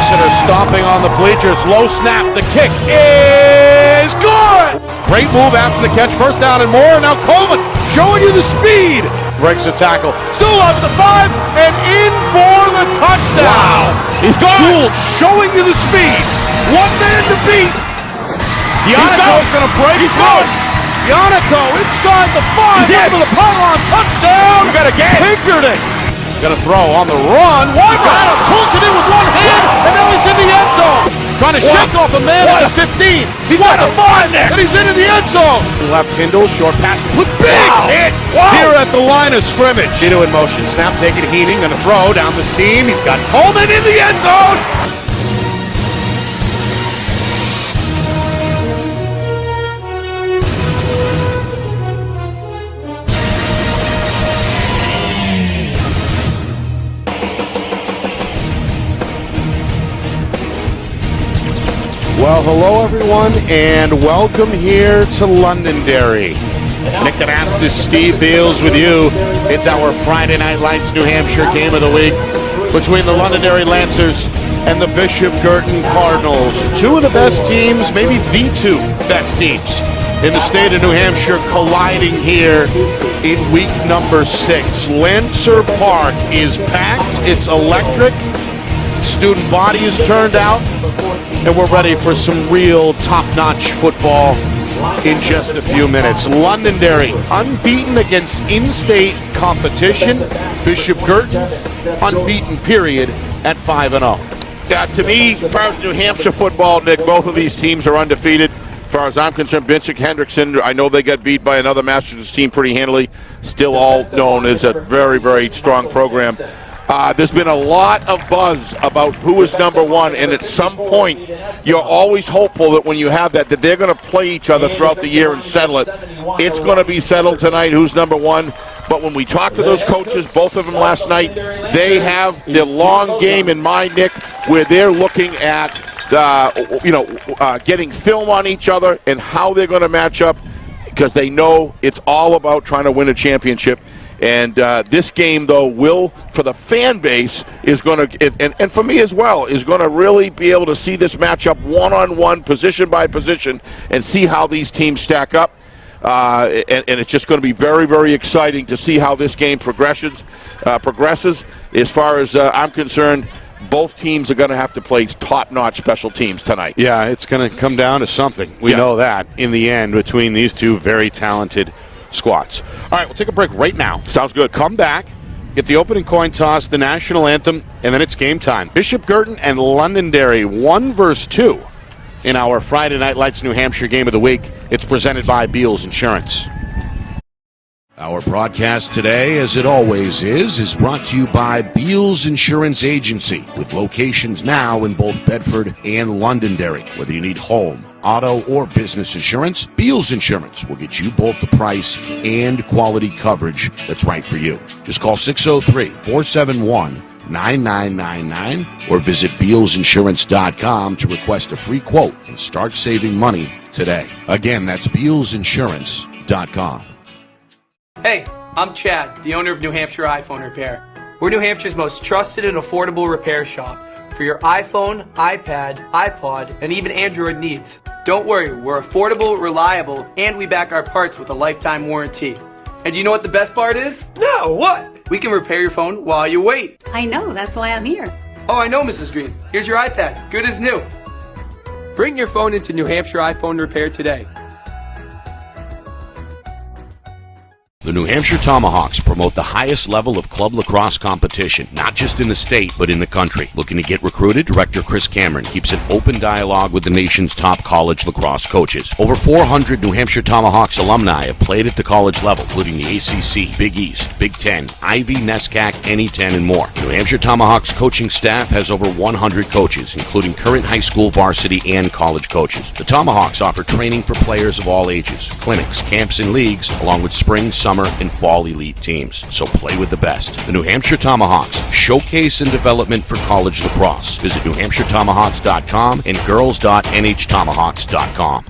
Rossiter stomping on the bleachers. Low snap. The kick is good. Great move after the catch. First down and more. Now Coleman showing you the speed. Breaks the tackle. Still up at the 5 and in for the touchdown. Wow. He's gone. Gould showing you the speed. One man to beat. Yanico's going to break. He's good. Yanico inside the 5. He's over the pylon. Touchdown. You got a game. Pinkerton. Going to throw on the run. Waddle pulls it in with one hand, and now he's in the end zone. Trying to shake off a man at the 15. He's at the 5 there, and he's into the end zone. Left Hindle, short pass, put big hit here at the line of scrimmage. Gino in motion, snap taken, Heening, going to throw down the seam. He's got Coleman in the end zone. Well, hello everyone, and welcome here to Londonderry. Nick Anastas, Steve Beals with you. It's our Friday Night Lights New Hampshire game of the week between the Londonderry Lancers and the Bishop Guertin Cardinals. Two of the best teams, maybe the two best teams in the state of New Hampshire colliding here in week number 6. Lancer Park is packed, it's electric, student body is turned out, and we're ready for some real top-notch football in just a few minutes. Londonderry unbeaten against in-state competition. Bishop Guertin unbeaten period at 5-0. To me, as far as New Hampshire football, Nick, both of these teams are undefeated. As far as I'm concerned, Vincent Hendrickson, I know they got beat by another Massachusetts team pretty handily. Still all known as a very, very strong program. There's been a lot of buzz about who is number one, and at some point, you're always hopeful that when you have that they're going to play each other throughout the year and settle it. It's going to be settled tonight who's number one. But when we talked to those coaches, both of them last night, they have their long game in mind, Nick, where they're looking at getting film on each other and how they're going to match up, because they know it's all about trying to win a championship. And this game, though, will, for the fan base, is going to, and for me as well, is going to really be able to see this matchup one-on-one, position by position, and see how these teams stack up. And it's just going to be very, very exciting to see how this game progresses. As far as I'm concerned, both teams are going to have to play top-notch special teams tonight. Yeah, it's going to come down to something. We know that in the end between these two very talented squads. All right, we'll take a break right now. Sounds good. Come back, get the opening coin toss, the national anthem, and then it's game time. Bishop Guertin and Londonderry, 1 versus 2 in our Friday Night Lights New Hampshire game of the week. It's presented by Beals Insurance. Our broadcast today, as it always is brought to you by Beals Insurance Agency, with locations now in both Bedford and Londonderry. Whether you need home, auto, or business insurance, Beals Insurance will get you both the price and quality coverage that's right for you. Just call 603-471-9999 or visit BealsInsurance.com to request a free quote and start saving money today. Again, that's BealsInsurance.com. Hey, I'm Chad, the owner of New Hampshire iPhone Repair. We're New Hampshire's most trusted and affordable repair shop for your iPhone, iPad, iPod, and even Android needs. Don't worry, we're affordable, reliable, and we back our parts with a lifetime warranty. And you know what the best part is? No, what? We can repair your phone while you wait. I know, that's why I'm here. Oh, I know, Mrs. Green. Here's your iPad, good as new. Bring your phone into New Hampshire iPhone Repair today. The New Hampshire Tomahawks promote the highest level of club lacrosse competition, not just in the state, but in the country. Looking to get recruited? Director Chris Cameron keeps an open dialogue with the nation's top college lacrosse coaches. Over 400 New Hampshire Tomahawks alumni have played at the college level, including the ACC, Big East, Big Ten, Ivy, NESCAC, NE10, and more. The New Hampshire Tomahawks coaching staff has over 100 coaches, including current high school varsity and college coaches. The Tomahawks offer training for players of all ages, clinics, camps, and leagues, along with spring, summer, and fall elite teams. So play with the best. The New Hampshire Tomahawks, showcase and development for college lacrosse. Visit NewHampshireTomahawks.com and girls.nhtomahawks.com.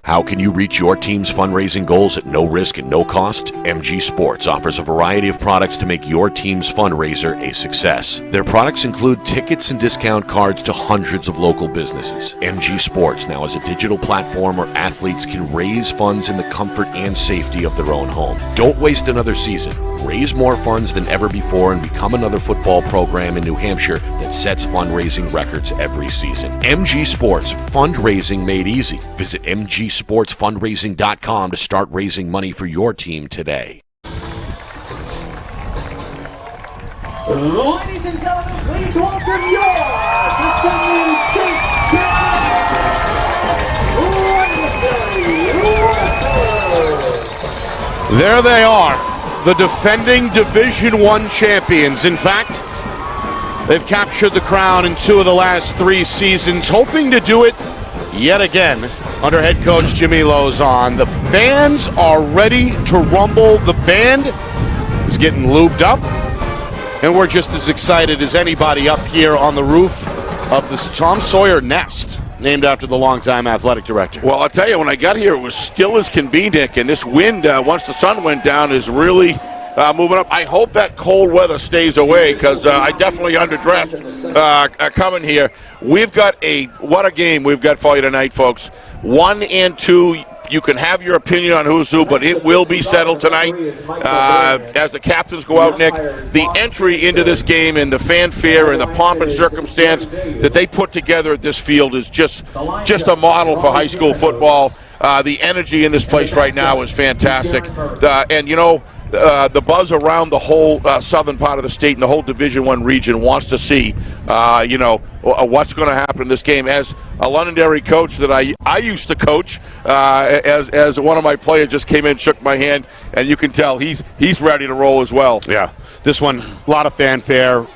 How can you reach your team's fundraising goals at no risk and no cost? MG Sports offers a variety of products to make your team's fundraiser a success. Their products include tickets and discount cards to hundreds of local businesses. MG Sports now has a digital platform where athletes can raise funds in the comfort and safety of their own home. Don't waste another season. Raise more funds than ever before and become another football program in New Hampshire that sets fundraising records every season. MG Sports, fundraising made easy. Visit mgsportsfundraising.com to start raising money for your team today. Ladies and gentlemen, please welcome your defending state champion, There they are, the defending Division I champions. In fact, they've captured the crown in 2 of the last 3 seasons, hoping to do it yet again under head coach Jimmy Lozon. The fans are ready to rumble. The band is getting lubed up, and we're just as excited as anybody up here on the roof of this Tom Sawyer Nest, named after the longtime athletic director. Well, I'll tell you, when I got here, it was still as can be, Nick, and this wind, once the sun went down, is really moving up. I hope that cold weather stays away, because I definitely underdressed coming here. We've got what a game we've got for you tonight, folks. 1 and 2. You can have your opinion on who's who, but it will be settled tonight. As the captains go out, Nick, the entry into this game and the fanfare and the pomp and circumstance that they put together at this field is just a model for high school football. The energy in this place right now is fantastic. And, you know, the buzz around the whole southern part of the state and the whole Division I region wants to see, what's going to happen in this game. As a Londonderry coach that I used to coach, as one of my players just came in, shook my hand, and you can tell he's ready to roll as well. Yeah, this one, a lot of fanfare,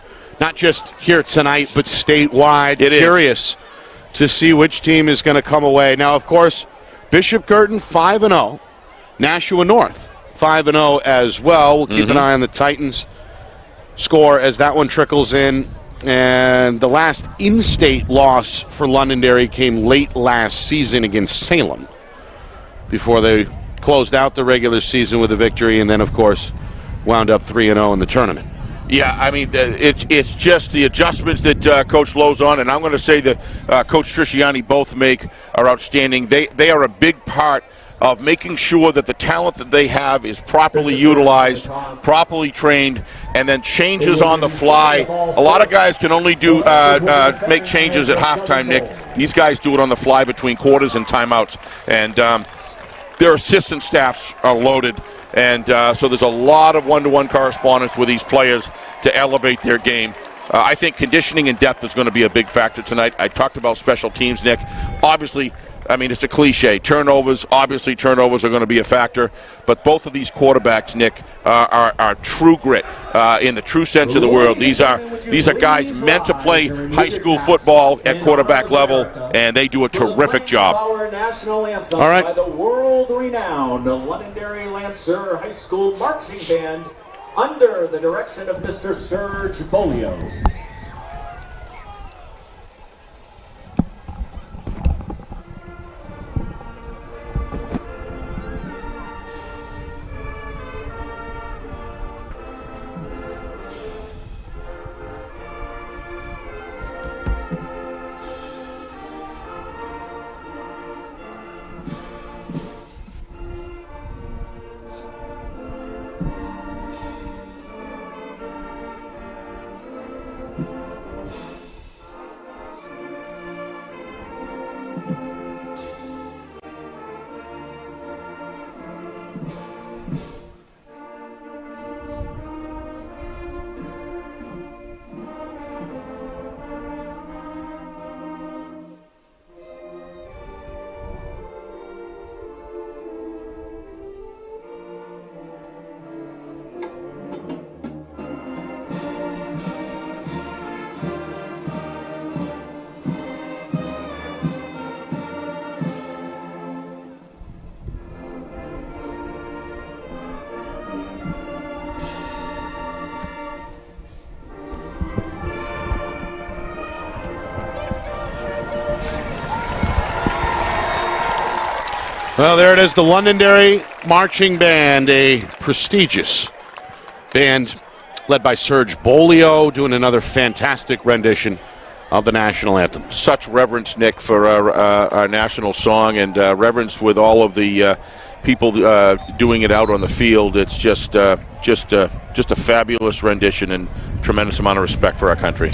not just here tonight, but statewide. Curious to see which team is going to come away. Now, of course, Bishop Guertin 5-0, Nashua North 5-0 as well. We'll keep an eye on the Titans score as that one trickles in. And the last in-state loss for Londonderry came late last season against Salem before they closed out the regular season with a victory and then, of course, wound up 3-0 in the tournament. Yeah, I mean, it's just the adjustments that Coach Lozon and I'm going to say that Coach Trisciani both make are outstanding. They are a big part of making sure that the talent that they have is properly utilized, properly trained, and then changes on the fly. A lot of guys can only do make changes at halftime, Nick. These guys do it on the fly between quarters and timeouts. And their assistant staffs are loaded. And so there's a lot of one-to-one correspondence with these players to elevate their game. I think conditioning and depth is going to be a big factor tonight. I talked about special teams, Nick. Obviously, I mean, it's a cliche. Obviously turnovers are going to be a factor. But both of these quarterbacks, Nick, are true grit in the true sense of the word. These are guys meant to play high school football at quarterback level, and they do a terrific job. Our national anthem All right. by the world-renowned Londonderry Lancer High School Marching Band under the direction of Mr. Serge Bolio. Well, there it is, the Londonderry Marching Band, a prestigious band led by Serge Bolio, doing another fantastic rendition of the national anthem. Such reverence, Nick, for our national song, and reverence with all of the people doing it out on the field. It's just a fabulous rendition and tremendous amount of respect for our country.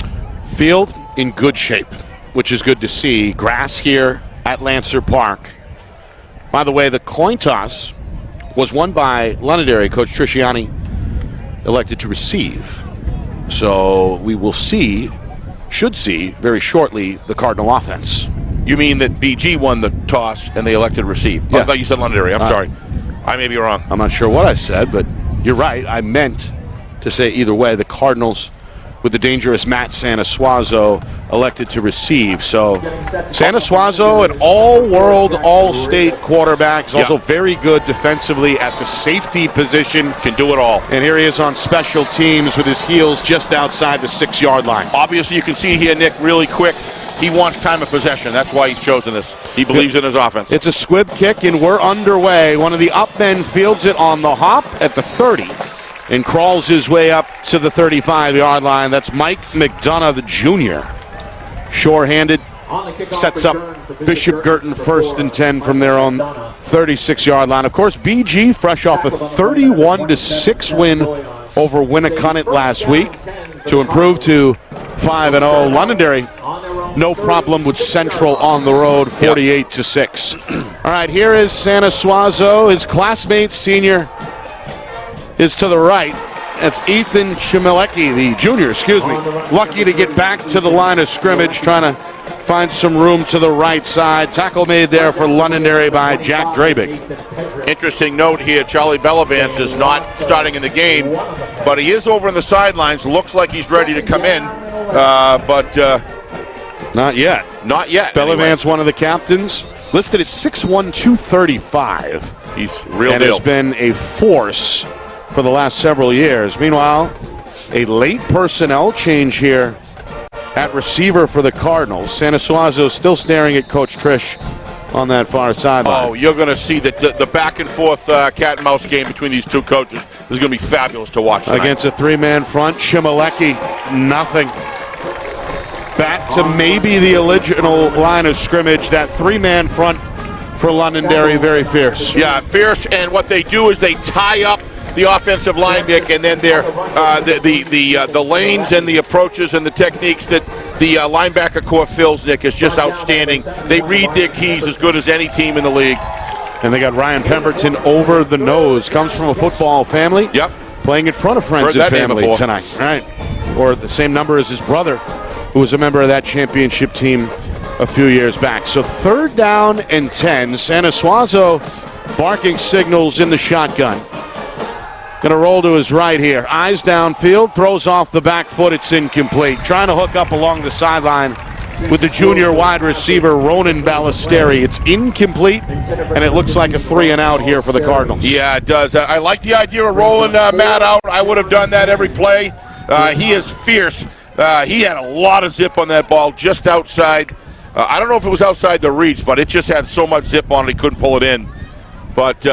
Field in good shape, which is good to see. Grass here at Lancer Park. By the way, the coin toss was won by Londonderry. Coach Trisciani elected to receive. So we will should see very shortly, the Cardinal offense. You mean that BG won the toss and they elected to receive? Yeah. I thought you said Londonderry. I'm sorry. I may be wrong. I'm not sure what I said, but you're right. I meant to say either way, the Cardinals with the dangerous Matt Sanasuazo elected to receive. So Sanasuazo, an all-world, all-state quarterback, is also very good defensively at the safety position. Can do it all. And here he is on special teams with his heels just outside the 6-yard line. Obviously, you can see here, Nick, really quick, he wants time of possession. That's why he's chosen this. He believes in his offense. It's a squib kick, and we're underway. One of the up men fields it on the hop at the 30. And crawls his way up to the 35-yard line. That's Mike McDonough, the junior. Sure-handed, sets up Bishop Guertin 1st and 10 from their own 36-yard line. Of course, BG fresh off a 31-6 win over Winnicott last week to improve to 5-0. Londonderry, no problem with Central on the road, 48-6. All right, here is Sanasuazo, his classmate, senior, is to the right. That's Ethan Chmielewski, the junior, lucky to get back to the line of scrimmage, trying to find some room to the right side. Tackle made there for Londonderry by Jack Drabig. Interesting note here, Charlie Bellavance is not starting in the game, but he is over on the sidelines. Looks like he's ready to come in, but not yet. Not yet. Bellavance, anyway. One of the captains, listed at 6'1", 235. He's real and deal. Has been a force for the last several years. Meanwhile, a late personnel change here at receiver for the Cardinals. Sanasuazo still staring at Coach Trish on that far sideline. Oh, you're going to see the back and forth cat and mouse game between these two coaches is going to be fabulous to watch tonight. Against a 3-man front, Chmielewski, nothing. Back to maybe the original line of scrimmage. That 3-man front for Londonderry, very fierce. Yeah, fierce, and what they do is they tie up the offensive line, Nick, and then the lanes and the approaches and the techniques that the linebacker core fills, Nick, is just outstanding. They read their keys as good as any team in the league. And they got Ryan Pemberton over the nose. Comes from a football family. Yep. Playing in front of friends and family tonight. Right. Or the same number as his brother, who was a member of that championship team a few years back. So 3rd down and 10. Sanasuazo barking signals in the shotgun. Going to roll to his right here. Eyes downfield, throws off the back foot. It's incomplete. Trying to hook up along the sideline with the junior wide receiver, Ronan Ballesteri. It's incomplete, and it looks like a 3-and-out here for the Cardinals. Yeah, it does. I like the idea of rolling Matt out. I would have done that every play. He is fierce. He had a lot of zip on that ball just outside. I don't know if it was outside the reach, but it just had so much zip on it, he couldn't pull it in. But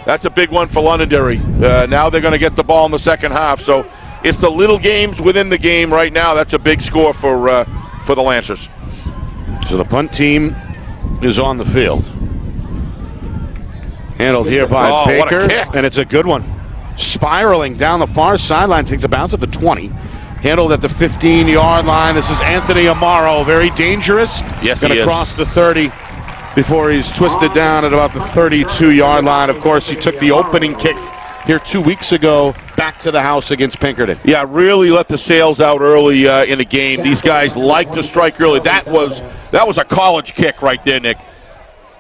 that's a big one for Londonderry. Now they're going to get the ball in the second half. So it's the little games within the game right now. That's a big score for the Lancers. So the punt team is on the field. Handled here by Baker. What a kick. And it's a good one. Spiraling down the far sideline. Takes a bounce at the 20. Handled at the 15-yard line. This is Anthony Amaro. Very dangerous. Yes, Going to cross the 30. Before he's twisted down at about the 32-yard line. Of course, he took the opening kick here 2 weeks ago back to the house against Pinkerton. Yeah, really let the sails out early in the game. These guys like to strike early. That was a college kick right there, Nick.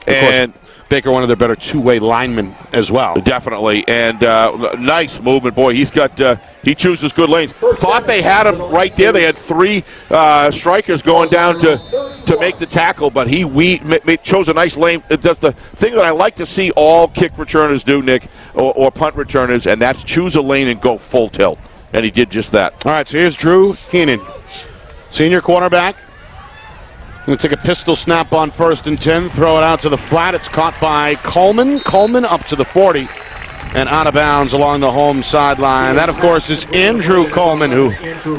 And Baker, one of their better two-way linemen as well. Definitely, and nice movement, boy. He's got he chooses good lanes. Thought they had him right there. They had 3 strikers going down to make the tackle, but he chose a nice lane. That's the thing that I like to see all kick returners do, Nick, or punt returners, and that's choose a lane and go full tilt. And he did just that. All right, so here's Drew Heenan, senior quarterback. Going to take a pistol snap on 1st and 10, throw it out to the flat. It's caught by Coleman. Coleman up to the 40 and out of bounds along the home sideline. That, of course, is Andrew Coleman, who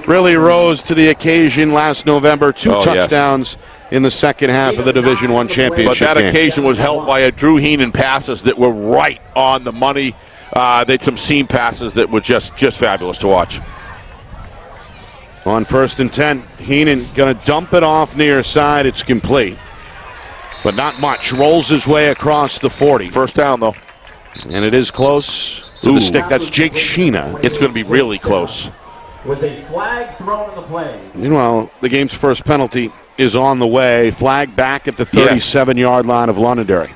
really rose to the occasion last November. 2 touchdowns in the second half of the Division I championship But that game. occasion was helped by a Drew Heenan passes that were right on the money. They had some seam passes that were just fabulous to watch. On 1st and 10, Heenan going to dump it off near side. It's complete, but not much. Rolls his way across the 40. First down, though. And it is close to the stick. That's Jake Sheena. It's going to be really close. Was a flag thrown in the play. Meanwhile, the game's first penalty is on the way. Flag back at the 37-yard line of Londonderry.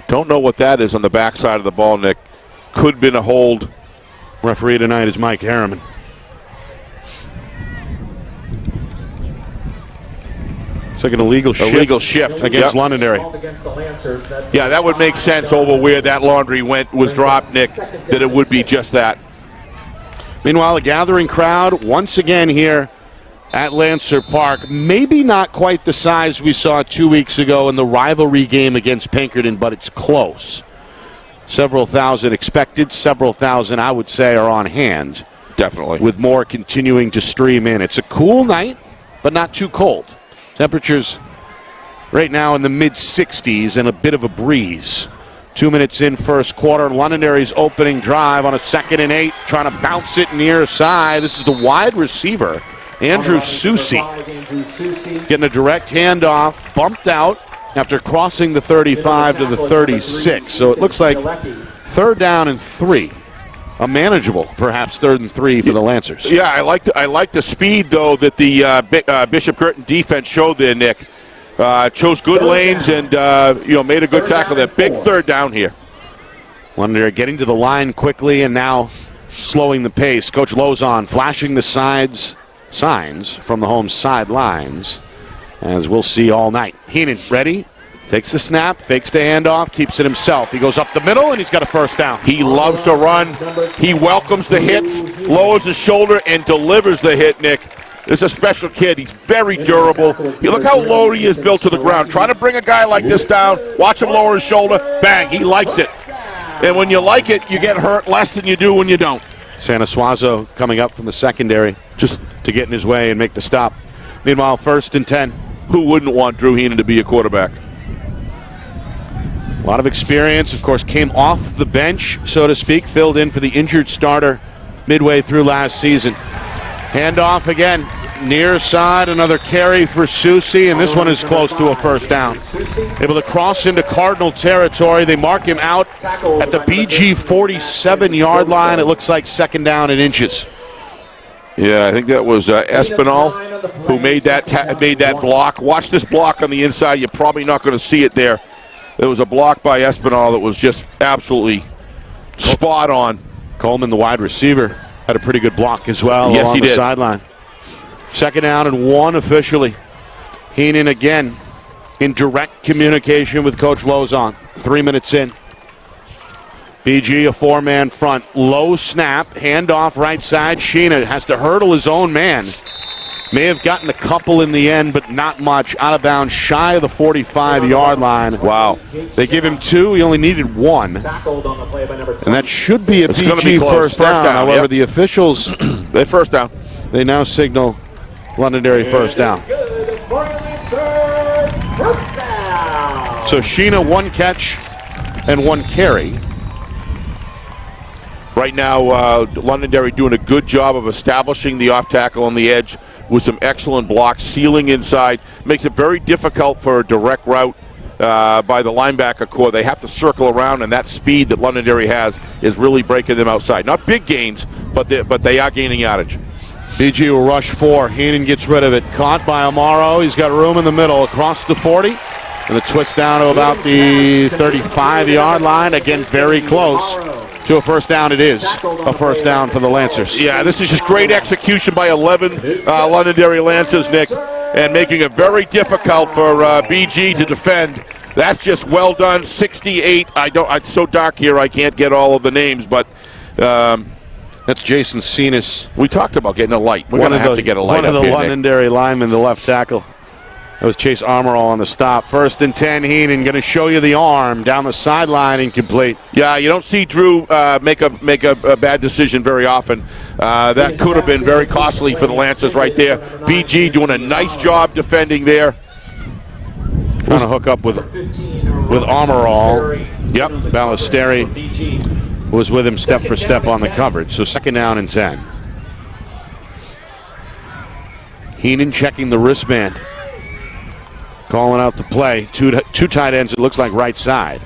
Don't know what that is on the backside of the ball, Nick. Could have been a hold. Referee tonight is Mike Harriman. It's like an illegal shift against Londonderry. Yeah, that would make sense over where that laundry was dropped, Nick, that it would be just that. Meanwhile, a gathering crowd once again here at Lancer Park. Maybe not quite the size we saw 2 weeks ago in the rivalry game against Pinkerton, but it's close. Several thousand expected, several thousand I would say are on hand. Definitely. With more continuing to stream in. It's a cool night, but not too cold. Temperatures right now in the mid-60s and a bit of a breeze. 2 minutes in first quarter. Londonderry's opening drive on a 2nd and 8, trying to bounce it near side. This is the wide receiver, Andrew Susi, getting a direct handoff, bumped out after crossing the 35 to the 36. So it looks like 3rd down and 3. A manageable, perhaps 3rd and 3 for the Lancers. Yeah, I like the speed, though, that the Bishop Guertin defense showed there, Nick. Chose good lanes and made a good tackle. That big 3rd down here. Londonderry getting to the line quickly and now slowing the pace. Coach Lozon flashing the signs from the home sidelines, as we'll see all night. Heenan ready. Takes the snap, fakes the handoff, keeps it himself. He goes up the middle, and he's got a first down. He loves to run. He welcomes the hits, lowers his shoulder, and delivers the hit, Nick. This is a special kid. He's very durable. You look how low he is built to the ground. Try to bring a guy like this down, watch him lower his shoulder, bang, he likes it. And when you like it, you get hurt less than you do when you don't. Santa Suazo coming up from the secondary just to get in his way and make the stop. Meanwhile, 1st and 10. Who wouldn't want Drew Heenan to be a quarterback? A lot of experience, of course, came off the bench, so to speak, filled in for the injured starter midway through last season. Handoff again, near side, another carry for Susi, and this one is close to a first down. Able to cross into Cardinal territory. They mark him out at the BG 47-yard line. It looks like 2nd down and inches. Yeah, I think that was Espinal who made that block. Watch this block on the inside. You're probably not going to see it there. There was a block by Espinal that was just absolutely spot on. Coleman, the wide receiver, had a pretty good block as well along the sideline. 2nd down and 1 officially. Heenan again in direct communication with Coach Lozon. 3 minutes in. BG, a 4-man front. Low snap, handoff right side. Sheena has to hurdle his own man. May have gotten a couple in the end, but not much. Out of bounds, shy of the 45-yard line. Wow. They give him 2. He only needed 1. And that should be a PG first down. However, the officials, they first down. They now signal Londonderry first down. So Sheena, 1 catch and 1 carry. Right now, Londonderry doing a good job of establishing the off tackle on the edge with some excellent blocks, sealing inside. Makes it very difficult for a direct route by the linebacker core. They have to circle around, and that speed that Londonderry has is really breaking them outside. Not big gains, but they are gaining yardage. BG will rush 4. Heenan gets rid of it. Caught by Amaro. He's got room in the middle across the 40. And the twist down to about the 35-yard line. Again, very close to a first down. It is a first down for the Lancers. Yeah, this is just great execution by 11 Londonderry Lancers, Nick, and making it very difficult for BG to defend. That's just well done. 68. It's so dark here, I can't get all of the names, but that's Jason Cenas. We talked about getting a light. We're going to have to get a light up here. One of the Nick. Londonderry linemen, the left tackle. That was Chase Armorall on the stop. 1st and 10, Heenan going to show you the arm down the sideline, incomplete. Yeah, you don't see Drew make a bad decision very often. That could have been very costly for the Lancers right there. BG doing a nice job defending there. Trying to hook up with Armorall. Yep. Ballesteri was with him step for step on the coverage. So 2nd down and 10. Heenan checking the wristband. Calling out the play. Two tight ends, it looks like right side.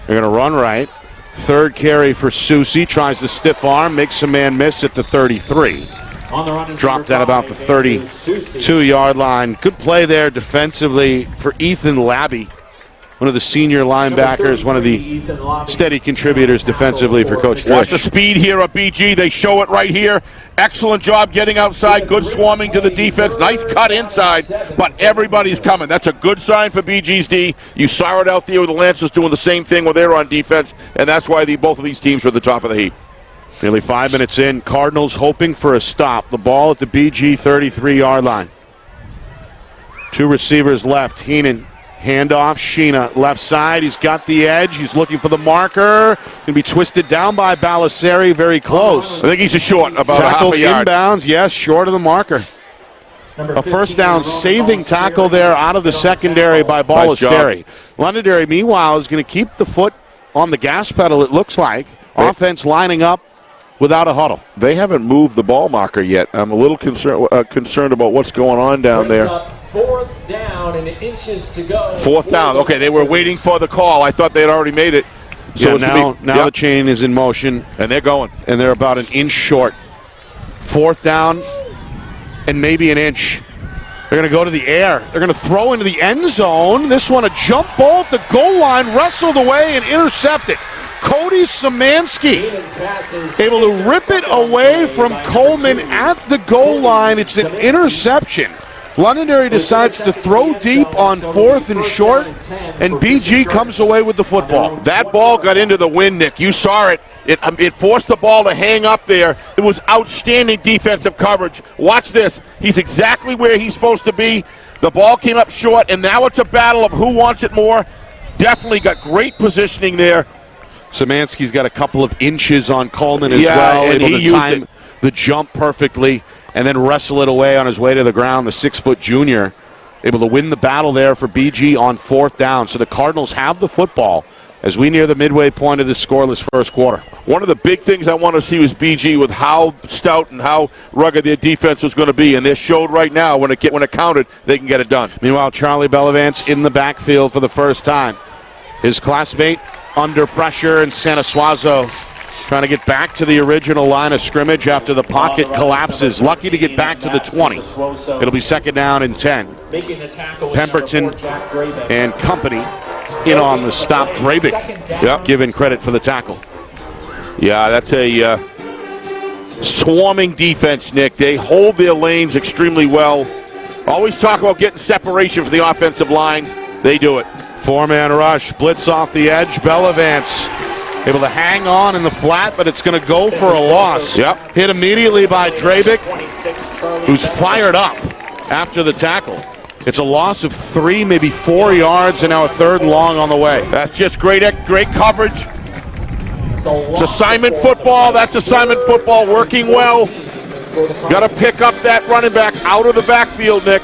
They're going to run right. 3rd carry for Susie. Tries the stiff arm. Makes a man miss at the 33. Dropped at about the 32-yard line. Good play there defensively for Ethan Labby, one of the senior linebackers, one of the steady contributors defensively for Coach Fish. Watch the speed here of BG. They show it right here. Excellent job getting outside. Good swarming to the defense. Nice cut inside, but everybody's coming. That's a good sign for BG's D. You saw it out there with the Lancers doing the same thing when they were on defense, and that's why both of these teams are at the top of the heap. Nearly 5 minutes in. Cardinals hoping for a stop. The ball at the BG 33-yard line. 2 receivers left. Heenan. Handoff, Sheena, left side. He's got the edge. He's looking for the marker. Going to be twisted down by Ballesteri. Very close. I think he's a short, about tackle a half a yard. Inbounds, yes, short of the marker. A 1st down saving tackle there out of the secondary by Ballesteri. Londonderry, meanwhile, is going to keep the foot on the gas pedal, it looks like. Offense lining up without a huddle. They haven't moved the ball marker yet. I'm a little concerned about what's going on down there. 4th down and inches to go. 4th down. Okay, they were waiting for the call. I thought they had already made it. So now the chain is in motion. And they're going. And they're about an inch short. 4th down and maybe an inch. They're going to go to the air. They're going to throw into the end zone. This one, a jump ball at the goal line, wrestled away and intercepted. Cody Szymanski able to rip it away from Coleman at the goal line. It's an interception. Londonderry decides to throw deep on 4th and short, and BG comes away with the football. That ball got into the wind, Nick. You saw it. It forced the ball to hang up there. It was outstanding defensive coverage. Watch this. He's exactly where he's supposed to be. The ball came up short, and now it's a battle of who wants it more. Definitely got great positioning there. Szymanski's got a couple of inches on Coleman as well, able to time the jump perfectly and then wrestle it away on his way to the ground. The 6-foot junior able to win the battle there for BG on 4th down. So the Cardinals have the football as we near the midway point of this scoreless first quarter. One of the big things I want to see was BG with how stout and how rugged their defense was going to be, and they showed right now when it counted, they can get it done. Meanwhile, Charlie Bellavance in the backfield for the first time. His classmate under pressure, and Santa Suazo trying to get back to the original line of scrimmage after the pocket collapses. Lucky to get back to the 20. It'll be 2nd down and 10. Pemberton and company in on the stop. Drabick given credit for the tackle. Yeah, that's a swarming defense, Nick. They hold their lanes extremely well. Always talk about getting separation for the offensive line. They do it. 4-man rush, blitz off the edge. Bellavance able to hang on in the flat, but it's going to go for a loss. Hit immediately by Drabick, who's fired up after the tackle. It's a loss of 3, maybe 4 yards, and now a 3rd and long on the way. That's just great coverage. It's assignment football. That's assignment football working well. Got to pick up that running back out of the backfield, Nick.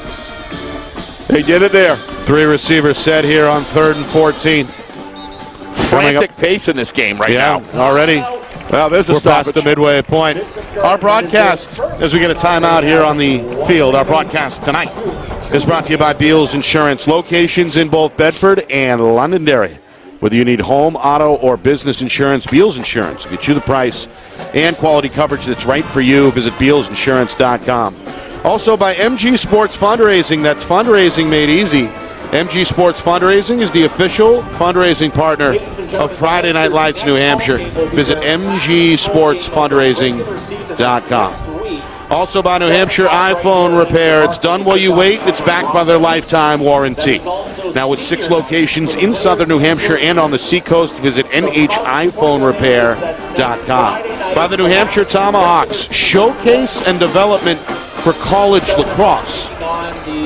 They did it there. 3 receivers set here on 3rd and 14. Frantic pace in this game right now. Already. Well, there's a We're stoppage. past the midway point. Our broadcast, as we get a timeout here on the field, our broadcast tonight is brought to you by Beals Insurance. Locations in both Bedford and Londonderry. Whether you need home, auto, or business insurance, Beals Insurance will get you the price and quality coverage that's right for you. Visit BealsInsurance.com. Also by MG Sports Fundraising. That's fundraising made easy. MG Sports Fundraising is the official fundraising partner of Friday Night Lights New Hampshire. Visit mgsportsfundraising.com. Also by New Hampshire iPhone Repair. It's done while you wait. It's backed by their lifetime warranty. Now with 6 locations in southern New Hampshire and on the seacoast, visit NHiPhoneRepair.com. By the New Hampshire Tomahawks, showcase and development for college lacrosse.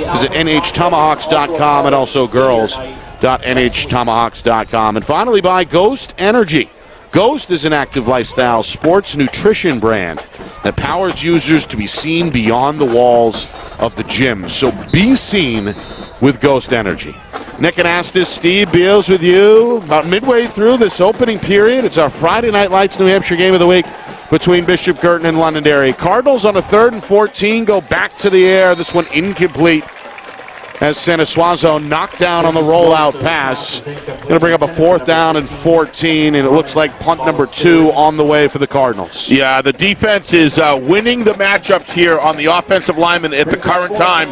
Visit nhtomahawks.com and also girls.nhtomahawks.com. And finally, by Ghost Energy. Ghost is an active lifestyle sports nutrition brand that powers users to be seen beyond the walls of the gym. So be seen with Ghost Energy. Nick Anastas, Steve Beals with you about midway through this opening period. It's our Friday Night Lights New Hampshire game of the week between Bishop Guertin and Londonderry. Cardinals on a 3rd and 14 go back to the air. This one incomplete as Sanasuazo knocked down on the rollout pass. Going to bring up a 4th down and 14, and it looks like punt number 2 on the way for the Cardinals. Yeah, the defense is winning the matchups here on the offensive lineman at the current time.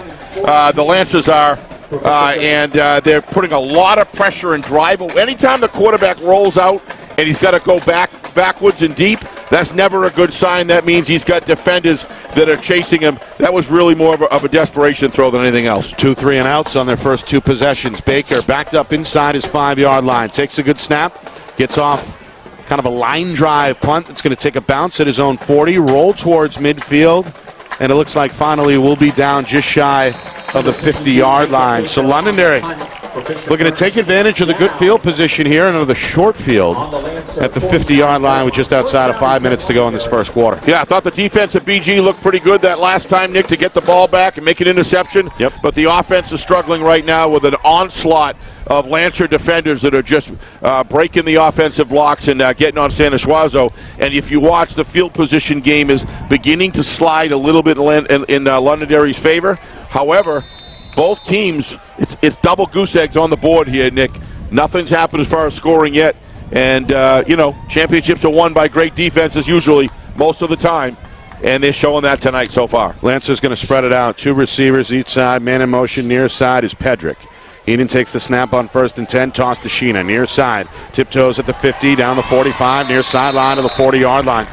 The Lancers are, and they're putting a lot of pressure and drive. Anytime the quarterback rolls out and he's got to go backwards and deep, that's never a good sign. That means he's got defenders that are chasing him. That was really more of a desperation throw than anything else. 2 3-and-outs on their first 2 possessions. Baker backed up inside his 5-yard line. Takes a good snap. Gets off kind of a line drive punt that's going to take a bounce at his own 40. Roll towards midfield. And it looks like finally we'll be down just shy of the 50-yard line. So Londonderry looking to take advantage of the good field position here and the short field at the 50-yard line with just outside of 5 minutes to go in this first quarter. Yeah, I thought the defense at BG looked pretty good that last time, Nick, to get the ball back and make an interception. Yep. But the offense is struggling right now with an onslaught of Lancer defenders that are just breaking the offensive blocks and getting on Sanasuazo. And if you watch, the field position game is beginning to slide a little bit in Londonderry's favor. However, both teams, it's double goose eggs on the board here, Nick. Nothing's happened as far as scoring yet. And, championships are won by great defenses usually, most of the time. And they're showing that tonight so far. Lancer's going to spread it out. 2 receivers each side. Man in motion near side is Pedrick. Heenan takes the snap on 1st and 10. Toss to Sheena. Near side. Tiptoes at the 50. Down the 45. Near sideline to the 40-yard line.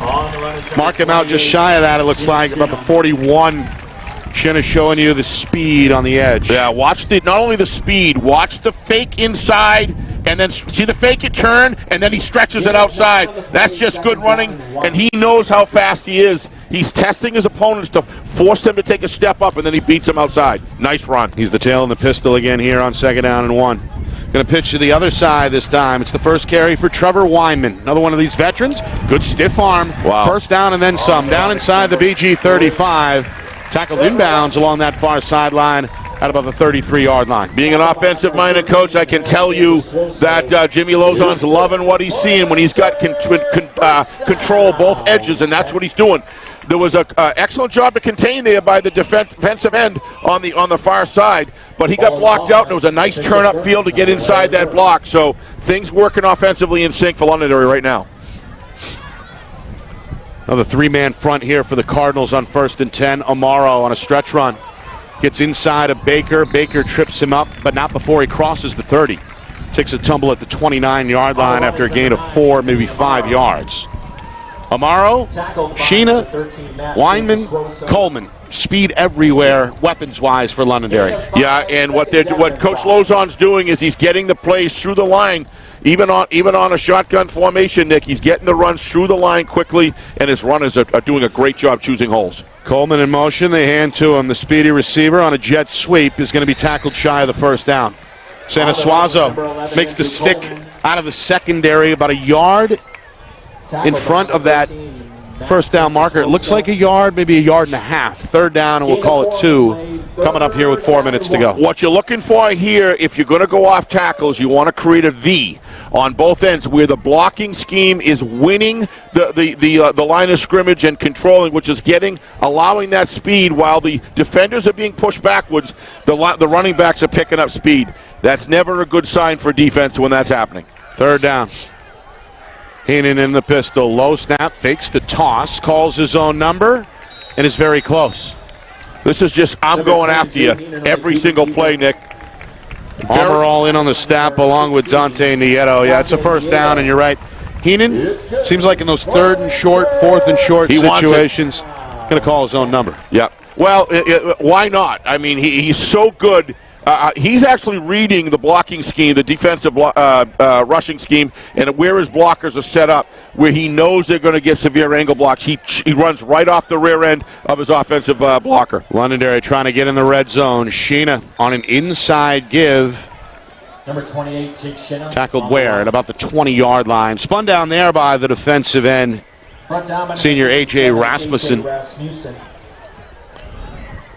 Mark him out just shy of that, it looks like. About the 41. Sheena showing you the speed on the edge. Yeah, watch not only the speed, watch the fake inside, and then see the fake it turn, and then he stretches it outside. That's just good running, and he knows how fast he is. He's testing his opponents to force them to take a step up, and then he beats them outside. Nice run. He's the tail and the pistol again here on 2nd down and 1. Going to pitch to the other side this time. It's the first carry for Trevor Weinman. Another one of these veterans. Good stiff arm. Wow. 1st down and then some. Down inside the BG 35. Tackled inbounds along that far sideline at about the 33-yard line. Being an offensive-minded coach, I can tell you that Jimmy Lozon's loving what he's seeing when he's got control both edges, and that's what he's doing. There was an excellent job to contain there by the defensive end on the far side, but he got blocked out, and it was a nice turn up field to get inside that block. So things working offensively in sync for Londonderry right now. Another 3-man front here for the Cardinals on 1st and 10. Amaro on a stretch run. Gets inside of Baker. Baker trips him up, but not before he crosses the 30. Takes a tumble at the 29-yard line after a gain of 4, maybe 5 yards. Amaro, Sheena, Weinman, Coleman. Speed everywhere, weapons-wise for Londonderry. Yeah, and what Coach Lozon's doing is he's getting the plays through the line, even on a shotgun formation, Nick. He's getting the runs through the line quickly, and his runners are doing a great job choosing holes. Coleman in motion. They hand to him. The speedy receiver on a jet sweep is going to be tackled shy of the 1st down. Sanasuazo makes the stick out of the secondary about a yard in front of that 1st down marker. It looks like a yard, maybe a yard and a half. 3rd down, and we'll call it 2. Coming up here with 4 minutes to go. What you're looking for here, if you're going to go off tackles, you want to create a V on both ends where the blocking scheme is winning the line of scrimmage and controlling, which is allowing that speed while the defenders are being pushed backwards. The running backs are picking up speed. That's never a good sign for defense when that's happening. 3rd down. Heenan in the pistol. Low snap, fakes the toss, calls his own number, and is very close. This is just, I'm going after you every single play, Nick. Armor all in on the snap along with Dante Nieto. Yeah, it's a 1st down, and you're right. Heenan seems like in those 3rd and short, 4th and short situations, going to call his own number. Yeah. Well, why not? I mean, he's so good He's actually reading the blocking scheme, the defensive rushing scheme, and where his blockers are set up, where he knows they're going to get severe angle blocks. He runs right off the rear end of his offensive blocker. Londonderry trying to get in the red zone. Sheena on an inside give. Number 28, Jake Shinna. Tackled where? At about the 20-yard line. Spun down there by the defensive end, senior A.J. Rasmussen.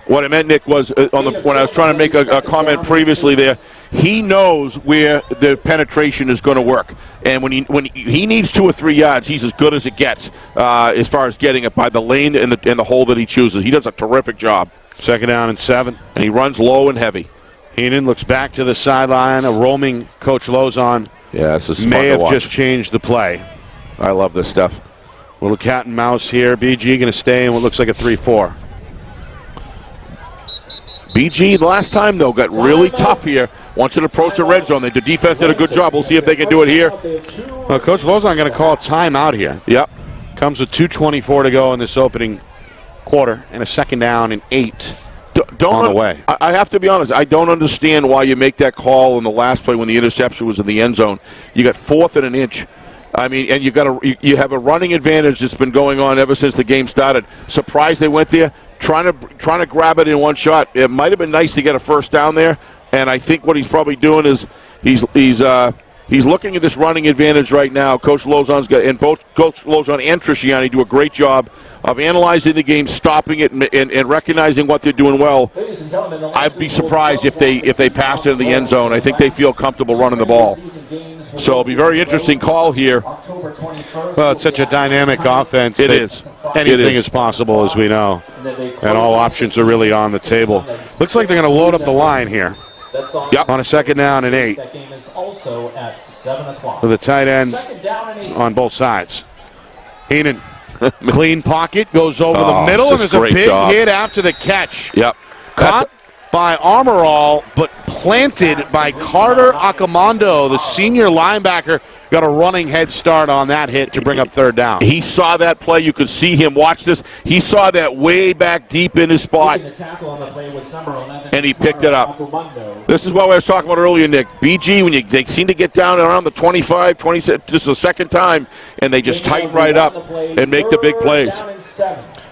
What I meant, Nick, was when I was trying to make a comment previously there, he knows where the penetration is going to work. And when he needs 2 or 3 yards, he's as good as it gets as far as getting it by the lane and the hole that he chooses. He does a terrific job. 2nd down and 7. And he runs low and heavy. Heenan looks back to the sideline. A roaming Coach Lozon may have just changed the play. I love this stuff. Little cat and mouse here. BG going to stay in what looks like a 3-4. BG, the last time, though, got really tough here. Once it approached the red zone, the defense did a good job. We'll see if they can do it here. Well, Coach Lozon going to call a timeout here. Yep. Comes with 2:24 to go in this opening quarter and a 2nd down and 8 on the way. I have to be honest. I don't understand why you make that call in the last play when the interception was in the end zone. You got 4th and an inch. I mean, and you have a running advantage that's been going on ever since the game started. Surprised they went there, trying to grab it in one shot. It might have been nice to get a 1st down there, and I think what he's probably doing is he's looking at this running advantage right now. Coach Lozon's got, and both Coach Lozon and Trisciani do a great job of analyzing the game, stopping it, and recognizing what they're doing well. I'd be surprised if they passed it in the end zone. I think they feel comfortable running the ball. So it'll be a very interesting call here. Well, it's such a dynamic offense. It is. Anything is possible, as we know. And all options are really on the table. Looks like they're going to load up the line here. Yep. On a 2nd down and 8. That game is also at 7 o'clock. With a tight end on both sides. Heenan, clean pocket, goes over the middle, and there's a big hit after the catch. Yep. Caught by Armorall, but planted by Carter Akamondo, the senior linebacker. Got a running head start on that hit to bring up 3rd down. He saw that play. You could see him. Watch this. He saw that way back deep in his spot, and he picked it up. This is what I was talking about earlier, Nick. BG, when they seem to get down around the 25, 26, just the 2nd time, and they just tighten right up and make the big plays.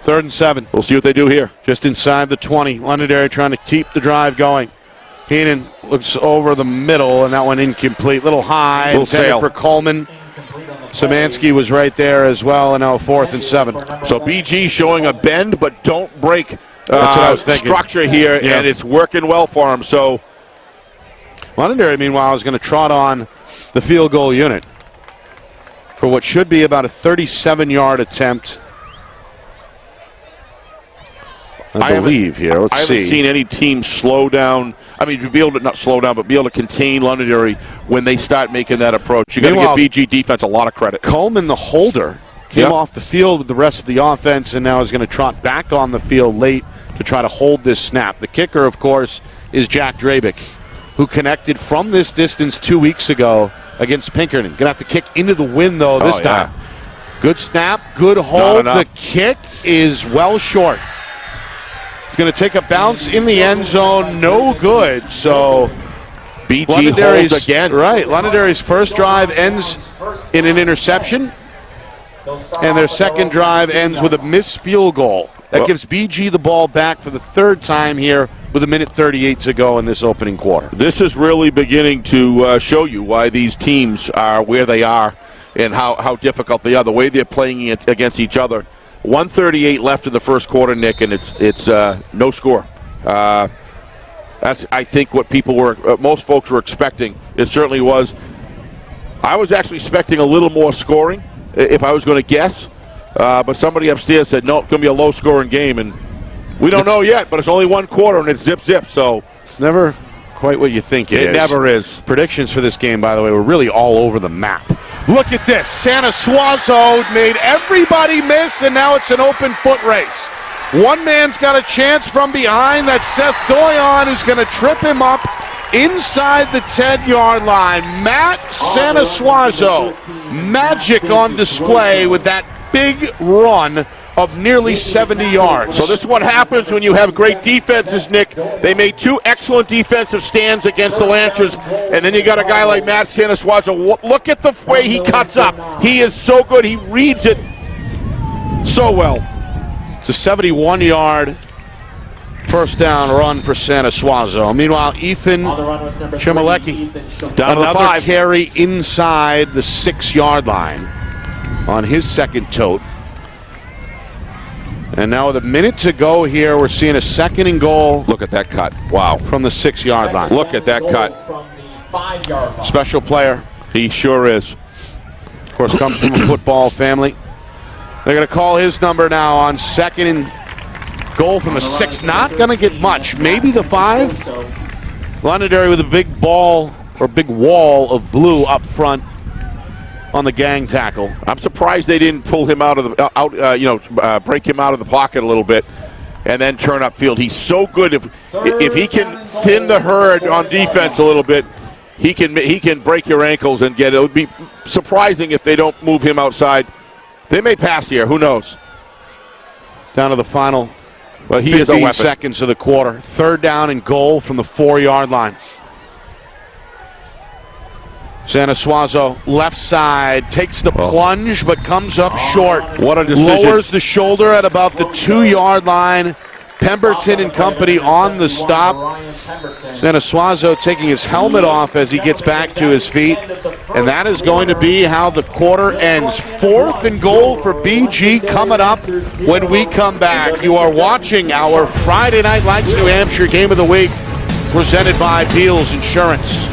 3rd and 7. We'll see what they do here. Just inside the 20. Londonderry trying to keep the drive going. Heenan looks over the middle, and that one incomplete. Little high. Little sail for Coleman. Szymanski was right there as well, and now 4th and 7. So BG showing a bend, but don't break That's what I was thinking. Structure here, and it's working well for him. So Londonderry, meanwhile, is going to trot on the field goal unit for what should be about a 37-yard attempt. I believe here. Let's see. I haven't seen any team slow down. I mean, to be able to not slow down, but be able to contain Londonderry when they start making that approach. You got to give BG defense a lot of credit. Coleman, the holder, came off the field with the rest of the offense, and now is going to trot back on the field late to try to hold this snap. The kicker, of course, is Jack Drabick, who connected from this distance 2 weeks ago against Pinkerton. Going to have to kick into the wind, though, this time. Good snap, good hold. The kick is well short. It's going to take a bounce in the end zone, no good. So BG holds again. Right, Londonderry's first drive ends in an interception, and their second drive ends with a missed field goal. That gives BG the ball back for the 3rd time here with 1:38 to go in this opening quarter. This is really beginning to show you why these teams are where they are and how difficult they are, the way they're playing it against each other. 1:38 left in the first quarter, Nick, and it's no score. That's, I think, what most folks were expecting. It certainly was. I was actually expecting a little more scoring, if I was going to guess. But somebody upstairs said, no, it's going to be a low-scoring game, and we don't know yet, but it's only one quarter, and it's zip-zip, so. It's never quite what you think it is. It never is. Predictions for this game, by the way, were really all over the map. Look at this. Santa Suazo made everybody miss, and now it's an open foot race. One man's got a chance from behind. That's Seth Doyon, who's going to trip him up inside the 10-yard line. Matt Santa Suazo, magic on display with that big run of nearly 70 yards. So this is what happens when you have great defenses, Nick. They made 2 excellent defensive stands against the Lancers, and then you got a guy like Matt Sanaswaja. Look at the way he cuts up. He is so good. He reads it so well. It's a 71-yard first down run for Sanaswazo. Meanwhile, Ethan Chimalecki, down to the 5. Carry inside the 6-yard line on his second tote. And now with a minute to go here, we're seeing a 2nd and goal. Look at that cut. Wow. From the 6-yard line. Look at that cut. Special player. He sure is. Of course, comes from a football family. They're going to call his number now on 2nd and goal from the 6. Not going to get much. Maybe the 5. Londonderry with a big ball or big wall of blue up front on the gang tackle. I'm surprised they didn't pull him out of the break him out of the pocket a little bit and then turn upfield. He's so good. If he can thin the herd on defense a little bit, he can break your ankles and get it. It would be surprising if they don't move him outside. They may pass here. Who knows? Down to the final 15 seconds of the quarter. 3rd down and goal from the 4-yard line. Sanaswazo, left side, takes the plunge, but comes up short. What a decision. Lowers the shoulder at about the 2-yard line. Pemberton and company on the stop. Sanaswazo taking his helmet off as he gets back to his feet. And that is going to be how the quarter ends. 4th and goal for BG coming up when we come back. You are watching our Friday Night Lights New Hampshire Game of the Week, presented by Beals Insurance.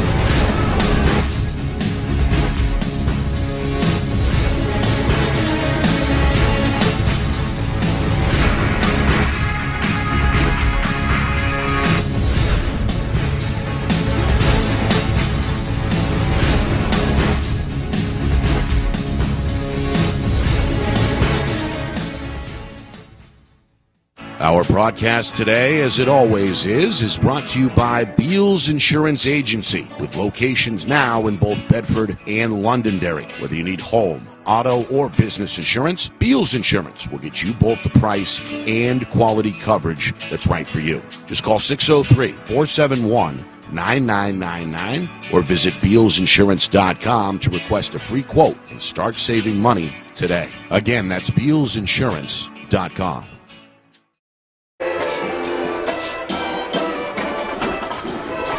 Our broadcast today, as it always is brought to you by Beals Insurance Agency, with locations now in both Bedford and Londonderry. Whether you need home, auto, or business insurance, Beals Insurance will get you both the price and quality coverage that's right for you. Just call 603-471-9999 or visit BealsInsurance.com to request a free quote and start saving money today. Again, that's BealsInsurance.com.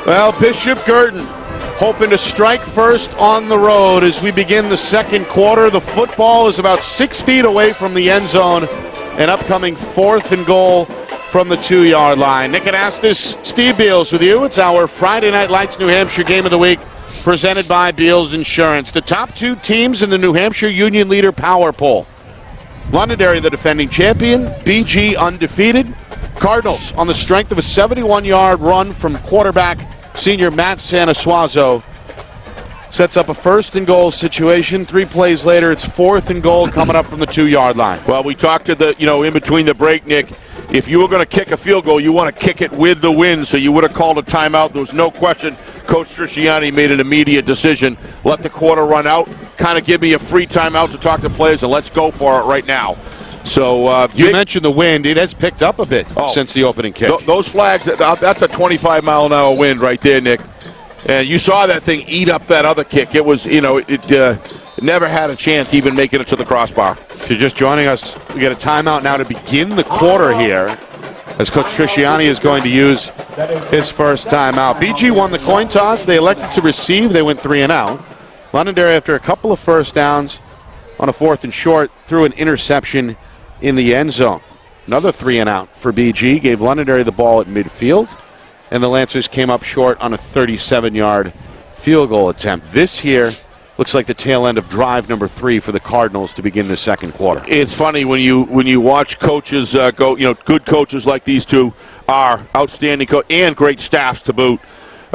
Well, Bishop Guertin hoping to strike first on the road as we begin the second quarter. The football is about 6 feet away from the end zone. An upcoming 4th and goal from the 2-yard line. Nick Anastas, Steve Beals with you. It's our Friday Night Lights New Hampshire Game of the Week, presented by Beals Insurance. The top 2 teams in the New Hampshire Union Leader Power Poll. Londonderry, the defending champion. BG, undefeated. Cardinals, on the strength of a 71-yard run from quarterback senior Matt Sanaswazo, sets up a 1st and goal situation. 3 plays later, it's 4th and goal coming up from the 2-yard line. Well, we talked to in between the break, Nick. If you were going to kick a field goal, you want to kick it with the wind, so you would have called a timeout. There was no question. Coach Trisciani made an immediate decision. Let the quarter run out, kind of give me a free timeout to talk to players, and let's go for it right now. So you mentioned the wind. It has picked up a bit since the opening kick. Those flags, that's a 25-mile-an-hour wind right there, Nick. And you saw that thing eat up that other kick. It was, it never had a chance even making it to the crossbar. If you're just joining us, we get a timeout now to begin the quarter here, as Coach Trisciani is going to use his first timeout. BG won the coin toss. They elected to receive. They went 3 and out. Londonderry, after a couple of first downs on a 4th and short, threw an interception in the end zone. Another 3 and out for BG, gave Londonderry the ball at midfield, and the Lancers came up short on a 37-yard field goal attempt. This here looks like the tail end of drive number 3 for the Cardinals to begin the second quarter. It's funny when you watch coaches go, good coaches like these two are outstanding and great staffs to boot.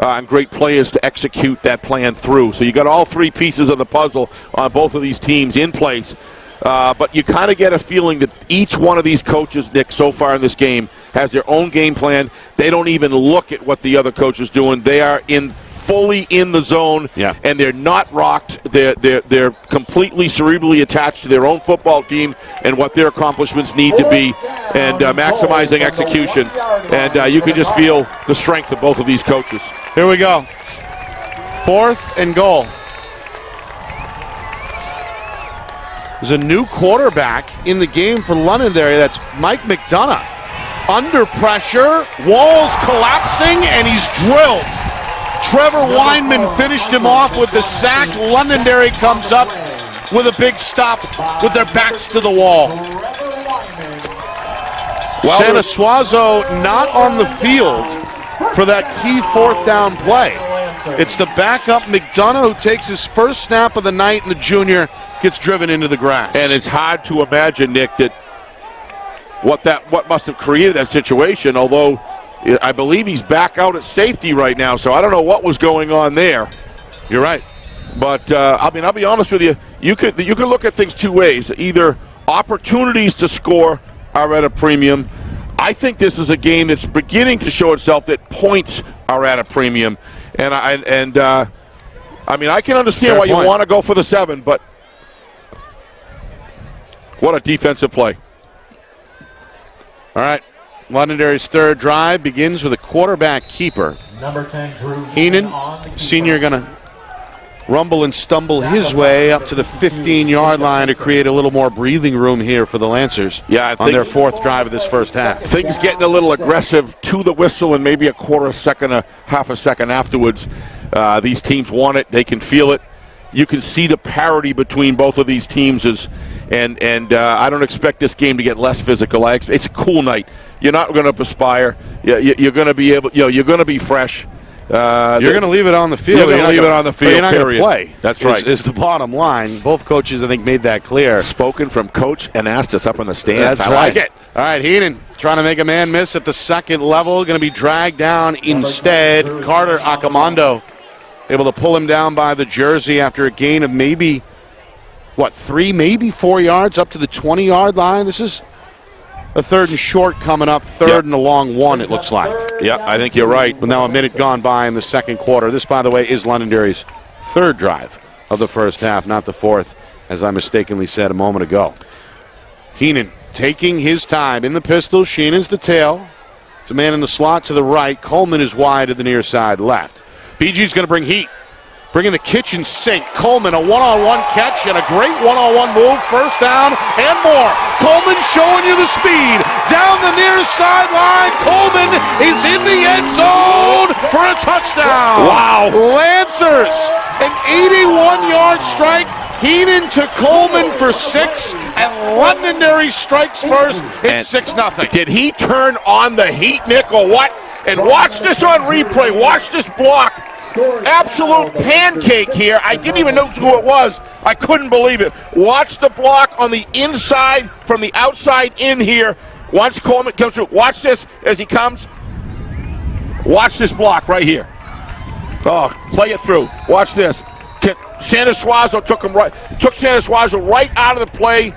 And great players to execute that plan through. So you got all 3 pieces of the puzzle on both of these teams in place. But you kind of get a feeling that each one of these coaches, Nick, so far in this game, has their own game plan. They don't even look at what the other coach is doing. They are in fully in the zone, Yeah. and they're not rocked. They're completely cerebrally attached to their own football team and what their accomplishments need to be, and maximizing execution. And you can just feel the strength of both of these coaches. Here we go. 4th and goal. There's a new quarterback in the game for Londonderry. That's Mike McDonough. Under pressure, walls collapsing, and he's drilled. Trevor Weinman finished him off with the sack. Londonderry comes up with a big stop with their backs to the wall. Santa Suazo not on the field for that key 4th down play. It's the backup McDonough who takes his first snap of the night, and the junior gets driven into the grass. And it's hard to imagine, Nick, that what must have created that situation, although I believe he's back out at safety right now, so I don't know what was going on there. You're right. But, I'll be honest with you, you could look at things two ways. Either opportunities to score are at a premium. I think this is a game that's beginning to show itself that points are at a premium. And I can understand Fair why point. you want to go for the 7, but what a defensive play. All right. Londonderry's third drive begins with a quarterback keeper. Number 10, Drew Heenan, senior, going to rumble and stumble his way up to the 15-yard line to create a little more breathing room here for the Lancers. Yeah, I on think their 4th drive of this first half. Things getting a little aggressive to the whistle, and maybe a quarter second, half a second afterwards. These teams want it. They can feel it. You can see the parity between both of these teams, and I don't expect this game to get less physical. It's a cool night. You're not going to perspire. You're going to be able. You're going to be fresh. You're going to leave it on the field. You're going to leave it on the field. You're not going period. to play. That's right. Is the bottom line. Both coaches, I think, made that clear. Spoken from Coach Anastas up in the stands. That's I like it. All right, Heenan trying to make a man miss at the 2nd level. Going to be dragged down instead. Carter Akamondo able to pull him down by the jersey after a gain of maybe, 3, maybe 4 yards up to the 20-yard line. This is a 3rd and short coming up, 3rd and a long 1, it looks like. Yeah, I think you're right. But now a minute gone by in the 2nd quarter. This, by the way, is Londonderry's 3rd drive of the first half, not the 4th, as I mistakenly said a moment ago. Heenan taking his time in the pistol. Sheenan's the tail. It's a man in the slot to the right. Coleman is wide to the near side left. BG's going to bring heat. Bringing the kitchen sink. Coleman, a one-on-one catch and a great one-on-one move. First down and more. Coleman showing you the speed. Down the near sideline. Coleman is in the end zone for a touchdown. Wow. Lancers, an 81-yard strike. Heenan to Coleman for 6, and Londonderry strikes first. It's 6-0. Did he turn on the heat, Nick, or what? And watch this on replay. Watch this block. Absolute pancake here. I didn't even know who it was. I couldn't believe it. Watch the block on the inside from the outside in here. Once Coleman comes through. Watch this as he comes. Watch this block right here. Oh, play it through. Watch this. Santa Suazo took Santa Suazo right out of the play.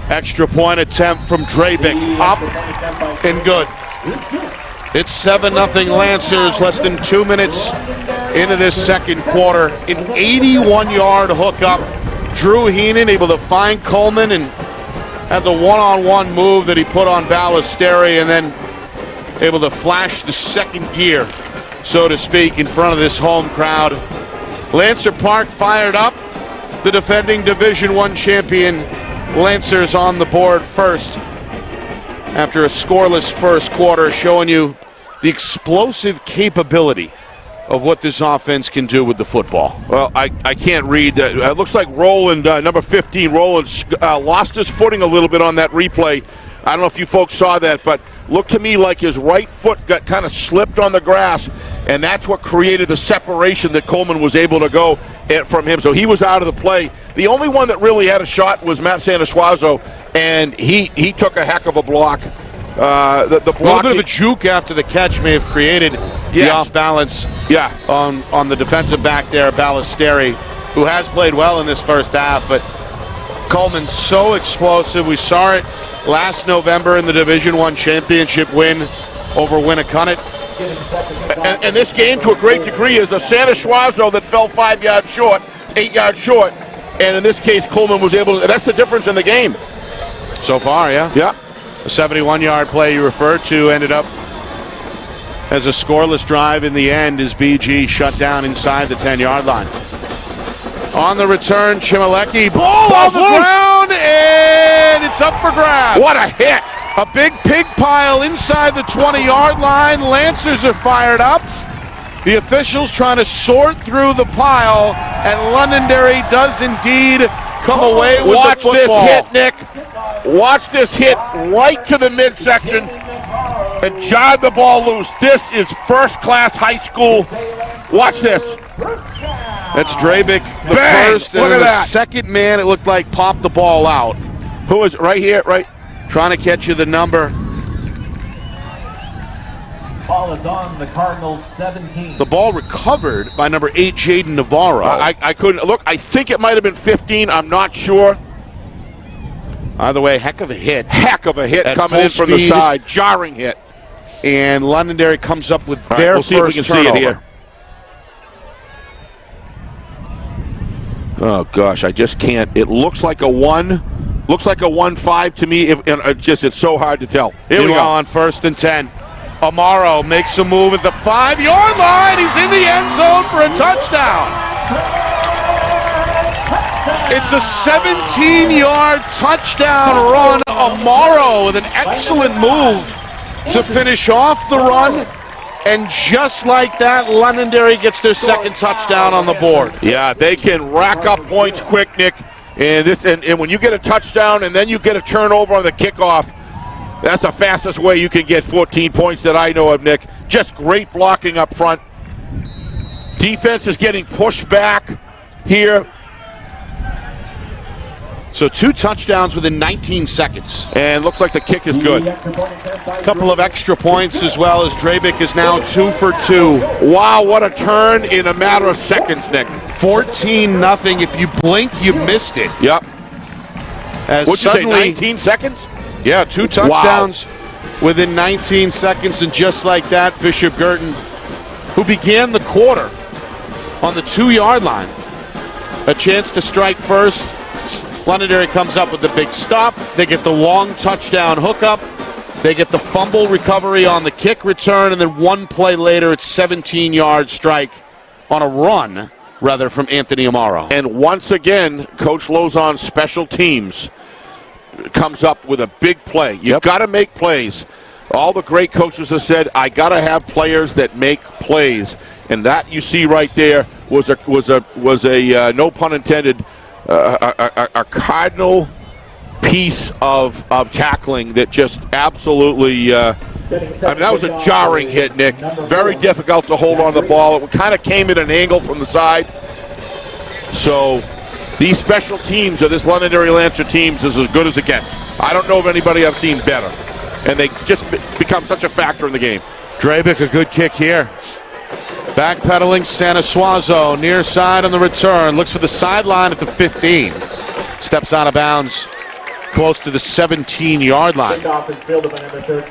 Extra point attempt from Drabick. Up and good. It's 7-0 Lancers, less than 2 minutes into this 2nd quarter. An 81-yard hookup. Drew Heenan able to find Coleman and had the one-on-one move that he put on Ballesteri, and then able to flash the 2nd gear, so to speak, in front of this home crowd. Lancer Park fired up. The defending Division I champion Lancers on the board first after a scoreless first quarter, showing you the explosive capability of what this offense can do with the football. Well, I can't read. It looks like Roland, number 15, Roland, lost his footing a little bit on that replay. I don't know if you folks saw that, but looked to me like his right foot got kind of slipped on the grass, and that's what created the separation that Coleman was able to go from him. So he was out of the play. The only one that really had a shot was Matt Santa Suazo, and he took a heck of a block. The block, a little bit of a juke after the catch may have created the off-balance on the defensive back there, Ballesteri, who has played well in this first half, but Coleman's so explosive. We saw it last November in the Division I championship win over Winnicott. And this game, to a great degree, is a Santa Schwazo that fell 8 yards short. And in this case, Coleman was able to. That's the difference in the game. So far, yeah. Yeah. A 71-yard play you referred to ended up as a scoreless drive in the end as BG shut down inside the 10-yard line. On the return, Chimalecki, ball on the ground, and it's up for grabs. What a hit. A big pig pile inside the 20-yard line. Lancers are fired up. The officials trying to sort through the pile, and Londonderry does indeed come away with the football. Watch this hit, Nick. Watch this hit right to the midsection and jar the ball loose. This is first-class high school. Watch this. That's Drabick, the Bang! first, and Look then at the that. second man, it looked like popped the ball out. Who is it? Right here, right? Trying to catch you the number. Ball is on the Cardinals 17. The ball recovered by number 8, Jaden Navarro. I couldn't look. I think it might have been 15. I'm not sure. Either way, heck of a hit. Heck of a hit At coming full in from the speed. side. Jarring hit. And Londonderry comes up with All right, their we'll see if we first can turnover. see it here. Oh gosh, I just can't. It looks like a 1. Looks like a 1-5 to me. It's so hard to tell. Here we go. On 1st and 10. Amaro makes a move at the 5-yard line. He's in the end zone for a touchdown. It's a 17-yard touchdown run. Amaro with an excellent move to finish off the run. And just like that, Londonderry gets their second touchdown on the board. Yeah, they can rack up points quick, Nick. And when you get a touchdown and then you get a turnover on the kickoff, that's the fastest way you can get 14 points that I know of, Nick. Just great blocking up front. Defense is getting pushed back here. So 2 touchdowns within 19 seconds. And looks like the kick is good. A couple of extra points as well, as Drabick is now 2 for 2. Wow, what a turn in a matter of seconds, Nick. 14-0. If you blink, you missed it. Yep. As What'd you say, suddenly, 19 seconds? Yeah, 2 touchdowns within 19 seconds. And just like that, Bishop Guertin, who began the quarter on the 2-yard line, a chance to strike first. Londonderry comes up with the big stop. They get the long touchdown hookup. They get the fumble recovery on the kick return, and then 1 play later, it's 17-yard strike on a run, rather, from Anthony Amaro. And once again, Coach Lozon's special teams comes up with a big play. You've got to make plays. All the great coaches have said, I got to have players that make plays. And that you see right there was a no pun intended, a cardinal piece of tackling that just absolutely that was a jarring hit, Nick. Very difficult to hold on the ball. It kind of came at an angle from the side. So these special teams of this Londonderry Lancer teams is as good as it gets. I don't know of anybody I've seen better. And they just become such a factor in the game. Drabick, a good kick here. Backpedaling Santa Schwazo, near side on the return. Looks for the sideline at the 15. Steps out of bounds close to the 17-yard line.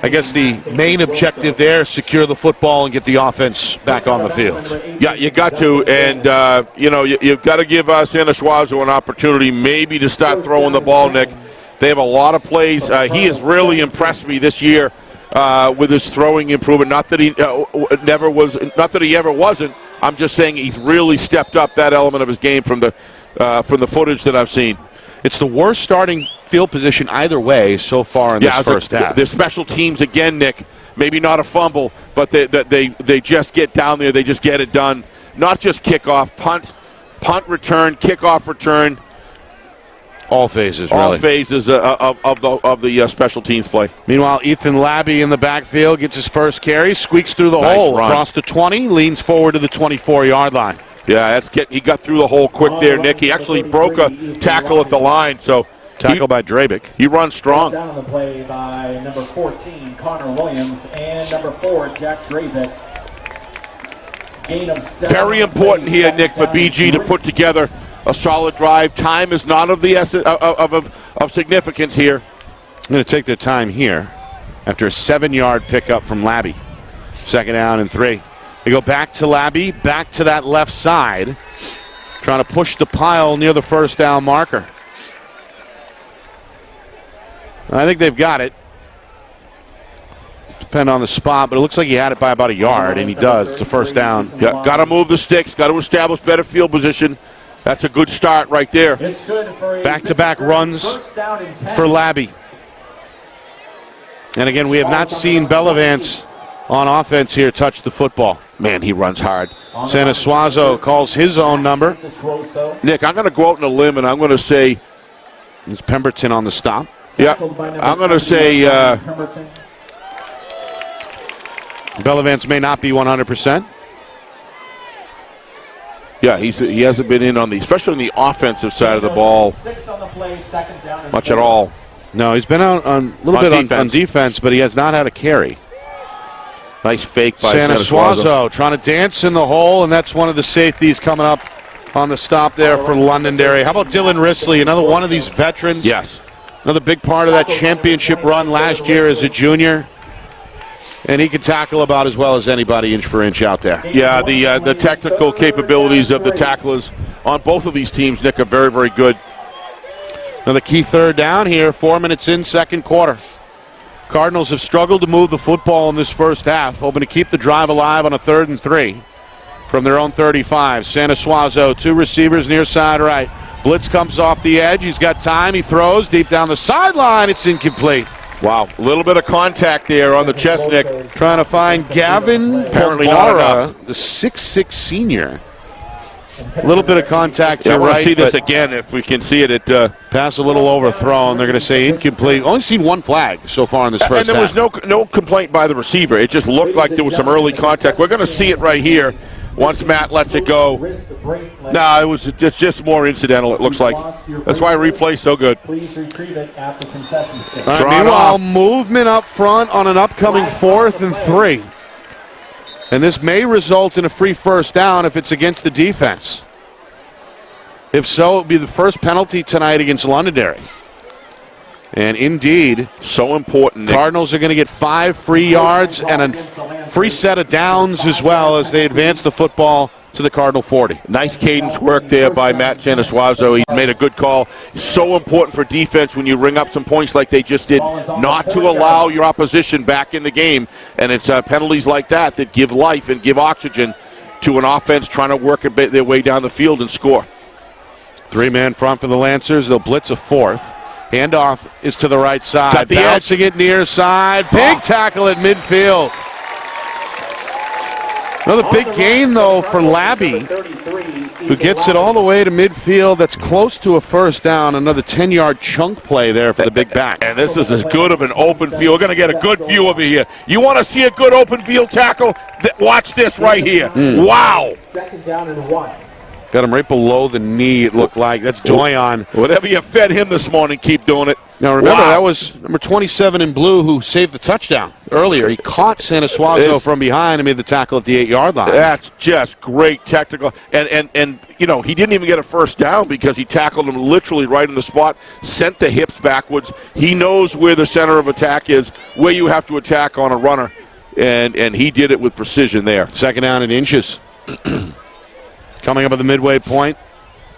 I guess the main objective there is secure the football and get the offense back on the field. Yeah, you got to. And, you've got to give Santa Schwazo an opportunity maybe to start throwing the ball, Nick. They have a lot of plays. He has really impressed me this year. With his throwing improvement, not that he ever wasn't. I'm just saying he's really stepped up that element of his game from the footage that I've seen. It's the worst starting field position either way so far in this first half. Their special teams again, Nick. Maybe not a fumble, but they just get down there. They just get it done. Not just kickoff, punt return, kickoff return. All phases, really. All phases of the special teams play. Meanwhile, Ethan Labby in the backfield gets his first carry, squeaks through the hole run. Across the 20, leans forward to the 24-yard line. Yeah, he got through the hole quick there, Nick. He actually broke a tackle at the line, so tackle by Drabick. He runs strong. Down on the play by number 14, Connor Williams, and number 4, Jack Drabick. Gain of 7. Very important here, Nick, for BG to put together a solid drive. Time is not of the essence of significance here. I'm going to take their time here. after a 7-yard pickup from Labby. 2nd down and 3. They go back to Labby, back to that left side, trying to push the pile near the first down marker. I think they've got it. Depend on the spot, but it looks like he had it by about a yard, and he does. It's a first down. Yeah, got to move the sticks, got to establish better field position. That's a good start right there. Back-to-back runs for Labby. And again, we have not seen Bellavance on offense here touch the football. Man, he runs hard. Santa Suazo calls his own number. Nick, I'm going to go out on a limb, and I'm going to say... It's Pemberton on the stop. Yeah, I'm going to say... Bellavance may not be 100%. Yeah, he hasn't been in on the, especially on the offensive side of the ball, much at all. No, he's been out on a little bit on defense, but he has not had a carry. Nice fake by Santa Suazo trying to dance in the hole, and that's one of the safeties coming up on the stop there for Londonderry. How about Dylan Risley, another one of these veterans? Yes. Another big part of that championship run last year as a junior. And he can tackle about as well as anybody inch for inch out there. Yeah, the technical capabilities of the tacklers on both of these teams, Nick, are very, very good. Another key 3rd down here, 4 minutes in, 2nd quarter. Cardinals have struggled to move the football in this first half, hoping to keep the drive alive on a 3rd and 3 from their own 35. Santa Suazo, 2 receivers near side right. Blitz comes off the edge. He's got time. He throws deep down the sideline. It's incomplete. Wow, a little bit of contact there on the chest, Nick. Trying to find Gavin Apparently not enough. The 6'6" senior. A little bit of contact. Yeah, I want right, to see this again if we can see it. Pass a little overthrown. They're going to say incomplete. Only seen 1 flag so far in this first half. And there was no complaint by the receiver. It just looked like there was some early contact. We're going to see it right here once Matt lets it go. No, it's just more incidental, it looks like. That's why replay's so good. Please retrieve it at the concession stand. Meanwhile, movement up front on an upcoming 4th and 3. And this may result in a free first down if it's against the defense. If so, it would be the first penalty tonight against Londonderry. And indeed, so important. Cardinals are going to get 5 free yards and a free set of downs as well as they advance the football to the Cardinal 40. Nice cadence work there by Matt Sanasuazo. He made a good call. So important for defense when you ring up some points like they just did, not to allow your opposition back in the game. And it's penalties like that that give life and give oxygen to an offense trying to work their way down the field and score. 3-man front for the Lancers. They'll blitz a 4th. Handoff is to the right side. Got the bouncing it near side. Big tackle at midfield. Another big gain, though, for Labby, who gets it all the way to midfield. That's close to a first down. Another 10-yard chunk play there for the big back. And this is as good of an open field. We're going to get a good view over here. You want to see a good open field tackle? Watch this right here. Wow. 2nd down and 1. Got him right below the knee, it looked like. That's Doyon. Whatever you fed him this morning, keep doing it. Now, remember, that was number 27 in blue who saved the touchdown earlier. He caught Santa Suazo from behind and made the tackle at the 8-yard line. That's just great technical. And you know, he didn't even get a first down because he tackled him literally right in the spot, sent the hips backwards. He knows where the center of attack is, where you have to attack on a runner, and he did it with precision there. 2nd down and inches. Coming up at the midway point,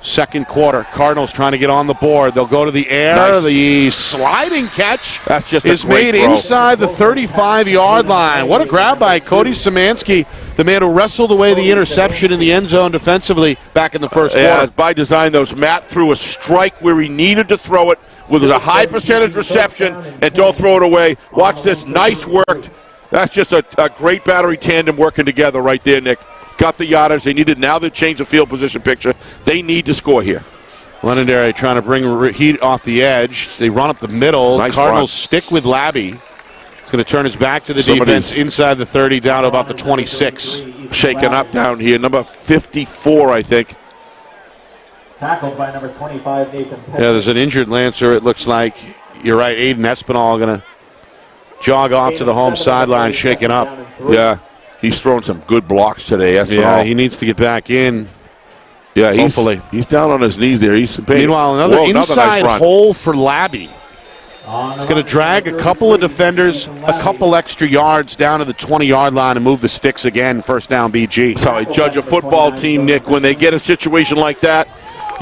2nd quarter. Cardinals trying to get on the board. They'll go to the air. Nice. The sliding catch That's just is made inside the 35-yard line. What a grab by Cody Szymanski, the man who wrestled away the interception in the end zone defensively back in the first quarter. Yeah, by design, those Matt threw a strike where he needed to throw it with a high percentage reception, and don't throw it away. Watch this. Nice work. That's just a great battery tandem working together right there, Nick. Got the yardage they needed. Now they've changed the field position picture. They need to score here. Londonderry trying to bring heat off the edge. They run up the middle. Nice Cardinals run. stick with Labby. He's going to turn his back to the defense inside the 30 down to about the 26. Shaken up down here. Number 54, I think. Tackled by number 25, Nathan Petty. Yeah, there's an injured Lancer, it looks like. You're right, Aiden Espinal going to jog off to the home sideline, shaken up. Yeah. He's thrown some good blocks today. Yeah, he needs to get back in. Yeah, hopefully. He's down on his knees there. He's Meanwhile, another inside nice hole for Labby. He's going to drag a couple of defenders, a couple extra yards down to the 20-yard line and move the sticks again. First down, BG. That's how I judge a football team, Nick. When they get a situation like that,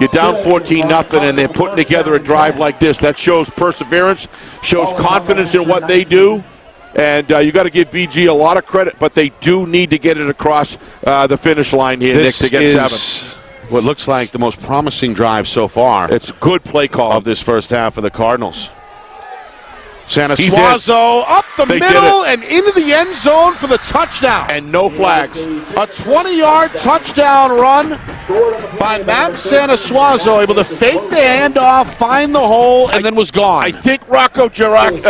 you're down 14-0, and they're putting together a drive like this. That shows perseverance, shows confidence in what they do. And you got to give BG a lot of credit, but they do need to get it across the finish line here, Nick, to get 7. What looks like the most promising drive so far. It's a good play call of this first half of the Cardinals. Santa He's Suazo up the They middle and into the end zone for the touchdown. and no flags. A 20-yard touchdown run by Matt Santa Suazo, able to fake the handoff, find the hole, and then was gone. I think Rocco Geraci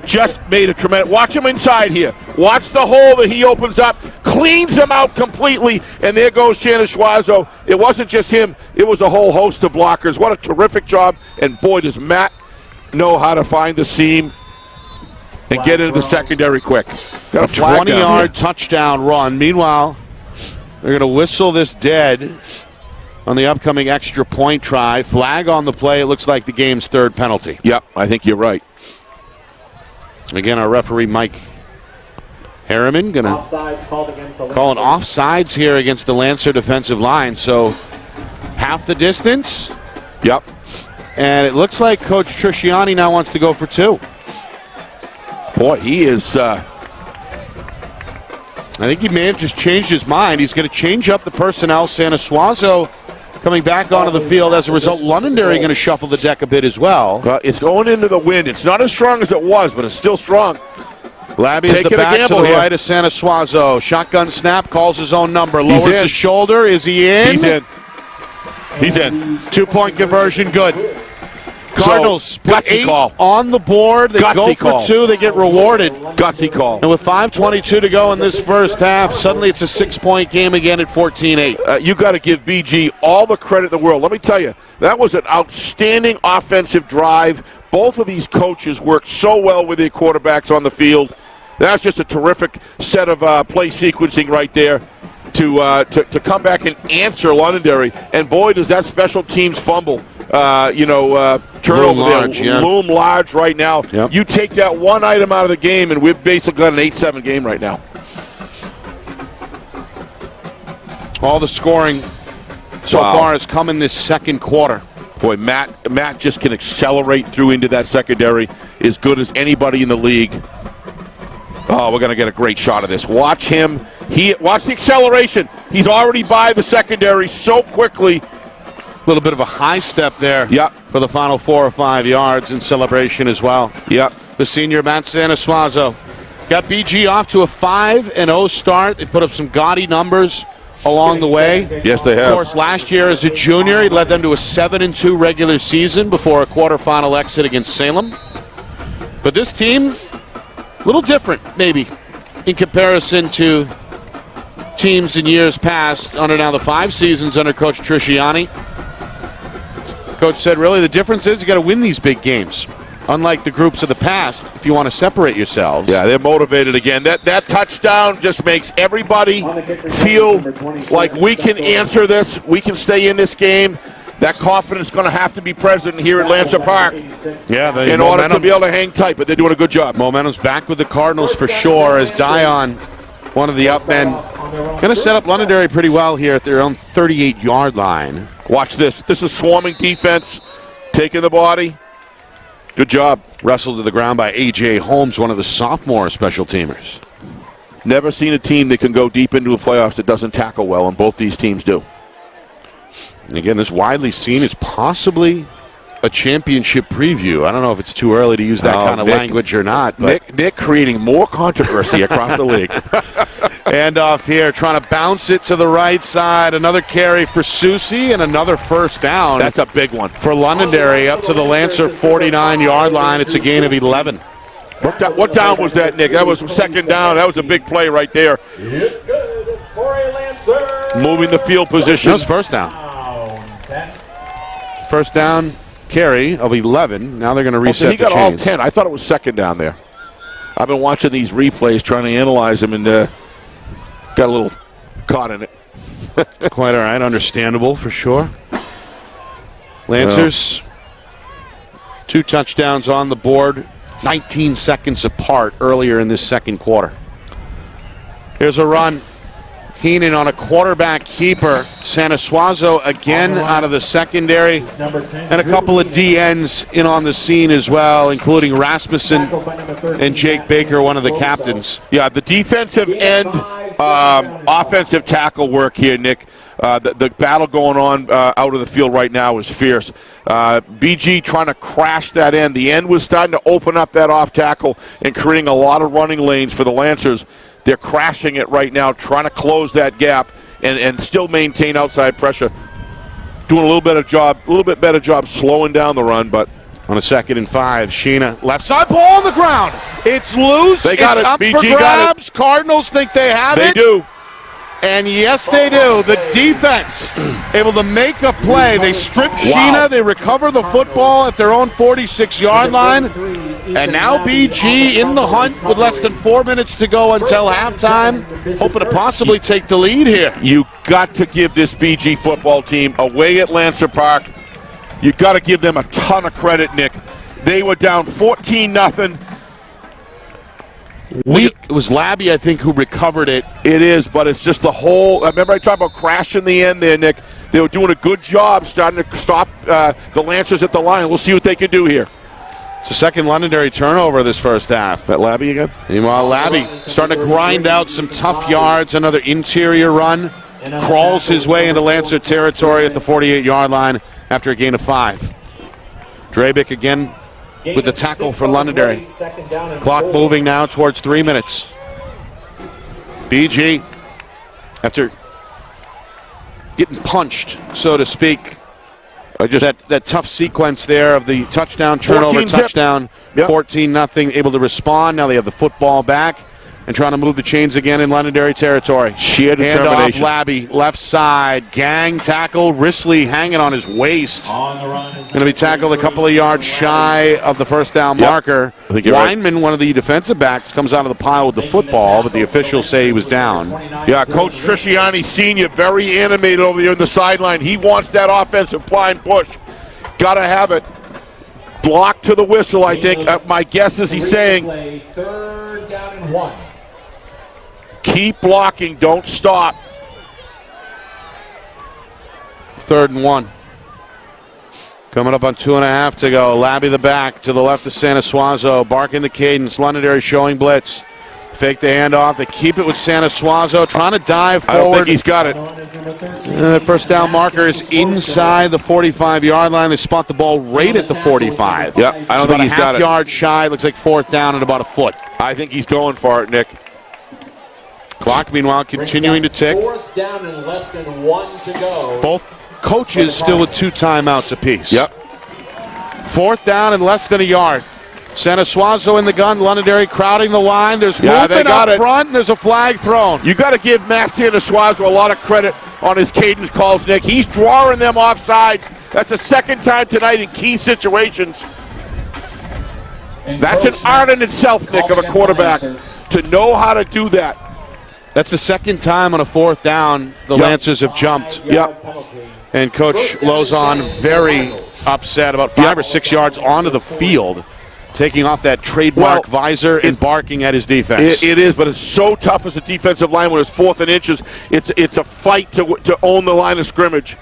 just made a tremendous. Watch him inside here. Watch the hole that he opens up, cleans him out completely, and there goes Santa Suazo. It wasn't just him. It was a whole host of blockers. What a terrific job. And boy, does Matt know how to find the seam and get into the secondary quick. Got a 20-yard touchdown run. Meanwhile, they're going to whistle this dead on the upcoming extra point try. Flag on the play. It looks like the game's third penalty. Yep, I think you're right. Again, our referee, Mike Harriman, going to call an offsides here against the Lancer defensive line. So half the distance. Yep. And it looks like Coach Trisciani now wants to go for 2. Boy, he is... I think he may have just changed his mind. He's going to change up the personnel. Santa Suazo coming back onto the field. As a result, Londonderry going to shuffle the deck a bit as well. It's going into the wind. It's not as strong as it was, but it's still strong. Labby is the back to the right of Santa Suazo. Shotgun snap, calls his own number. Lowers the shoulder. Is he in? He's in. He's in. 2-point conversion, good. Cardinals put 8 call on the board. They go for 2. They get rewarded. Gutsy call. And with 5:22 to go in this first half, suddenly it's a 6-point game again at 14-8. You got to give BG all the credit in the world. Let me tell you, that was an outstanding offensive drive. Both of these coaches worked so well with their quarterbacks on the field. That's just a terrific set of play sequencing right there to come back and answer Londonderry. And boy, does that special teams fumble, turnover loom large right now. Yep. You take that one item out of the game, and we've basically got an 8-7 game right now. All the scoring so far has come in this second quarter. Boy, Matt just can accelerate through into that secondary as good as anybody in the league. Oh, we're going to get a great shot of this. Watch him. Watch the acceleration. He's already by the secondary so quickly. A little bit of a high step there for the final 4 or 5 yards in celebration as well. Yep. The senior, Matt Santa Suazo. Got BG off to a 5-0 start. They put up some gaudy numbers along the way. Yes, they have. Of course, last year as a junior, he led them to a 7-2 regular season before a quarterfinal exit against Salem. But this team, a little different, maybe, in comparison to teams in years past under now the 5 seasons under Coach Trisciani. Coach said, really, the difference is you got to win these big games. Unlike the groups of the past, if you want to separate yourselves. Yeah, they're motivated again. That touchdown just makes everybody feel like we can answer this. We can stay in this game. That confidence is going to have to be present here at Lancer Park in order to be able to hang tight, but they're doing a good job. Momentum's back with the Cardinals for sure as Dion, one of the up men, going to set up Londonderry pretty well here at their own 38-yard line. Watch this. This is swarming defense, taking the body. Good job. Wrestled to the ground by A.J. Holmes, one of the sophomore special teamers. Never seen a team that can go deep into the playoffs that doesn't tackle well, and both these teams do. And again, this widely seen as possibly a championship preview. I don't know if it's too early to use that kind of language or not. But Nick creating more controversy across the league. And off here, trying to bounce it to the right side. Another carry for Susi and another first down. That's a big one. For Londonderry up to the Lancer 49-yard line. It's a gain of 11. What down was that, Nick? That was second down. That was a big play right there. Moving the field position. That was first down. First down carry of 11. Now they're going to reset the chains. He got all 10. I thought it was second down there. I've been watching these replays, trying to analyze them, and got a little caught in it. Quite all right. Understandable for sure. Lancers 2 touchdowns on the board, 19 seconds apart earlier in this second quarter. Here's a run. Heenan on a quarterback keeper. Sanasuazo again out of the secondary. And a couple of DNs in on the scene as well, including Rasmussen and Jake Baker, one of the captains. Yeah, the defensive end, offensive tackle work here, Nick. The battle going on out of the field right now is fierce. BG trying to crash that end. The end was starting to open up that off tackle and creating a lot of running lanes for the Lancers. They're crashing it right now, trying to close that gap and still maintain outside pressure. Doing a little bit better job slowing down the run, but on a 2nd and 5, Sheena left side, ball on the ground. It's loose. They got it's it. up BG for grabs. got it. Cardinals think they have They it. do. And yes, they do. The defense able to make a play. They strip Sheena. They recover the football at their own 46-yard line. And now BG in the hunt with less than 4 minutes to go until halftime, hoping to possibly take the lead here. You got to give this BG football team away at Lancer Park. You got to give them a ton of credit, Nick. They were down 14-0. It was Labby, I think, who recovered it. It is, but it's just the whole. Remember I talked about crashing the end there, Nick. They were doing a good job starting to stop the Lancers at the line. We'll see what they can do here. It's the second Londonderry turnover this first half. That Labby again? Meanwhile, Labby starting to grind out some tough yards. Another interior run. Crawls his way into Lancer territory at the 48-yard line after a gain of 5. Drabick again with the tackle for Londonderry. Clock moving now towards 3 minutes. BG, after getting punched, so to speak, that tough sequence there of the touchdown, turnover, touchdown, 14-0, able to respond. Now they have the football back and trying to move the chains again in Londonderry territory. Sheer determination. determination. Hand off Labby, left side, gang tackle, Risley hanging on his waist. Going to be tackled a couple of yards shy of the first down marker. Weinman, one of the defensive backs, comes out of the pile with the football, but the officials say he was down. Yeah, Coach Trisciani Sr., very animated over there in the sideline. He wants that offensive line push. Got to have it. Block to the whistle, I think. My guess is he's saying, 3rd down and 1. Keep blocking, don't stop. 3rd and 1. Coming up on 2.5 to go. Labby the back to the left of Sanasuazo. Barking the cadence. Londonderry showing blitz. Fake the handoff. They keep it with Sanasuazo. Trying to dive forward. I don't think he's got it. The first down marker is inside the 45-yard line. They spot the ball right at the 45. Yep, I don't think he's got it. Half-yard shy. Looks like 4th down and about a foot. I think he's going for it, Nick. Clock, meanwhile, continuing to tick. 4th down and less than 1 to go. Both coaches still with 2 timeouts apiece. Yep. 4th down and less than a yard. Sanasuazo in the gun. Londonderry crowding the line. There's movement up front, and there's a flag thrown. You got to give Matt Sanasuazo a lot of credit on his cadence calls, Nick. He's drawing them off sides. That's the 2nd time tonight in key situations. That's an art in itself, Nick, of a quarterback, to know how to do that. That's the 2nd time on a 4th down the Lancers have jumped. And Coach Lozon very upset, about 5 or 6 yards onto the field, taking off that trademark visor and barking at his defense. It is, but it's so tough as a defensive line when it's 4th and inches. It's a fight to own the line of scrimmage.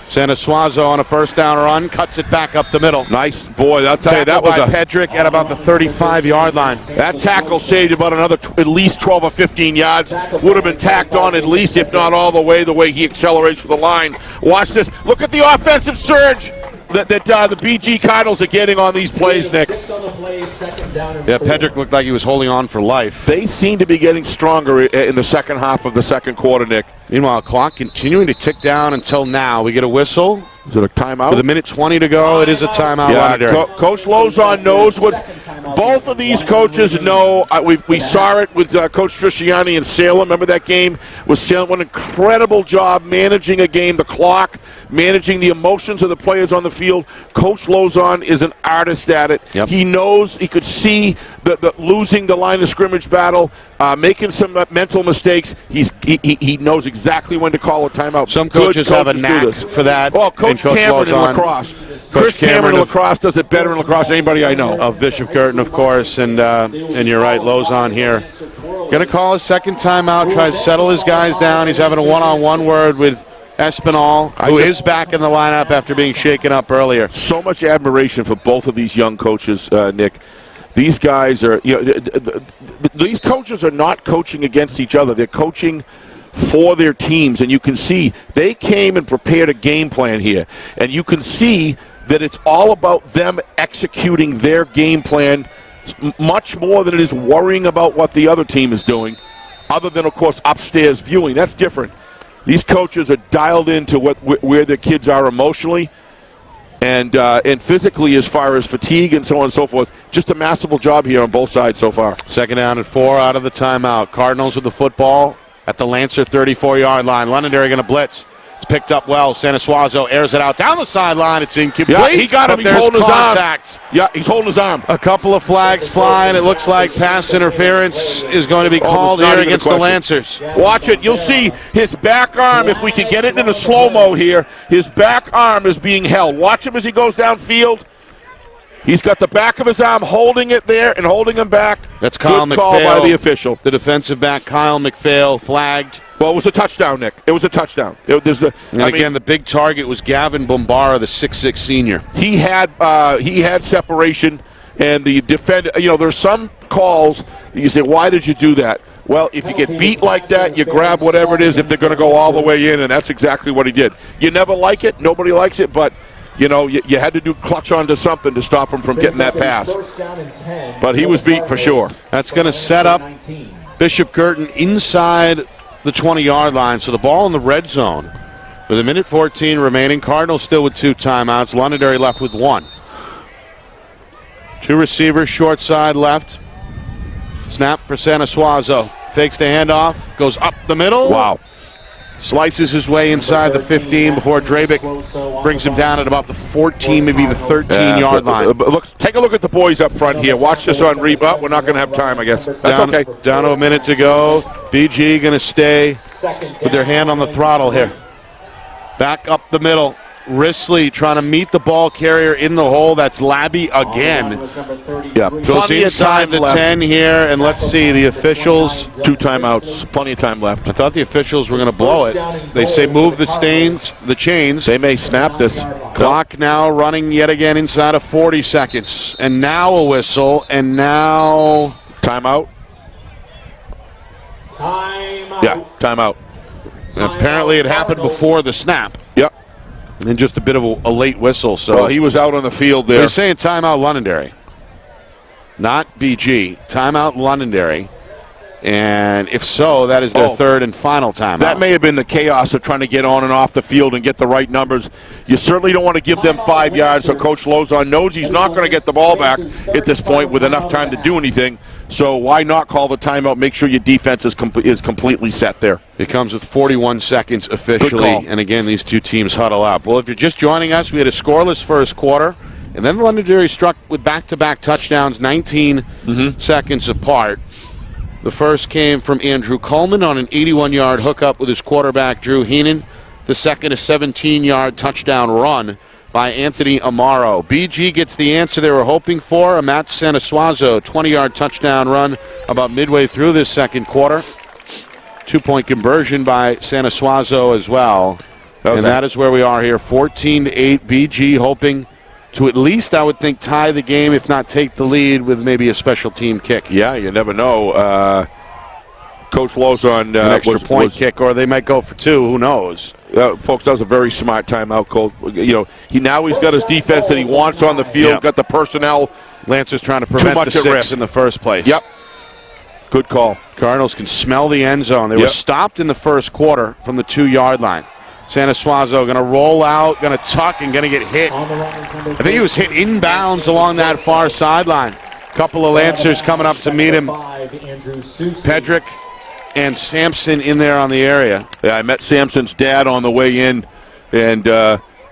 Sanasuazo on a 1st down run, cuts it back up the middle. Nice. Boy, I'll tell you, that was Pedrick at about the 35-yard line. That tackle saved about another at least 12 or 15 yards. Would have been tacked on at least, if not all the way he accelerates for the line. Watch this. Look at the offensive surge that the BG Cardinals are getting on these plays, Nick. Yeah, Pedrick looked like he was holding on for life. They seem to be getting stronger in the second half of the second quarter, Nick. Meanwhile, clock continuing to tick down until now. We get a whistle. Is it a timeout? With 1:20 to go, it is a timeout. Yeah, Coach Lozon knows what both of these coaches know. We saw it with Coach Trisciani in Salem. Remember that game with Salem? What an incredible job managing a game, the clock, managing the emotions of the players on the field. Coach Lozon is an artist at it. Yep. He knows, he could see the losing the line of scrimmage battle, making some mental mistakes. He knows exactly when to call a timeout. Some coaches have a knack for that. Well, Coach Cameron in lacrosse. Chris Cameron lacrosse does it better in lacrosse than anybody I know. Of Bishop Guertin, of course, and you're right, Lozon here. Going to call his second timeout, try to settle his guys down. He's having a one-on-one word with Espinal, who is back in the lineup after being shaken up earlier. So much admiration for both of these young coaches, Nick. These guys are, these coaches are not coaching against each other. They're coaching for their teams, and you can see they came and prepared a game plan here, and you can see that it's all about them executing their game plan much more than it is worrying about what the other team is doing, other than, of course, upstairs viewing. That's different. These coaches are dialed into where their kids are emotionally and physically, as far as fatigue and so on and so forth. Just a masterful job here on both sides so far. Second down and 4 out of the timeout. Cardinals with the football at the Lancer 34-yard line. Londonderry going to blitz. It's picked up well. Sanasuazo airs it out down the sideline. It's incomplete. Yeah, he got him. He's holding contact. his arm. Yeah, he's holding his arm. A couple of flags flying. It looks like pass interference is going to be called here against the Lancers. Watch it. You'll see his back arm, if we can get it in a slow-mo here, his back arm is being held. Watch him as he goes downfield. He's got the back of his arm holding it there and holding him back. That's Kyle McPhail. Good call by the official. The defensive back, Kyle McPhail, flagged. Well, it was a touchdown, Nick. It was a touchdown. The big target was Gavin Bombara, the 6'6" senior. He had separation, and the defender. There's some calls that you say, "Why did you do that?" Well, if you get beat like that, you grab whatever it is if they're going to go all the way in, and that's exactly what he did. You never like it. Nobody likes it, but you had to clutch onto something to stop him from getting that pass. But he was beat for sure. That's going to set up Bishop Guertin inside the 20-yard line. So the ball in the red zone with 1:14 remaining. Cardinals still with 2 timeouts. Londonderry left with 1. 2 receivers, short side left. Snap for Sanasuazo. Fakes the handoff. Goes up the middle. Wow. Slices his way inside the 15 before Drabick brings him down at about the 14, maybe the 13-yard line. Take a look at the boys up front here. Watch this on replay. We're not going to have time, I guess. That's okay. Down to a minute to go. BG going to stay with their hand on the throttle here. Back up the middle. Risley trying to meet the ball carrier in the hole. That's Labby again. Yeah, goes inside the 10 here, and let's see the officials. 2 timeouts, plenty of time left. I thought the officials were going to blow it. They say move the chains. They may snap this. Clock now running yet again inside of 40 seconds, and now a whistle, and now timeout. Yeah, timeout. And apparently it happened before the snap. Yep. And just a bit of a late whistle. So he was out on the field there. They're saying timeout Londonderry. Not BG. Timeout Londonderry. And if so, that is their third and final timeout. That may have been the chaos of trying to get on and off the field and get the right numbers. You certainly don't want to give them 5 yards, so Coach Lozon knows he's not going to get the ball back at this point with enough time to do anything. So why not call the timeout? Make sure your defense is completely set there. It comes with 41 seconds officially. And again, these two teams huddle up. Well, if you're just joining us, we had a scoreless first quarter. And then Londonderry struck with back-to-back touchdowns 19 seconds apart. The first came from Andrew Coleman on an 81-yard hookup with his quarterback, Drew Heenan. The second, a 17-yard touchdown run by Anthony Amaro. BG gets the answer they were hoping for. A Matt Sanasuazo 20-yard touchdown run about midway through this second quarter. 2-point conversion by Sanasuazo as well. That is where we are here, 14-8. BG hoping to at least, I would think, tie the game, if not take the lead with maybe a special team kick. Yeah, you never know. Coach Lozon an extra point kick, or they might go for 2. Who knows? Folks, that was a very smart timeout, Coach. He's got his defense that he wants on the field. Got the personnel. Lancer's trying to prevent the 6 in the first place. Yep. Good call. Cardinals can smell the end zone. They were stopped in the first quarter from the 2-yard line. Sanasuazo going to roll out, going to tuck, and going to get hit. I think he was hit inbounds along that far sideline. Couple of Lancers coming up to meet him. Pedrick and Sampson in there on the area. Yeah, I met Sampson's dad on the way in, and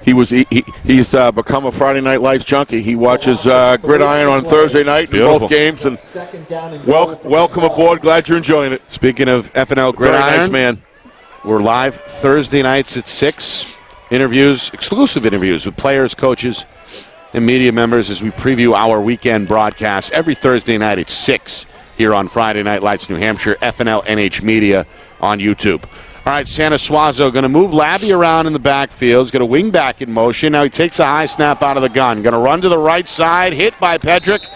he's become a Friday Night Lights junkie. He watches Gridiron on Thursday night in both games. And welcome aboard. Glad you're enjoying it. Speaking of FNL Gridiron, very nice man. We're live Thursday nights at 6. Exclusive interviews with players, coaches, and media members as we preview our weekend broadcast every Thursday night at 6 here on Friday Night Lights New Hampshire, FNL NH Media on YouTube. All right, Santa Suazo going to move Labby around in the backfield. He's going to wing back in motion. Now he takes a high snap out of the gun. Going to run to the right side, hit by Pedrick,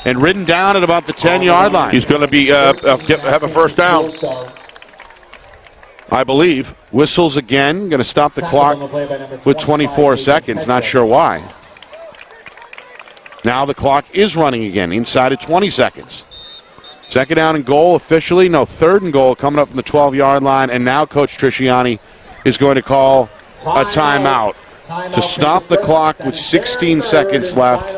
and ridden down at about the 10-yard line. He's going to be have a first down, I believe. Whistles again. Going to stop the clock with 24 seconds. Not sure why. Now the clock is running again inside of 20 seconds. Second down and goal officially. No, third and goal coming up from the 12-yard line. And now Coach Trisciani is going to call a timeout to stop the clock with 16 seconds left.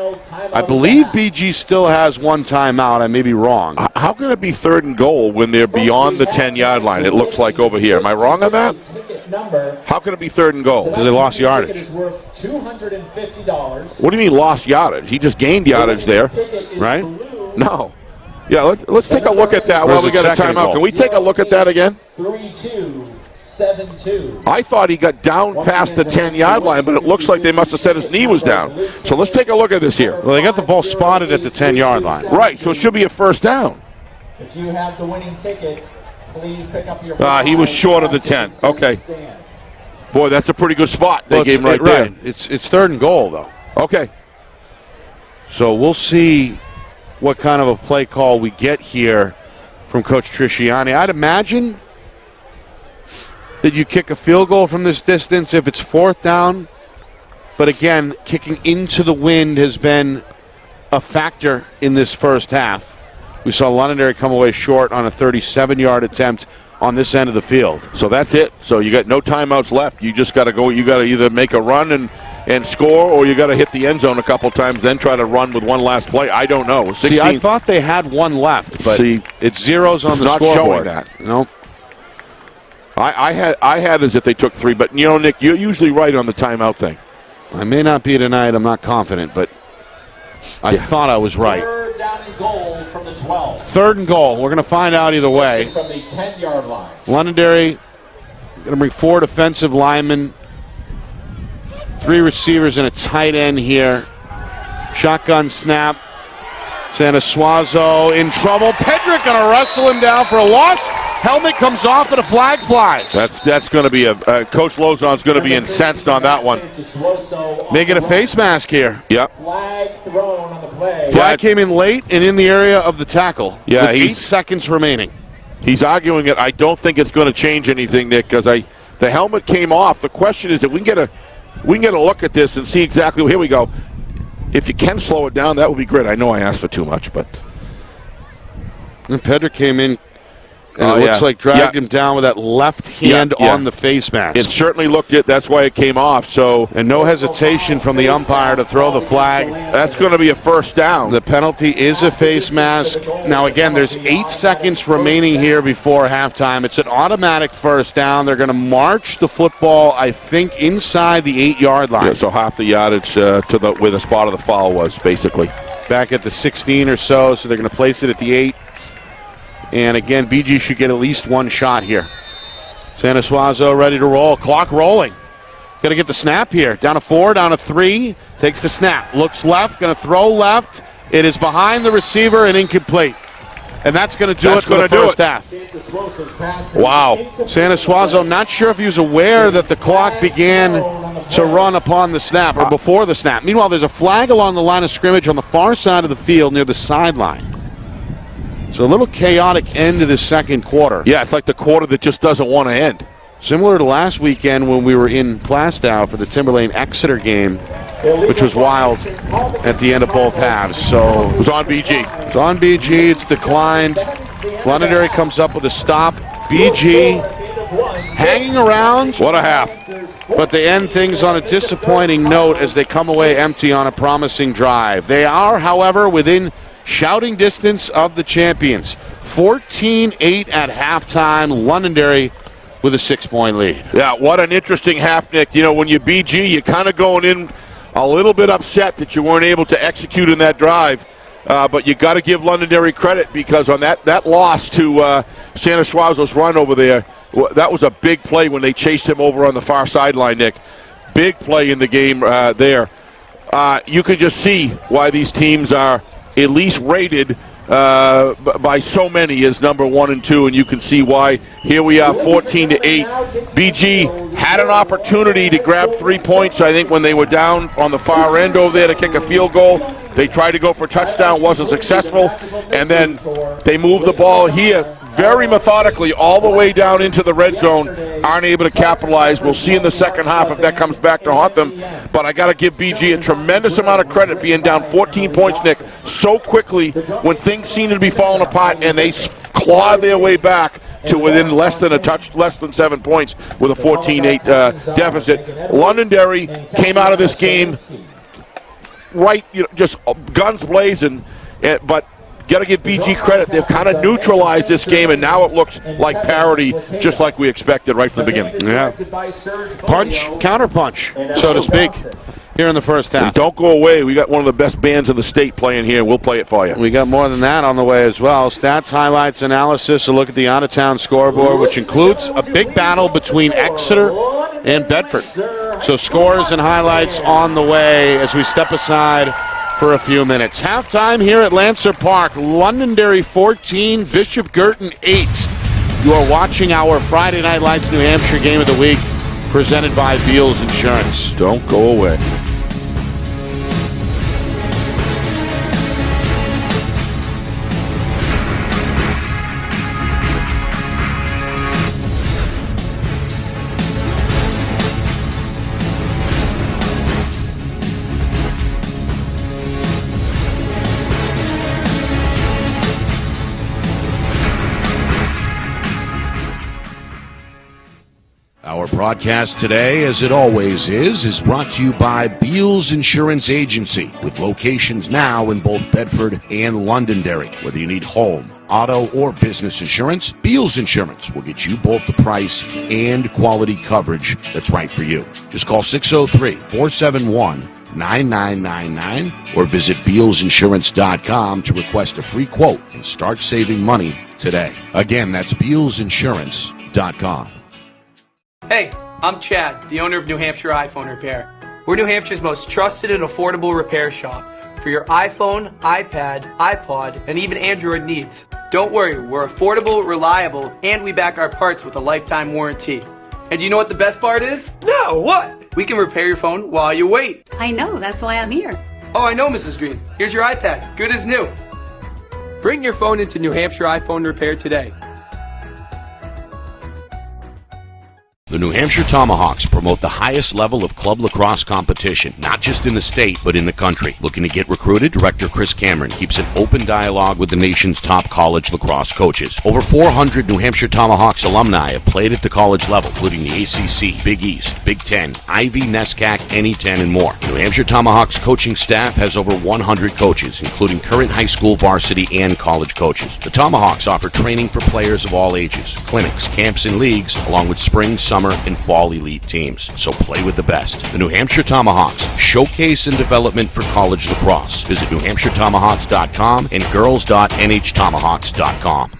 I believe BG still has one timeout. I may be wrong. How can it be third and goal when they're beyond the 10-yard line, it looks like over here? Am I wrong on that? How can it be third and goal? Because they lost yardage. What do you mean lost yardage? He just gained yardage there, right? No. Yeah, let's take a look at that while we got a timeout. Can we take a look at that again? 3-2-7-2. I thought he got down past the 10-yard line, but it looks like they must have said his knee was down. So let's take a look at this here. Well, they got the ball spotted at the 10-yard line. Right, so it should be a first down. If you have the winning ticket, please pick up your He was short of the 10. Okay. Boy, that's a pretty good spot they gave him right there. It's third and goal, though. Okay. So we'll see what kind of a play call we get here from Coach Trisciani. I'd imagine that you kick a field goal from this distance if it's fourth down. But again, kicking into the wind has been a factor in this first half. We saw Londonderry come away short on a 37-yard attempt on this end of the field. So that's it. So you got no timeouts left. You just got to go. You got to either make a run and score, or you got to hit the end zone a couple times, then try to run with one last play. I don't know. 16. See, I thought they had one left, but it's zeros on the scoreboard. Showing that. No. I had as if they took 3, but Nick, you're usually right on the timeout thing. I may not be tonight. I'm not confident, but I thought I was right. Third down and goal from the 12. Third and goal. We're going to find out either way. From the 10-yard line. Londonderry going to bring 4 defensive linemen, 3 receivers and a tight end here. Shotgun snap. Santa Suazo in trouble. Pedrick going to wrestle him down for a loss. Helmet comes off and a flag flies. That's going to be Coach Lozon's going to be incensed on that one. Make it a face mask here. Yep. Flag thrown on the play. Flag came in late and in the area of the tackle. Yeah, with 8 seconds remaining. He's arguing it. I don't think it's going to change anything, Nick, because the helmet came off. The question is if we can get a look at this and see exactly. Here we go. If you can slow it down, that would be great. I know I asked for too much, but. And Pedrick came in. And it looks like dragged him down with that left hand on the face mask. It certainly looked it. That's why it came off. So and no hesitation from the umpire to throw the flag. That's going to be a first down. The penalty is a face mask. Now, again, there's 8 seconds remaining here before halftime. It's an automatic first down. They're going to march the football, I think, inside the 8-yard line. Yeah, so half the yardage to where the spot of the foul was, basically. Back at the 16 or so they're going to place it at the 8. And again, BG should get at least one shot here. Santa Suazo ready to roll. Clock rolling. Got to get the snap here. Down to 4, down to 3. Takes the snap. Looks left. Going to throw left. It is behind the receiver and incomplete. And that's going to do it for the first half. Wow. Santa Suazo, not sure if he was aware that the clock began to run upon the snap or before the snap. Meanwhile, there's a flag along the line of scrimmage on the far side of the field near the sideline. So a little chaotic end to the second quarter. Yeah, it's like the quarter that just doesn't want to end. Similar to last weekend when we were in Plastow for the Timberlane Exeter game, which was wild at the end of both halves. So it was on BG. It's on BG. It's declined. Londonderry comes up with a stop. BG hanging around. What a half. But they end things on a disappointing note as they come away empty on a promising drive. They are, however, within shouting distance of the champions. 14-8 at halftime. Londonderry with a 6-point lead. Yeah, what an interesting half, Nick. You know, when you're BG, you're kind of going in a little bit upset that you weren't able to execute in that drive. But you got to give Londonderry credit because on that loss to Santa Suazo's run over there, that was a big play when they chased him over on the far sideline, Nick. Big play in the game there. you can just see why these teams are at least rated by so many as number 1 and 2, and you can see why. Here we are, 14-8. BG had an opportunity to grab 3 points, I think, when they were down on the far end over there to kick a field goal. They tried to go for a touchdown, wasn't successful, and then they moved the ball here very methodically all the way down into the red zone, aren't able to capitalize. We'll see in the second half if that comes back to haunt them, but I got to give BG a tremendous amount of credit being down 14 points, Nick, so quickly when things seem to be falling apart, and they claw their way back to within less than 7 points with a 14-8 deficit. Londonderry came out of this game right, just guns blazing, but got to give BG credit. They've kind of neutralized this game, and now it looks like parity, just like we expected right from the beginning. Yeah. Punch, counter-punch, so to speak, here in the first half. And don't go away. We got one of the best bands in the state playing here, and we'll play it for you. We got more than that on the way as well. Stats, highlights, analysis, a look at the out-of-town scoreboard, which includes a big battle between Exeter and Bedford. So scores and highlights on the way as we step aside for a few minutes. Halftime here at Lancer Park. Londonderry 14, Bishop Guertin 8. You are watching our Friday Night Lights New Hampshire Game of the Week, presented by Beals Insurance. Don't go away. Our broadcast today, as it always is brought to you by Beals Insurance Agency, with locations now in both Bedford and Londonderry. Whether you need home, auto, or business insurance, Beals Insurance will get you both the price and quality coverage that's right for you. Just call 603-471-9999 or visit BealsInsurance.com to request a free quote and start saving money today. Again, that's BealsInsurance.com. Hey, I'm Chad, the owner of New Hampshire iPhone Repair. We're New Hampshire's most trusted and affordable repair shop for your iPhone, iPad, iPod, and even Android needs. Don't worry, we're affordable, reliable, and we back our parts with a lifetime warranty. And do you know what the best part is? No, what? We can repair your phone while you wait. I know, that's why I'm here. Oh, I know, Mrs. Green. Here's your iPad, good as new. Bring your phone into New Hampshire iPhone Repair today. The New Hampshire Tomahawks promote the highest level of club lacrosse competition, not just in the state, but in the country. Looking to get recruited? Director Chris Cameron keeps an open dialogue with the nation's top college lacrosse coaches. Over 400 New Hampshire Tomahawks alumni have played at the college level, including the ACC, Big East, Big Ten, Ivy, NESCAC, NE10, and more. New Hampshire Tomahawks coaching staff has over 100 coaches, including current high school varsity and college coaches. The Tomahawks offer training for players of all ages, clinics, camps, and leagues, along with spring, summer, and fall elite teams. So play with the best. The New Hampshire Tomahawks, showcase and development for college lacrosse. Visit NewHampshireTomahawks.com and girls.nhtomahawks.com.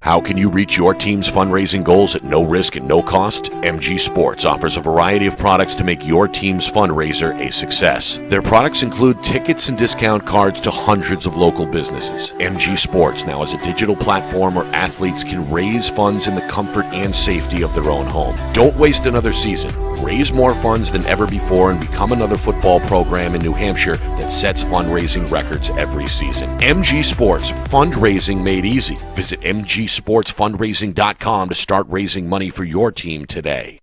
How can you reach your team's fundraising goals at no risk and no cost? MG Sports offers a variety of products to make your team's fundraiser a success. Their products include tickets and discount cards to hundreds of local businesses. MG Sports now has a digital platform where athletes can raise funds in the comfort and safety of their own home. Don't waste another season. Raise more funds than ever before and become another football program in New Hampshire that sets fundraising records every season. MG Sports, fundraising made easy. Visit mgsportsfundraising.com to start raising money for your team today.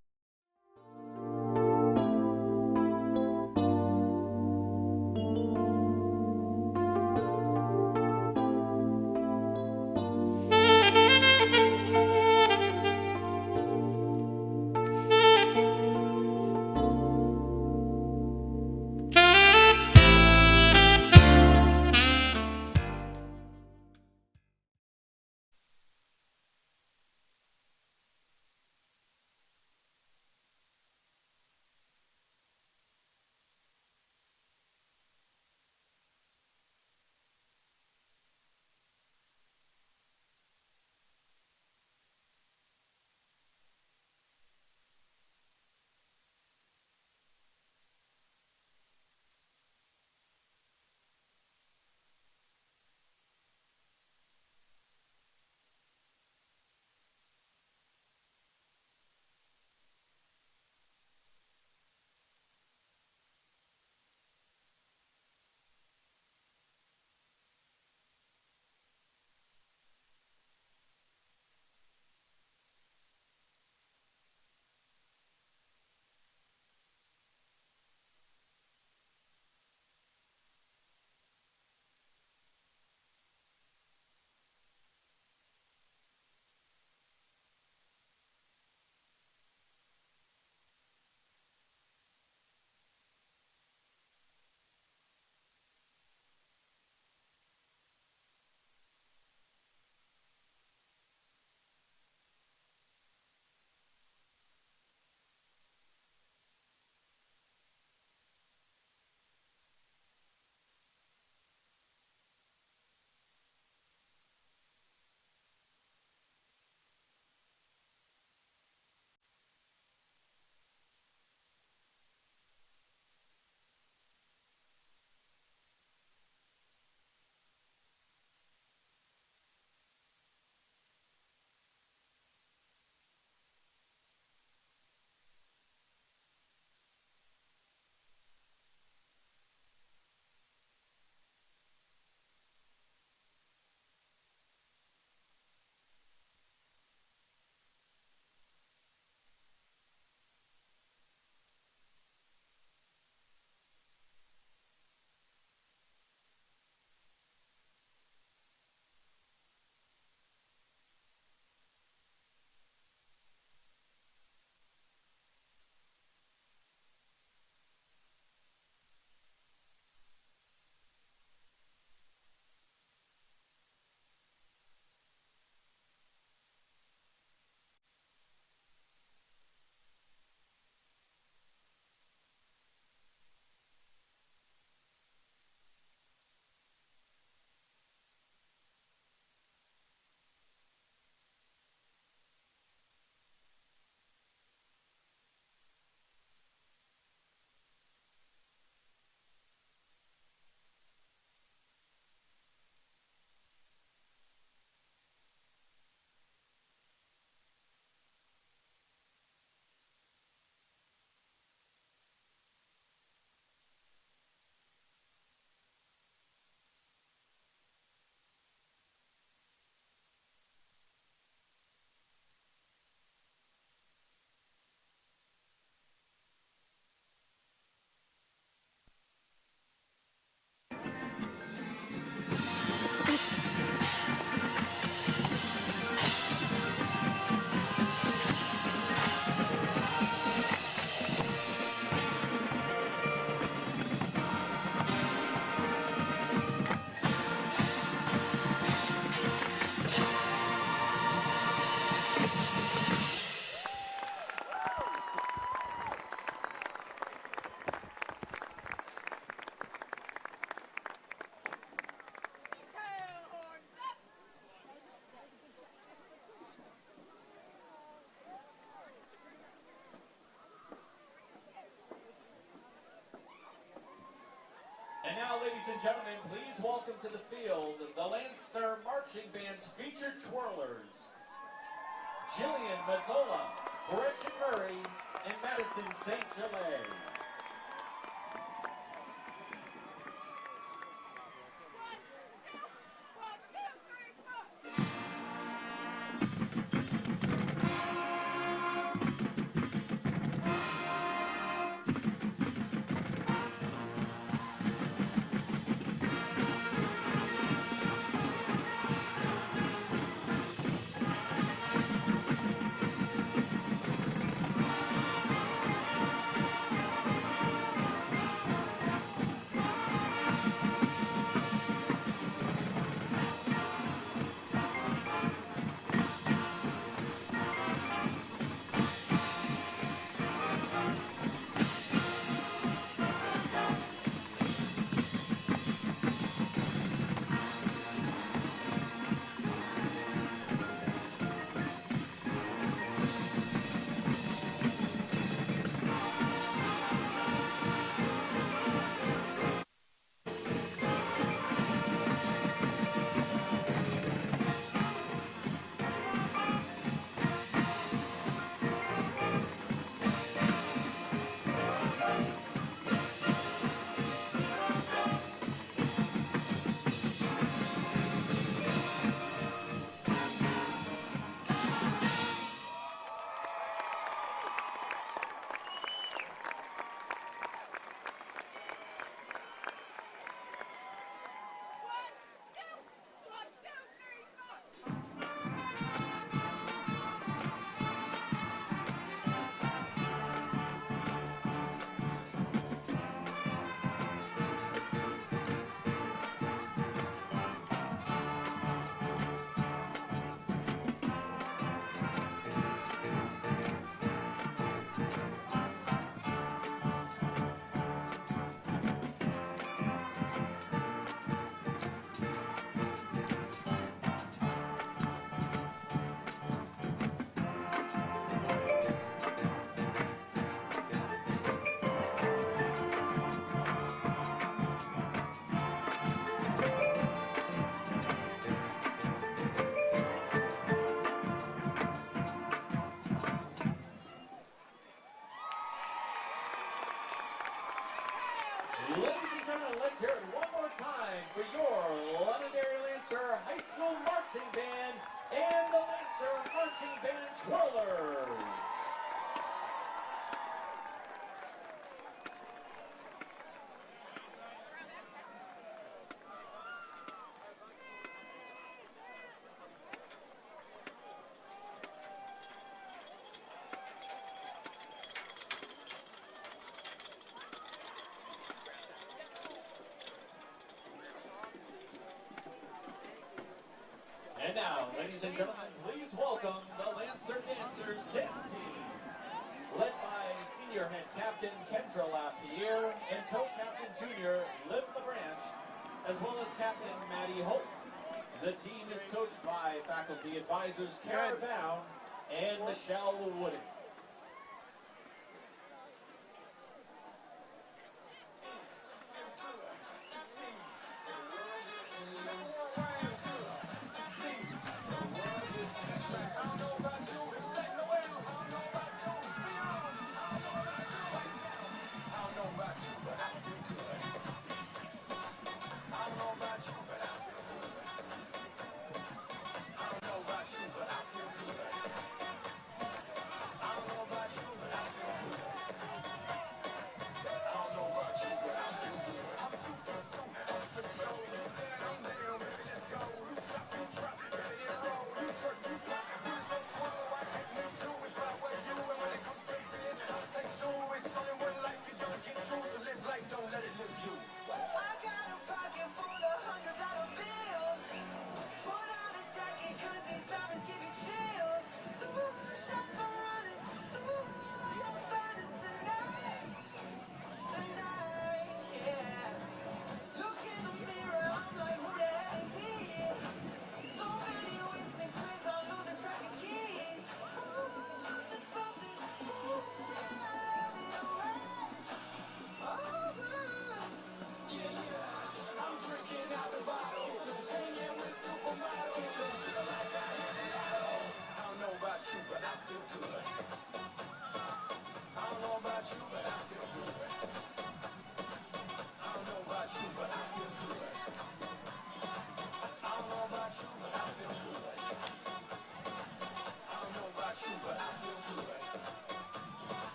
And now, ladies and gentlemen, please welcome to the field the Lancer Marching Band's featured twirlers, Jillian Mazzola, Gretchen Murray, and Madison St. Gillet. Ladies and gentlemen, let's hear it one more time for your Londonderry Lancer High School Marching Band and the Lancer Marching Band Twirlers. And now, ladies and gentlemen, please welcome the Lancer Dancers dance team, led by senior head captain Kendra LaPierre and co-captain junior Liv LaBranch, as well as captain Maddie Holt. The team is coached by faculty advisors Kara Bound and Michelle Wooding.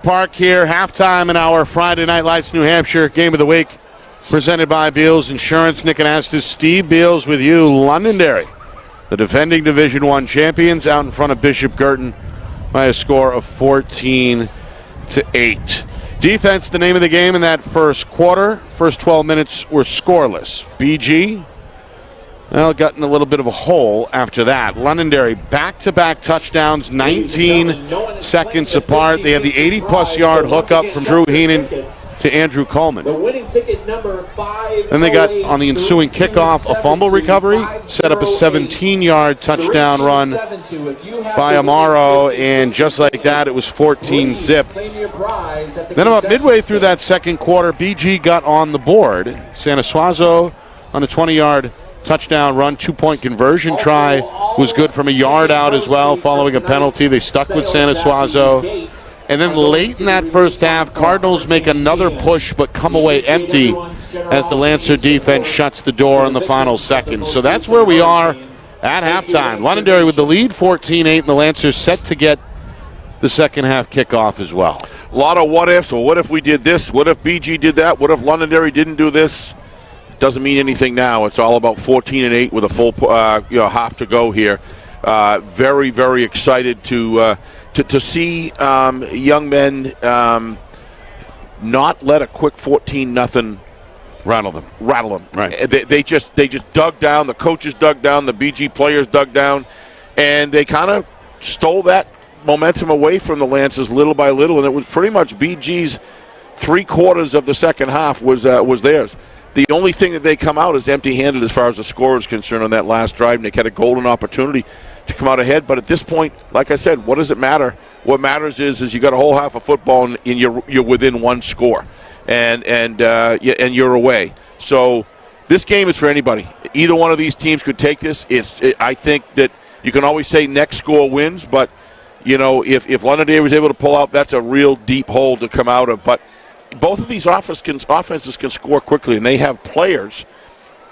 Park here, halftime in our Friday Night Lights New Hampshire Game of the Week, presented by Beals Insurance. Nick and Astis, Steve Beals with you. Londonderry, the defending Division I champions, out in front of Bishop Guertin by a score of 14-8. Defense, the name of the game in that first quarter. First 12 minutes were scoreless. BG, well, got in a little bit of a hole after that. Londonderry, back-to-back touchdowns, 19 seconds apart. They had the 80-plus yard hookup from Drew Heenan to Andrew Coleman. Then they got, on the ensuing kickoff, a fumble recovery, set up a 17-yard touchdown run by Amaro, and just like that, it was 14-zip. Then about midway through that second quarter, BG got on the board. Sanasuazo on a 20-yard touchdown run, 2-point conversion try was good from a yard out as well, following a penalty. They stuck with Sanasuazo. And then late in that first half, Cardinals make another push but come away empty as the Lancer defense shuts the door in the final seconds. So that's where we are at halftime. Londonderry with the lead, 14-8, and the Lancers set to get the second half kickoff as well. A lot of what ifs. Well, what if we did this? What if BG did that? What if Londonderry didn't do this? Doesn't mean anything now. It's all about 14-8 with a full half to go here. Very, very excited to see young men not let a quick 14-0 rattle them. Right. They just dug down. The coaches dug down. The BG players dug down, and they kind of stole that momentum away from the Lancers little by little. And it was pretty much BG's 3/4 of the second half was theirs. The only thing that they come out is empty-handed as far as the score is concerned on that last drive. Nick had a golden opportunity to come out ahead, but at this point, like I said, what does it matter? What matters is you got a whole half of football and you're within one score, and you're away. So this game is for anybody. Either one of these teams could take this. I think that you can always say next score wins, but if Londonderry was able to pull out, that's a real deep hole to come out of. But both of these offenses can score quickly, and they have players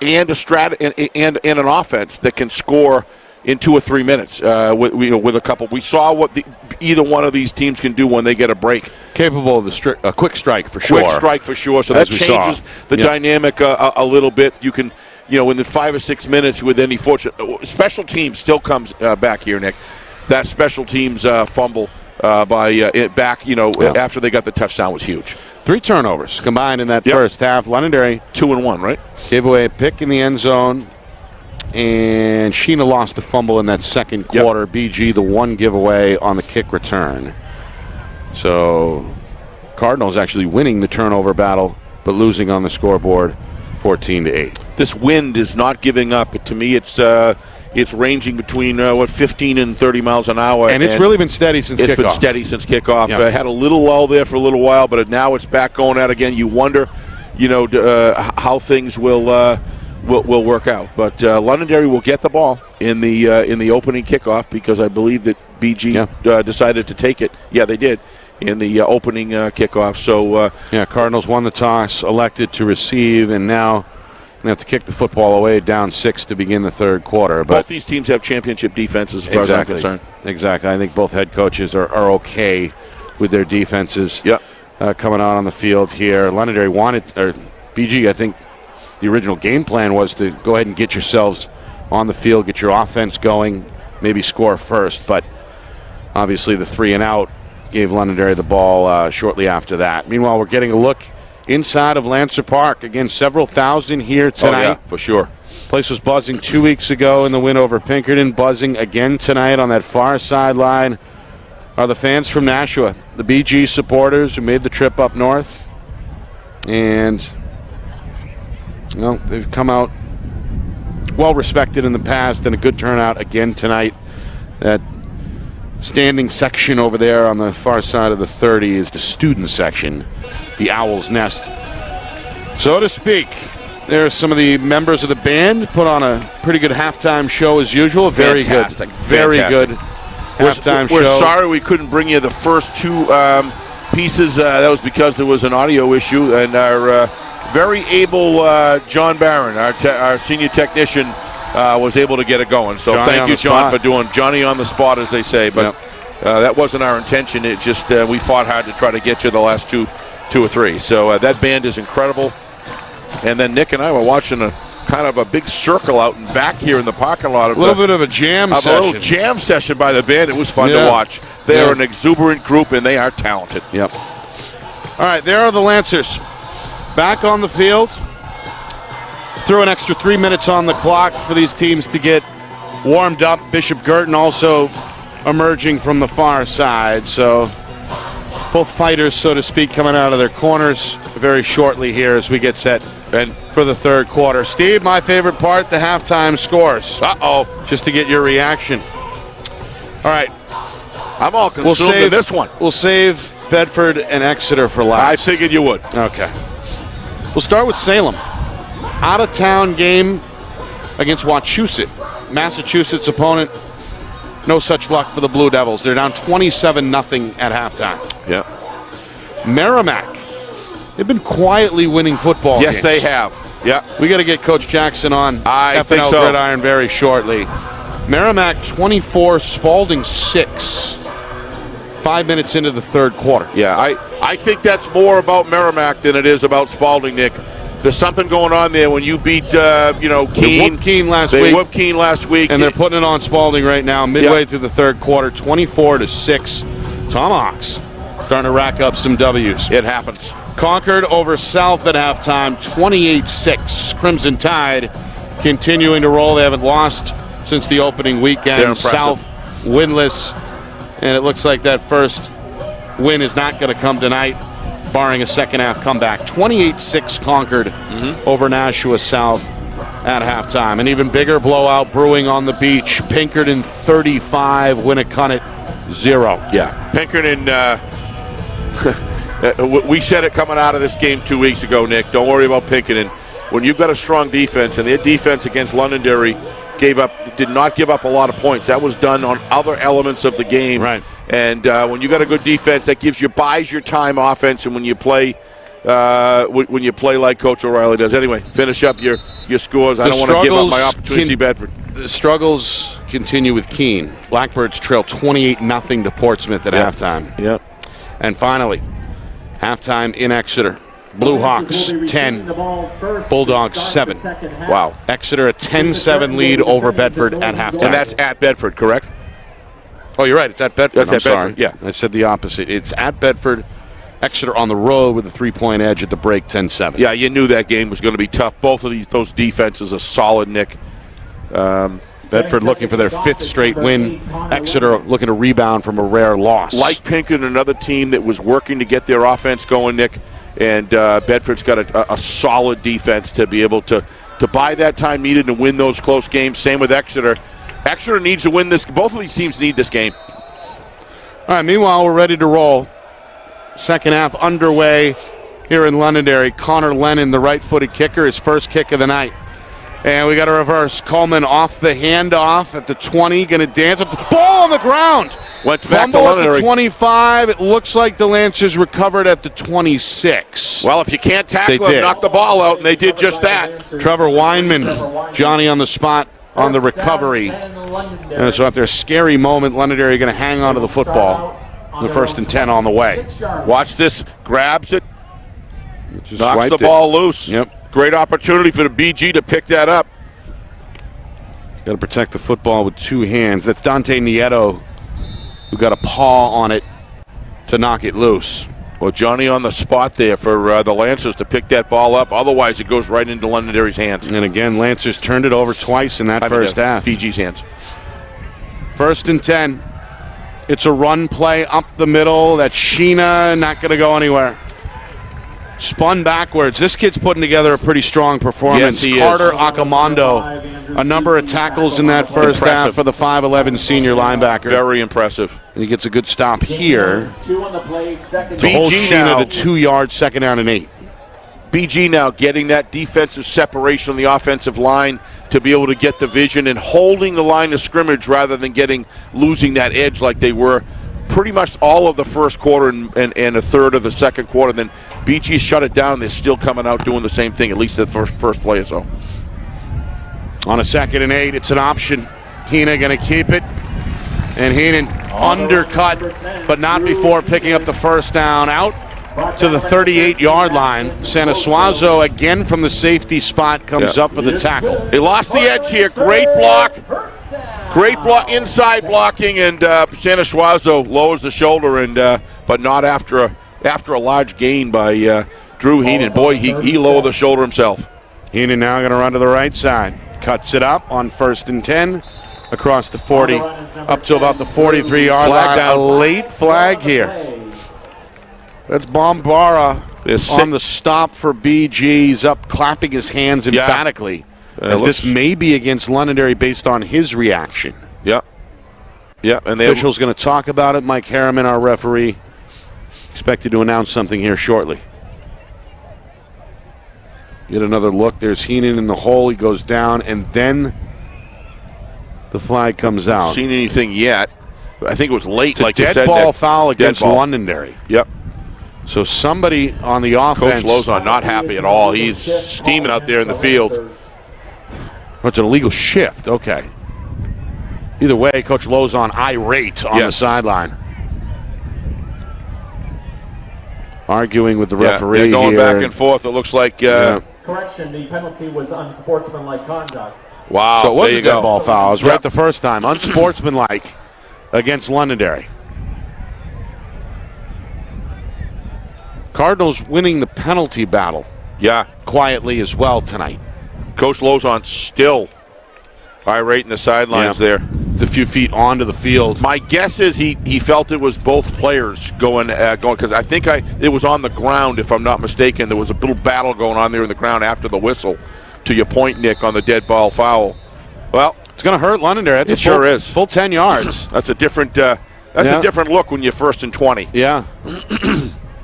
and and an offense that can score in 2 or 3 minutes with a couple. We saw what either one of these teams can do when they get a break. Capable of a quick strike for sure. Quick strike for sure. So that changes the dynamic a little bit. You can, in the 5 or 6 minutes with any fortune. Special teams still comes back here, Nick. That special teams fumble after they got the touchdown was huge. 3 turnovers combined in that first half. Londonderry 2-1, right? Gave away a pick in the end zone, and Sheena lost a fumble in that second quarter. BG the one giveaway on the kick return. So Cardinals actually winning the turnover battle, but losing on the scoreboard 14-8. This wind is not giving up. To me, it's ranging between 15 and 30 miles an hour. And it's really been steady since kickoff. It's been steady since kickoff. Had a little lull there for a little while, but now it's back going out again. You wonder, how things will work out. But Londonderry will get the ball in the opening kickoff because I believe that BG decided to take it. Yeah, they did in the opening kickoff. So Cardinals won the toss, elected to receive, and now going to have to kick the football away down 6 to begin the third quarter. But both these teams have championship defenses as far as I'm concerned. Exactly. I think both head coaches are okay with their defenses coming out on the field here. Londonderry BG, I think the original game plan was to go ahead and get yourselves on the field, get your offense going, maybe score first. But obviously the 3-and-out gave Londonderry the ball shortly after that. Meanwhile, we're getting a look inside of Lancer Park. Again, several thousand here tonight. Oh, yeah, for sure. Place was buzzing 2 weeks ago in the win over Pinkerton. Buzzing again tonight on that far sideline are the fans from Nashua, the BG supporters who made the trip up north. And, they've come out well respected in the past, and a good turnout again tonight. That standing section over there on the far side of the 30 is the student section, the Owl's Nest, so to speak. There's some of the members of the band put on a pretty good halftime show as usual. Very good halftime show. We're sorry we couldn't bring you the first 2 pieces. That was because there was an audio issue, and our very able John Barron, our senior technician, was able to get it going. So thank you, John, for doing Johnny on the spot, as they say. But That wasn't our intention. It just we fought hard to try to get you the last two or three. So that band is incredible. And then Nick and I were watching a kind of a big circle out and back here in the parking lot. A little bit of a jam session. A little jam session by the band. It was fun to watch. They are an exuberant group, and they are talented. Yep. All right, there are the Lancers. Back on the field. Threw an extra 3 minutes on the clock for these teams to get warmed up. Bishop Guertin also emerging from the far side. So both fighters, so to speak, coming out of their corners very shortly here as we get set and for the third quarter. Steve, my favorite part, the halftime scores. Just to get your reaction. All right. I'm all consumed in this one. We'll save Bedford and Exeter for last. I figured you would. Okay. We'll start with Salem. Out-of-town game against Wachusett. Massachusetts opponent. No such luck for the Blue Devils. They're down 27-0 at halftime. Yeah. Merrimack. They've been quietly winning football games. Yes, they have. Yeah. We got to get Coach Jackson on I think FNL so. Gridiron very shortly. Merrimack 24, Spalding 6. 5 minutes into the third quarter. Yeah, I think that's more about Merrimack than it is about Spalding, Nick. There's something going on there when you beat, Keene. They whooped Keene last week. They whooped Keene last week. And they're putting it on Spalding right now, midway through the third quarter, 24-6. Tomahawks starting to rack up some W's. It happens. Concord over South at halftime, 28-6. Crimson Tide continuing to roll. They haven't lost since the opening weekend. South winless, and it looks like that first win is not going to come tonight, barring a second-half comeback. 28-6 Concord over Nashua South at halftime. An even bigger blowout brewing on the beach. Pinkerton 35, Winnicott 0. Yeah, Pinkerton, we said it coming out of this game 2 weeks ago, Nick. Don't worry about Pinkerton. When you've got a strong defense, and their defense against Londonderry did not give up a lot of points. That was done on other elements of the game. Right. And when you got a good defense, that buys your time offense. And when you play like Coach O'Reilly does, anyway, finish up your scores. I don't want to give up my opportunity to see Bedford. The struggles continue with Keene. Blackbirds trail 28-0 to Portsmouth at halftime. Yep. And finally, halftime in Exeter. Blue Hawks 10, Bulldogs 7. Wow. Exeter a 10-7 lead over Bedford at halftime. And that's at Bedford, correct? Oh, you're right. It's at Bedford. That's at Bedford, yeah. I said the opposite. It's at Bedford. Exeter on the road with a 3-point edge at the break, 10-7. Yeah, you knew that game was going to be tough. Both of those defenses are solid, Nick. Bedford looking for their 5th straight win. Exeter looking to rebound from a rare loss. Like Pinkerton, another team that was working to get their offense going, Nick. And Bedford's got a solid defense to be able to buy that time needed and win those close games. Same with Exeter. Exeter needs to win this. Both of these teams need this game. All right, meanwhile, we're ready to roll. Second half underway here in Londonderry. Connor Lennon, the right-footed kicker, his first kick of the night. And we got a reverse. Coleman off the handoff at the 20, going to dance up. The ball on the ground. Went back to Fumble Londonderry. at the 25. It looks like the Lancers recovered at the 26. Well, if you can't tackle them, knock the ball out, and they did just that. Trevor Weinman, Johnny on the spot on the recovery. And so after a scary moment, Londonderry going to hang on to the football. The 1st and 10 on the way. Watch this. Grabs it. Just knocks the ball loose. Yep. Great opportunity for the BG to pick that up. Got to protect the football with 2 hands. That's Dante Nieto, who got a paw on it to knock it loose. Well, Johnny on the spot there for the Lancers to pick that ball up. Otherwise, it goes right into Londonderry's hands. And again, Lancers turned it over twice in that first half. BG's hands. 1st and 10. It's a run play up the middle. That's Sheena, not going to go anywhere. Spun backwards. This kid's putting together a pretty strong performance. Yes, he Carter is. Akamondo, a number of tackles in that first half for the 5'11 senior linebacker. Very impressive. And he gets a good stop here. Two on the play, second. To hold BG Sheena to 2 yards, 2nd down and 8. BG now getting that defensive separation on the offensive line to be able to get the vision and holding the line of scrimmage rather than losing that edge like they were pretty much all of the first quarter and a third of the second quarter. Then BG shut it down. They're still coming out doing the same thing, at least the first play or so. On a 2nd and 8, it's an option. Heenan going to keep it. And Heenan undercut, but not before picking up the first down out to the 38-yard line. Sanasuazo again from the safety spot comes up for the tackle. He lost the edge here. Great block. Great block, inside blocking, and Sanasuazo lowers the shoulder, and but not after a large gain by Drew Heenan. Boy, he lowered the shoulder himself. Heenan now going to run to the right side. Cuts it up on 1st and 10 across the 40, up to about the 43-yard line. A late flag here. That's Bombara on the stop for BG. He's up clapping his hands emphatically. As this may be against Londonderry based on his reaction. Yep. And the official's going to talk about it. Mike Harriman, our referee, expected to announce something here shortly. Get another look. There's Heenan in the hole. He goes down, and then the flag comes out. Seen anything yet? I think it was late, it's like a you said. Dead ball foul against Londonderry. Yep. So somebody on the offense. Coach Lozon not happy at all. He's steaming out there in the field. Oh, it's an illegal shift. Okay. Either way, Coach Lozon irate on the sideline. Arguing with the referee they're going here. Back and forth. It looks like. Correction, the penalty was unsportsmanlike conduct. Wow. So it was a dead ball foul. I was right the first time. Unsportsmanlike against Londonderry. Cardinals winning the penalty battle. Quietly as well tonight. Coach Lozon still irate in the sidelines there. It's a few feet onto the field. My guess is he felt it was both players going because I think it was on the ground, if I'm not mistaken. There was a little battle going on there in the ground after the whistle. To your point, Nick, on the dead ball foul. Well, it's going to hurt Londonderry. It sure is. Full 10 yards. That's a different. A different look when you're 1st and 20. Yeah.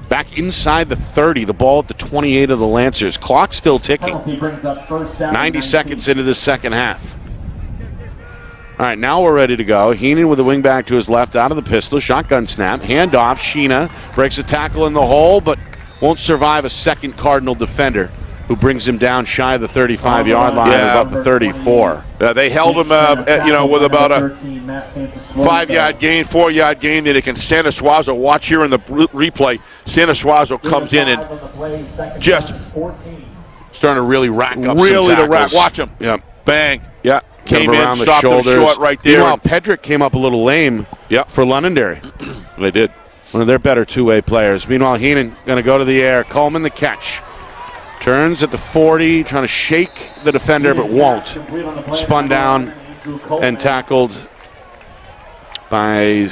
Back inside the 30, the ball at the 28 of the Lancers. Clock still ticking. 90 seconds into the second half. All right, now we're ready to go. Heenan with the wing back to his left out of the pistol. Shotgun snap. Handoff. Sheena breaks a tackle in the hole, but won't survive a second Cardinal defender who brings him down shy of the 35-yard line, about the 34. They held him, with about a 5-yard gain, 4-yard gain. Then against Sanasuazo. Watch here in the replay. Sanasuazo comes in and just starting to really rack up some tackles. Watch him. Bang. Came around in, stopped him short right there. Meanwhile, Pedrick came up a little lame for Londonderry. They did. One of their better two-way players. Meanwhile, Heenan going to go to the air. Coleman the catch. Turns at the 40, trying to shake the defender, but won't. Spun down and tackled by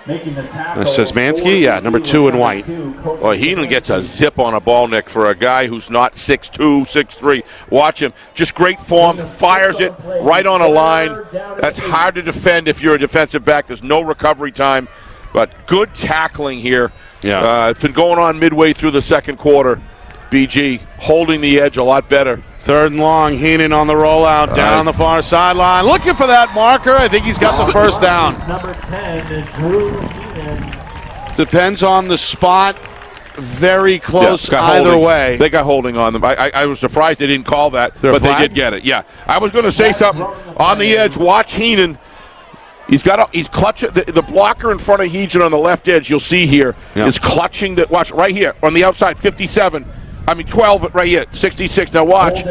Szymanski. Number 2 in white. Well, Heenan gets a zip on a ball, Nick, for a guy who's not 6'2", 6'3". Watch him. Just great form. Fires it right on a line. That's hard to defend if you're a defensive back. There's no recovery time. But good tackling here. It's been going on midway through the second quarter. BG holding the edge a lot better. 3rd and long. Heenan on the rollout down the far sideline. Looking for that marker. I think he's got the first down. Number 10, Drew Heenan. Depends on the spot. Very close either way. They got holding on them. I was surprised they didn't call that, but they did get it. I was going to say something on the edge. Watch Heenan. He's clutching the blocker in front of Heejin on the left edge. You'll see here is clutching that. Watch right here on the outside, 12 right here, 66. Now watch.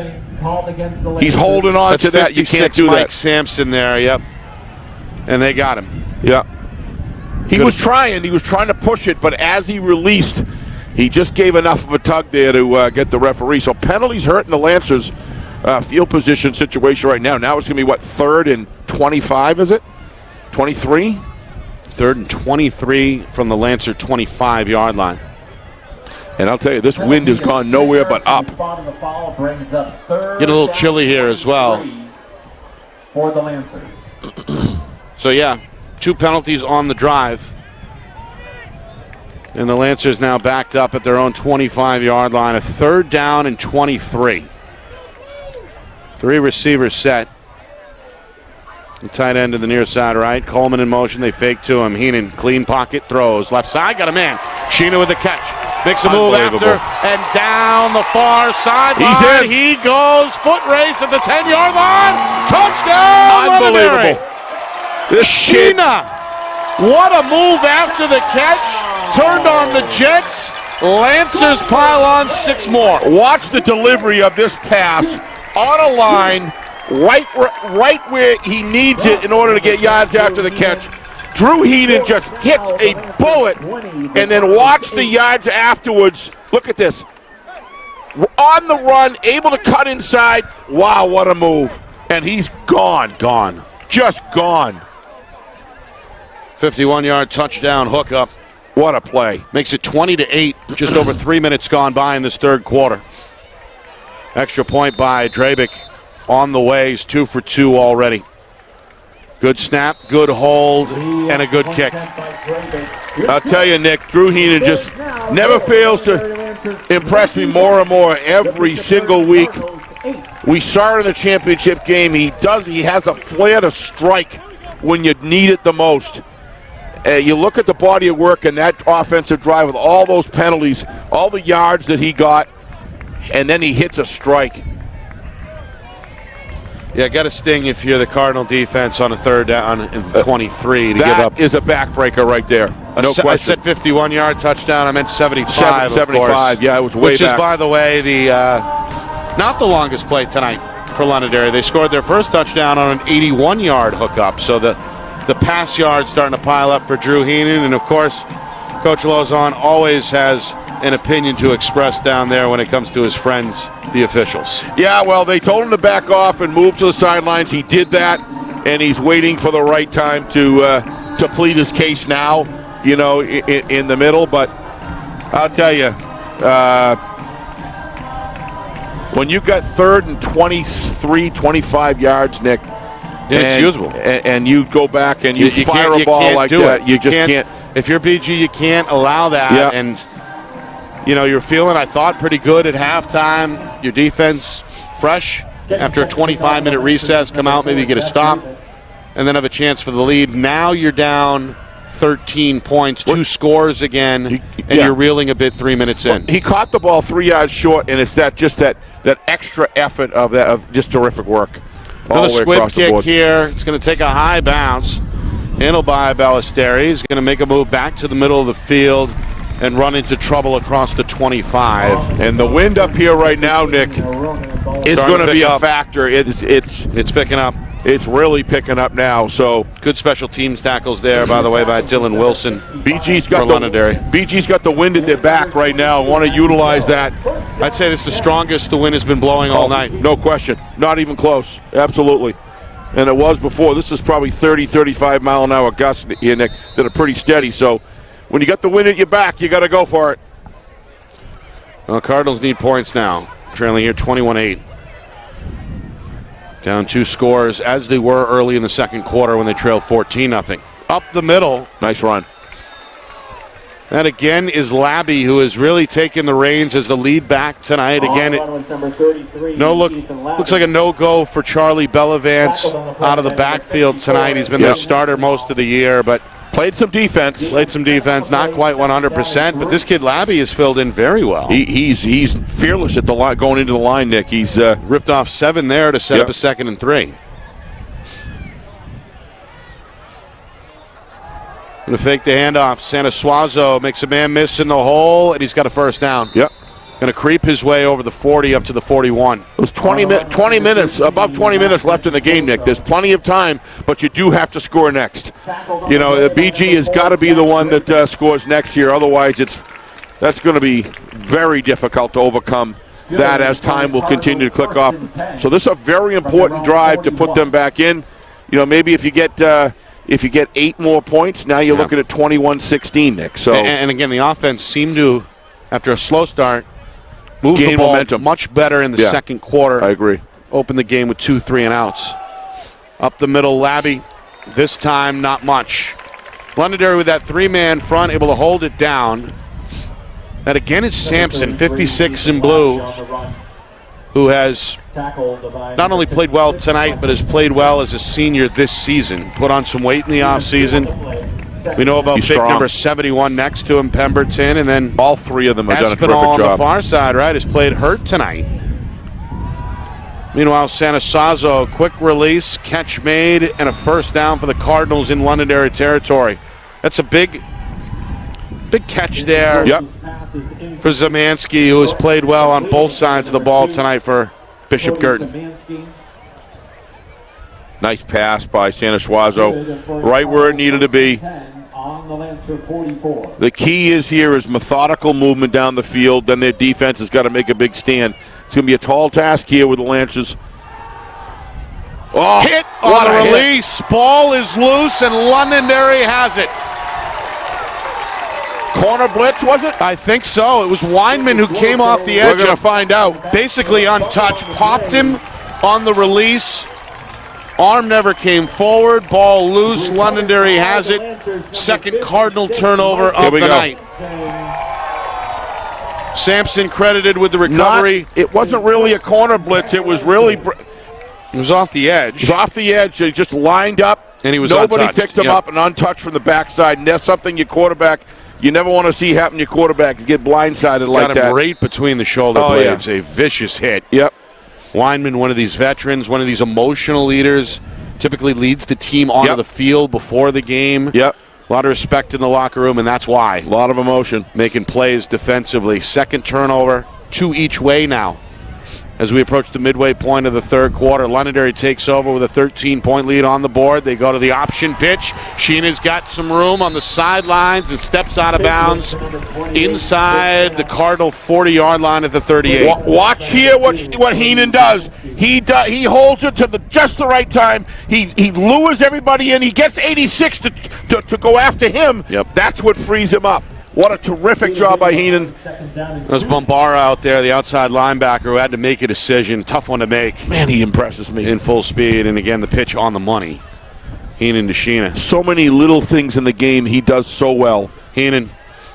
He's holding on to that. You can't do Mike that. Sampson there. Yep. And they got him. He was trying to push it, but as he released, he just gave enough of a tug there to get the referee. So penalties hurting the Lancers' field position situation right now. Now it's going to be 3rd and 25, is it? 23? 3rd and 23 from the Lancer 25-yard line. And I'll tell you, this wind has gone nowhere but up. Get a little chilly here as well. For the Lancers. So, 2 penalties on the drive. And the Lancers now backed up at their own 25-yard line. A 3rd down and 23. 3 receivers set. The tight end to the near side right. Coleman in motion. They fake to him. Heenan, clean pocket, throws. Left side, got a man. Sheena with the catch. Makes a move after. And down the far sideline. He's in. He goes. Foot race at the 10-yard line. Touchdown. Unbelievable. This Sheena What a move after the catch. Turned on the Jets. Lancers pile on 6 more. Watch the delivery of this pass on a line right where he needs it in order to get yards after the catch. Drew Heenan just hits a bullet, and then watch the yards afterwards. Look at this. On the run, able to cut inside. Wow, what a move. And he's gone. Gone. Just gone. 51-yard touchdown hookup. What a play. Makes it 20-8, just over 3 minutes gone by in this third quarter. Extra point by Drabick on the way. He's 2 for 2 already. Good snap, good hold, and a good kick. I'll tell you, Nick, Drew Heenan just never fails to impress me more and more every single week. We saw it in the championship game. He has a flair to strike when you need it the most. You look at the body of work in that offensive drive with all those penalties, all the yards that he got, and then he hits a strike. Yeah, got to sting if you're the Cardinal defense on a third down and 23 to give up. That is a backbreaker right there. No question. I said 51-yard touchdown. I meant 75. 75. Yeah, it was way Which back. is, by the way, not the longest play tonight for Londonderry. They scored their first touchdown on an 81-yard hookup. So the pass yards starting to pile up for Drew Heenan. And, of course, Coach Lozon always has an opinion to express down there when it comes to his friends, the officials. Yeah, well, they told him to back off and move to the sidelines. He did that, and he's waiting for the right time to plead his case now, in the middle. But I'll tell you, when you've got 3rd and 23, 25 yards, Nick, it's usable. And you go back and you fire a ball like that, you just can't. If you're BG, you can't allow that. Yeah. And, you're feeling, I thought, pretty good at halftime. Your defense fresh after a 25-minute recess. Come out, maybe get a stop, and then have a chance for the lead. Now you're down 13 points, 2 scores again, and you're reeling a bit 3 minutes in. He caught the ball 3 yards short, and it's that extra effort of just terrific work. Another squib kick here. It's going to take a high bounce. Handled by Ballesteri. He's going to make a move back to the middle of the field and run into trouble across the 25. And the wind up here right now, Nick, is going to be a factor. It's picking up. It's really picking up now. So good special teams tackles there, by the way, by Dylan Wilson. BG's got the wind at their back right now. Want to utilize that. I'd say this is the strongest the wind has been blowing all night. No question. Not even close. Absolutely. And it was before. This is probably 30, 35 mile an hour gusts here, Nick, that are pretty steady. So when you got the wind at your back, you got to go for it. Well, Cardinals need points now. Trailing here 21-8. Down 2 scores as they were early in the second quarter when they trailed 14-0. Up the middle. Nice run. That again is Labby, who has really taken the reins as the lead back tonight. Again, looks like a no-go for Charlie Bellavance out of the backfield tonight. He's been their starter most of the year, but played some defense. Not quite 100%, but this kid Labby has filled in very well. He's fearless at the line, going into the line, Nick. He's ripped off 7 there to set up a 2nd and 3. Going to fake the handoff. Sanasuazo makes a man miss in the hole, and he's got a first down. Yep. Going to creep his way over the 40 up to the 41. It was 20 minutes, above 20 minutes left in the game, Nick. There's plenty of time, but you do have to score next. The BG has got to be the one that scores next here. Otherwise, that's going to be very difficult to overcome that as time will continue to click off. So this is a very important drive to put them back in. Maybe if you get 8 more points, now you're looking at 21-16, Nick. So and again, the offense seemed to, after a slow start, move the ball momentum much better in the second quarter. I agree. Open the game with 2 3-and-outs. Up the middle, Labby. This time, not much. Londonderry with that 3-man front, able to hold it down. That again is Sampson, 56 in blue, who has not only played well tonight, but has played well as a senior this season. Put on some weight in the offseason. We know about big number 71 next to him, Pemberton, and then all 3 of them have done a terrific Espinal on job. The far side, right, has played hurt tonight. Meanwhile, Sanasuazo, quick release, catch made, and a first down for the Cardinals in Londonderry territory. That's a big catch there Yep. for Zemansky, who has played well on both sides of the ball tonight for Bishop Guertin. Nice pass by Sanishwazo, right where it needed to be. The key is methodical movement down the field. Then their defense has got to make a big stand. It's going to be a tall task here with the Lancers. Oh, Hit on the release. Ball is loose, and Londonderry has it. Corner blitz, was it? I think so. It was Weinman who came off the edge. We're going to find out. Basically untouched. Popped him on the release. Arm never came forward. Ball loose. Londonderry has it. Second Cardinal turnover of the night. Sampson credited with the recovery. It wasn't really a corner blitz. It was really... It was off the edge. It was off the edge. He just lined up. And he was Nobody untouched. picked him up and untouched from the backside. And that's something your quarterback... You never want to see happen to your quarterbacks get blindsided like that. Got him right between the shoulder blades. Yeah. A vicious hit. Yep. Weinman, one of these veterans, one of these emotional leaders, typically leads the team onto the field before the game. Yep. A lot of respect in the locker room, and that's why. A lot of emotion. Making plays defensively. Second turnover, 2 each way now. As we approach the midway point of the third quarter, Londonderry takes over with a 13-point lead on the board. They go to the option pitch. Sheena's got some room on the sidelines and steps out of bounds inside the Cardinal 40-yard line at the 38. Watch here what Heenan does. He holds it to just the right time. He lures everybody in. He gets 86 to go after him. Yep. That's what frees him up. What a terrific job by Heenan. There's Bombara out there, the outside linebacker, who had to make a decision. Tough one to make. Man, he impresses me. In full speed, and again, the pitch on the money. Heenan to Sheena. So many little things in the game he does so well. Heenan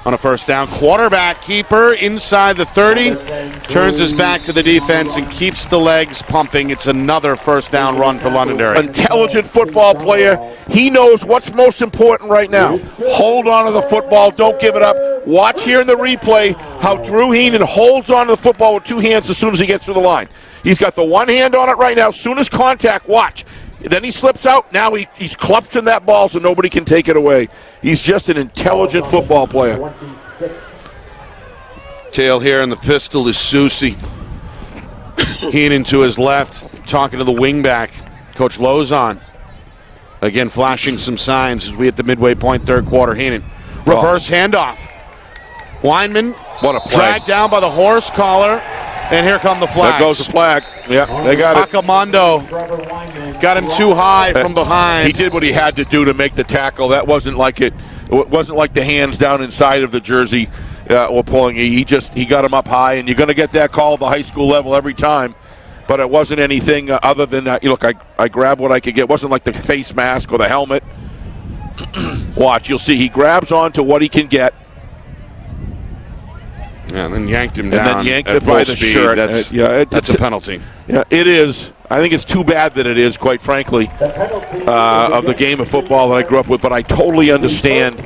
on a first down. Quarterback keeper inside the 30. Turns his back to the defense and keeps the legs pumping. It's another first down run for Londonderry. Intelligent football player. He knows what's most important right now. Hold on to the football. Don't give it up. Watch here in the replay how Drew Heenan holds on to the football with 2 hands as soon as he gets through the line. He's got the one hand on it right now. As soon as contact, watch. Then he slips out. Now he's clutching that ball so nobody can take it away. He's just an intelligent football player. Tail here in the pistol is Susie. Heenan to his left, talking to the wingback, Coach Lozon. Again, flashing some signs as we hit the midway point, third quarter. Heenan, reverse handoff. Weinman, what a play. Dragged down by the horse collar, and here come the flags. There goes the flag. Yeah, they got it. Acamando got him too high from behind. He did what he had to do to make the tackle. That wasn't like it wasn't like the hands down inside of the jersey were pulling. He got him up high, and you're going to get that call at the high school level every time. But it wasn't anything other than, look, I grabbed what I could get. It wasn't like the face mask or the helmet. Watch, you'll see he grabs onto what he can get. Yeah, and then yanked him down. And then yanked it by the shirt. That's a penalty. Yeah, it is. I think it's too bad that it is, quite frankly, of the game of football that I grew up with. But I totally understand.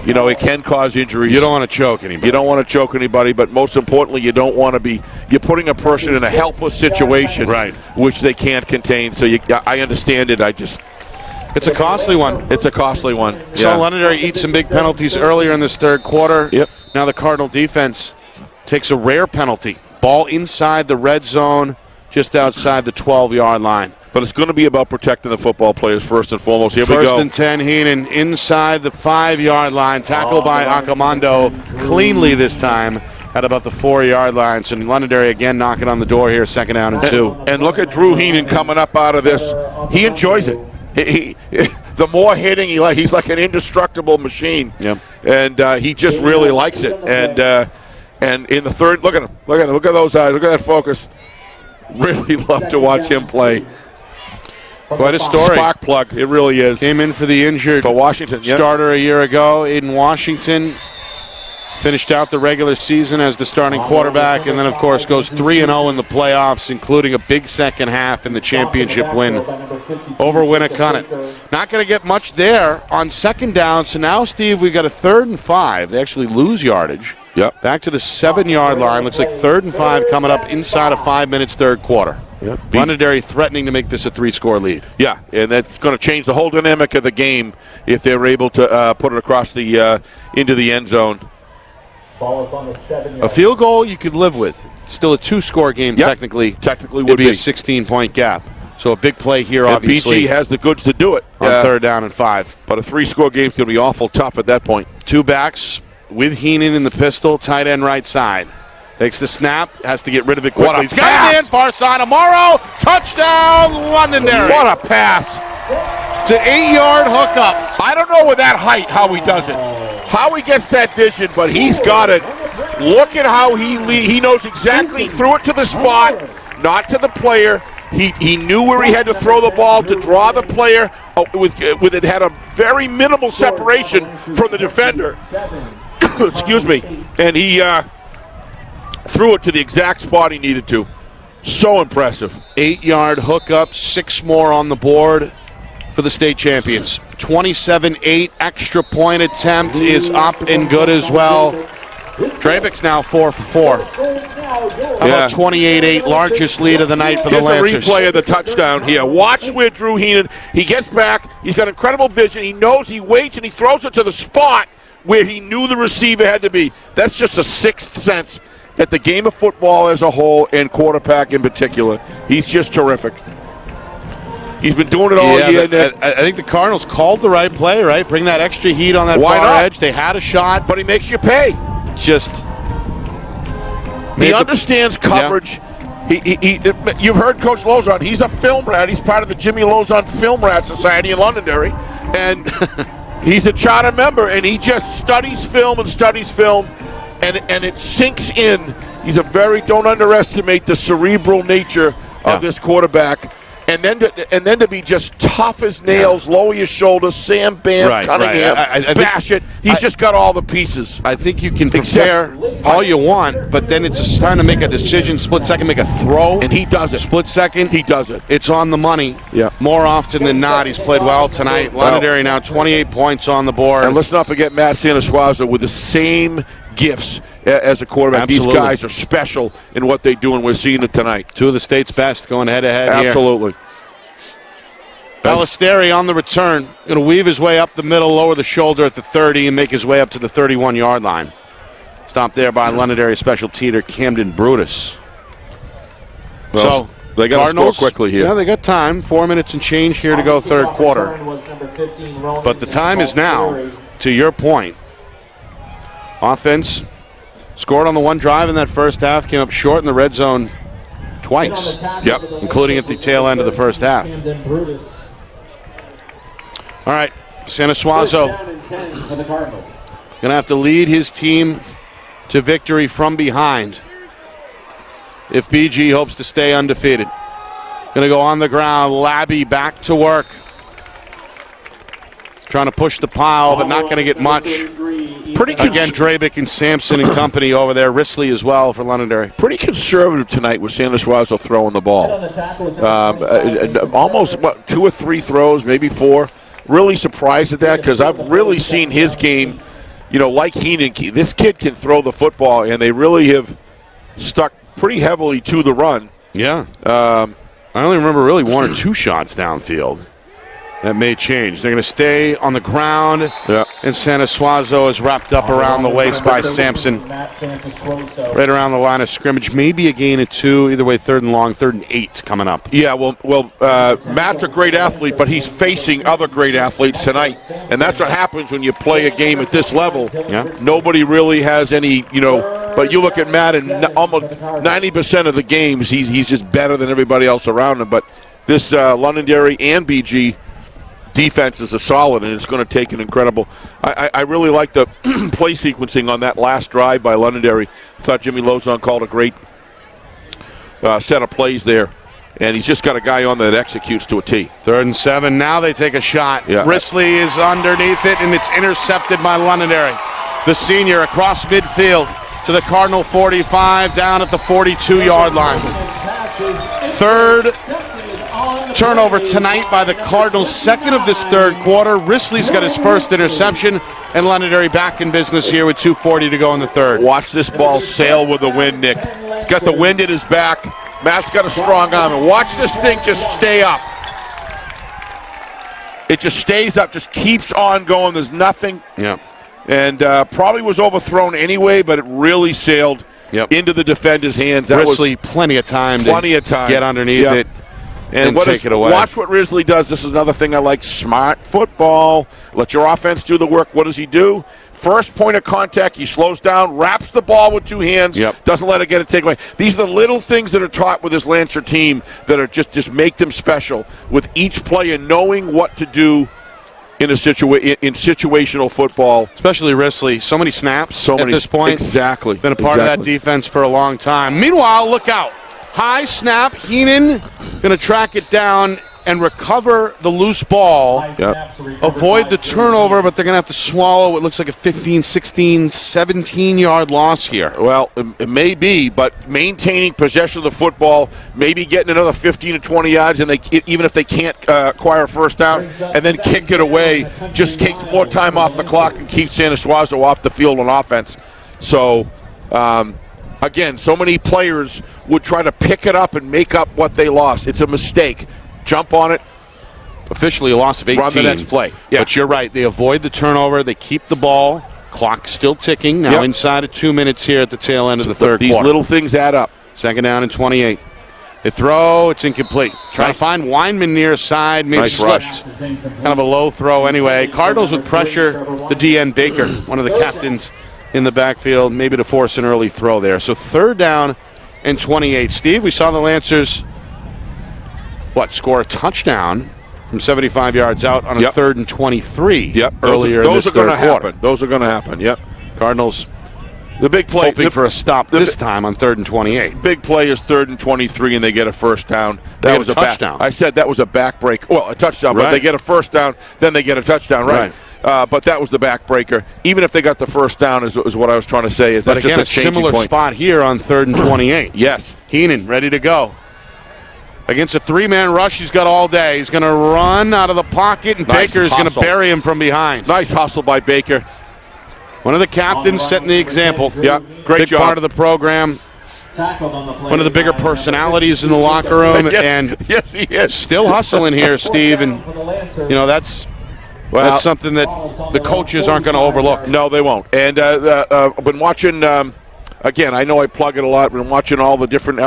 It can cause injuries. You don't want to choke anybody. You don't want to choke anybody, but most importantly, you don't want to be. You're putting a person in a helpless situation, right? Which they can't contain. So I understand it. It's a costly one. It's a costly one. So Londonderry eat some big penalties earlier in this third quarter. Yep. Now the Cardinal defense takes a rare penalty. Ball inside the red zone, just outside the 12-yard line. But it's going to be about protecting the football players first and foremost. Here we go. First and 10, Heenan inside the 5-yard line. Tackled by Acamando cleanly this time at about the 4-yard line. So Londonderry again knocking on the door here, second down and 2. And look at Drew Heenan coming up out of this. He enjoys it. The more hitting, he's like an indestructible machine. Yep. And he just really likes it. And in the third, look at him. Look at those eyes. Look at that focus. Really love to watch him play. Quite a story. Spark plug. It really is. Came in for the injured for Washington starter a year ago. Aiden Washington finished out the regular season as the starting quarterback, and then, of course, goes 3-0 in the playoffs, including a big second half in the championship win over Winnicott. Not going to get much there on second down. So now, Steve, we've got a 3rd and 5. They actually lose yardage. Yep. Back to the 7-yard line. Looks like 3rd and 5 coming up inside of 5 minutes, third quarter. Yeah. Londonderry threatening to make this a 3-score lead. Yeah, and that's going to change the whole dynamic of the game if they're able to put it across the into the end zone. Ball is on the 7-yard. A field goal you could live with. Still a 2-score game, Yep. technically. Would It'd be a 16-point gap. So a big play here, and obviously. BG has the goods to do it on 3rd down and 5. But a 3-score game is going to be awful tough at that point. 2 backs with Heenan in the pistol, tight end right side. Takes the snap, has to get rid of it quickly. He's got it in, far side of Morrow. Touchdown, Londonderry. What a pass. It's an 8-yard hookup. I don't know with that height how he does it. How he gets that vision, but he's got it. Look at how he knows exactly. He threw it to the spot, not to the player. He knew where he had to throw the ball to draw the player. With it had a very minimal separation from the defender. Excuse me. And he threw it to the exact spot he needed to. So impressive. 8-yard hookup, 6 more on the board for the state champions. 27-8 extra point attempt is up and good as well. Drabick's now 4 for 4. How about 28-8, largest lead of the night for the Lancers. Here's a replay of the touchdown here. Watch where Drew Heenan, he gets back, he's got incredible vision, he knows, he waits, and he throws it to the spot where he knew the receiver had to be. That's just a sixth sense at the game of football as a whole and quarterback in particular. He's just terrific. He's been doing it all year. I think the Cardinals called the right play, right? Bring that extra heat on that far edge. They had a shot. But he makes you pay. He understands coverage. Yeah. You've heard Coach Lozon. He's a film rat. He's part of the Jimmy Lozon Film Rat Society in Londonderry. And he's a charter member, and he just studies film, and it sinks in. Don't underestimate the cerebral nature of this quarterback. And then to be just tough as nails, lower your shoulders, Sam Bam, Cunningham, bash it. He's just got all the pieces. I think you can prepare all you want, but then it's time to make a decision, split second, make a throw. And he does it. Split second. He does it. It's on the money. Yeah. More often than not, he's played well tonight. Londonderry now 28 points on the board. And let's not forget Matt Sanasuazo with the same gifts as a quarterback. Absolutely. These guys are special in what they do, and we're seeing it tonight. 2 of the state's best going head-to-head here. Absolutely. Ballesteri on the return. Going to weave his way up the middle, lower the shoulder at the 30, and make his way up to the 31-yard line. Stopped there by Londonderry special teeter Camden Brutus. Well, so they got to score quickly here. Yeah, they got time. 4 minutes and change here to go third quarter. But the time is now, to your point. Offense scored on the one drive in that first half, came up short in the red zone twice. Yep. Including at the tail end of the first half. All right, Sanasuazo going to have to lead his team to victory from behind if BG hopes to stay undefeated. Going to go on the ground. Labby back to work. Trying to push the pile, but not going to get much. Again, Drabick and Sampson and company over there. Risley as well for Londonderry. Pretty conservative tonight with Sanasuazo throwing the ball. Almost 2 or 3 throws, maybe 4. Really surprised at that because I've really seen his game, like Heenan. This kid can throw the football, and they really have stuck pretty heavily to the run. Yeah. I only remember really 1 or 2 shots downfield. That may change. They're going to stay on the ground, and Sanasuazo is wrapped up around the waist by Sampson. Right around the line of scrimmage. Maybe a gain of 2. Either way, 3rd and long, 3rd and 8 coming up. Yeah, well, Matt's a great athlete, but he's facing other great athletes tonight. And that's what happens when you play a game at this level. Yeah. Nobody really has any, but you look at Matt, and almost 90% of the games, he's just better than everybody else around him. But this Londonderry and BG defenses are solid, and it's going to take an incredible. I really like the play sequencing on that last drive by Londonderry. I thought Jimmy Lozon called a great set of plays there, and he's just got a guy on that executes to a T. 3rd and 7. Now they take a shot. Yeah. Risley is underneath it, and it's intercepted by Londonderry. The senior across midfield to the Cardinal 45, down at the 42-yard line. 3rd turnover tonight by the Cardinals, 2nd of this 3rd quarter. Risley's got his first interception, and Londonderry back in business here with 2:40 to go in the 3rd. Watch this ball sail with the wind, Nick. Got the wind at his back. Matt's got a strong arm. And watch this thing just stay up. It just stays up, just keeps on going. There's nothing. Yeah. And probably was overthrown anyway, but it really sailed into the defender's hands. That Risley, plenty of time to get underneath it and take it away. Watch what Risley does. This is another thing I like. Smart football. Let your offense do the work. What does he do? First point of contact, he slows down, wraps the ball with two hands, doesn't let it get it taken away. These are the little things that are taught with this Lancer team that are just make them special, with each player knowing what to do in situational football. Especially Risley. So many snaps at this point. Exactly. Been a part of that defense for a long time. Meanwhile, look out. High snap. Heenan going to track it down and recover the loose ball. Avoid the turnover, but they're going to have to swallow what looks like a 15, 16, 17-yard loss here. Well, it may be, but maintaining possession of the football, maybe getting another 15 to 20 yards, and even if they can't acquire a first down, and then kick it away, just takes more time off the clock and keeps Santa Suazo off the field on offense. So, again, so many players would try to pick it up and make up what they lost. It's a mistake. Jump on it. Officially a loss of 18. Run the next play. Yeah. But you're right. They avoid the turnover. They keep the ball. Clock still ticking. Now inside of 2 minutes here at the tail end of the third quarter. These little things add up. Second down and 28. They throw. It's incomplete. Trying to find Weinman near side. Maybe slipped. Kind of a low throw anyway. Cardinals with pressure. The DN Baker, one of the captains in the backfield, maybe to force an early throw there. So third down and 28. Steve, we saw the Lancers score a touchdown from 75 yards out on a 3rd and 23 earlier in this third quarter. Those are going to happen, Cardinals, the big play, hoping for a stop this time on 3rd and 28. Big play is 3rd and 23, and they get a first down. That was a touchdown. I said that was a backbreak. Well, a touchdown, but they get a first down, then they get a touchdown, right? But that was the backbreaker. Even if they got the first down, is what I was trying to say. Is that just a similar point. Spot here on 3rd and 28. Yes. Heenan ready to go. Against a three-man rush he's got all day. He's going to run out of the pocket, and Baker is going to bury him from behind. Nice hustle by Baker. One of the captains setting the example. Yeah, great job. Big part of the program. One of the bigger personalities in the locker room. Yes, he is. Still hustling here, Steve. And, that's something that the coaches aren't going to overlook. No, they won't. And I've been watching... Again, I know I plug it a lot. We've been watching all the different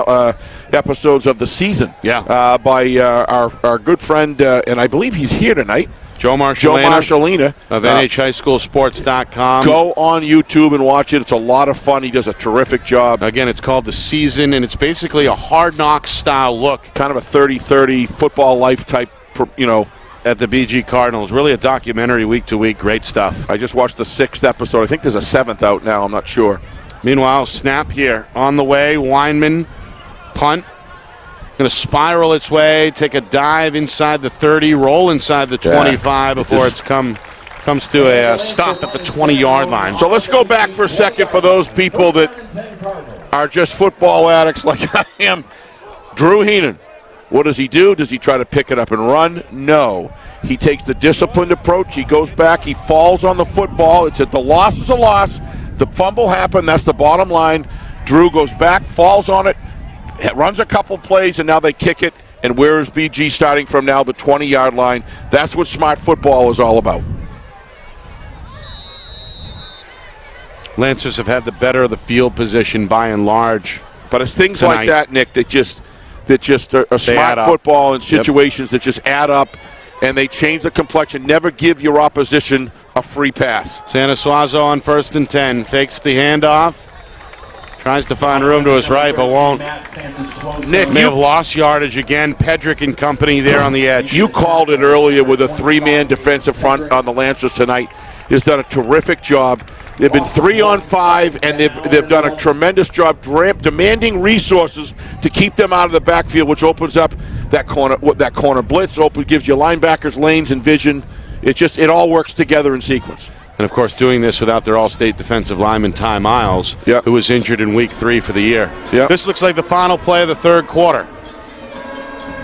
episodes of the season by our good friend, and I believe he's here tonight, Joe Marshallina of NHHighSchoolSports.com. Go on YouTube and watch it. It's a lot of fun. He does a terrific job. Again, it's called The Season, and it's basically a Hard Knocks style look. Kind of a 30-30 football life type, at the BG Cardinals. Really a documentary week to week. Great stuff. I just watched the 6th episode. I think there's a 7th out now. I'm not sure. Meanwhile, snap here on the way. Weinman, punt. Going to spiral its way, take a dive inside the 30, roll inside the 25 before it comes to a stop at the 20-yard line. So let's go back for a second for those people that are just football addicts like I am. Drew Heenan. What does he do? Does he try to pick it up and run? No. He takes the disciplined approach. He goes back. He falls on the football. The loss is a loss. The fumble happened. That's the bottom line. Drew goes back, falls on it, runs a couple plays, and now they kick it. And where is BG starting from now? The 20-yard line. That's what smart football is all about. Lancers have had the better of the field position by and large. But it's things like that, Nick, that just are smart football in situations that just add up, and they change the complexion. Never give your opposition a free pass. Santa Suazo on 1st and 10. Fakes the handoff. Tries to find room to his right, but won't. Nick may have lost yardage again. Pedrick and company there on the edge. You called it earlier with a 3-man defensive front on the Lancers tonight. He's done a terrific job. They've been 3-on-5, and they've done a tremendous job demanding resources to keep them out of the backfield, which opens up that corner blitz. Gives you linebackers lanes and vision. It all works together in sequence. And, of course, doing this without their all-state defensive lineman, Ty Miles, who was injured in Week 3 for the year. This looks like the final play of the third quarter.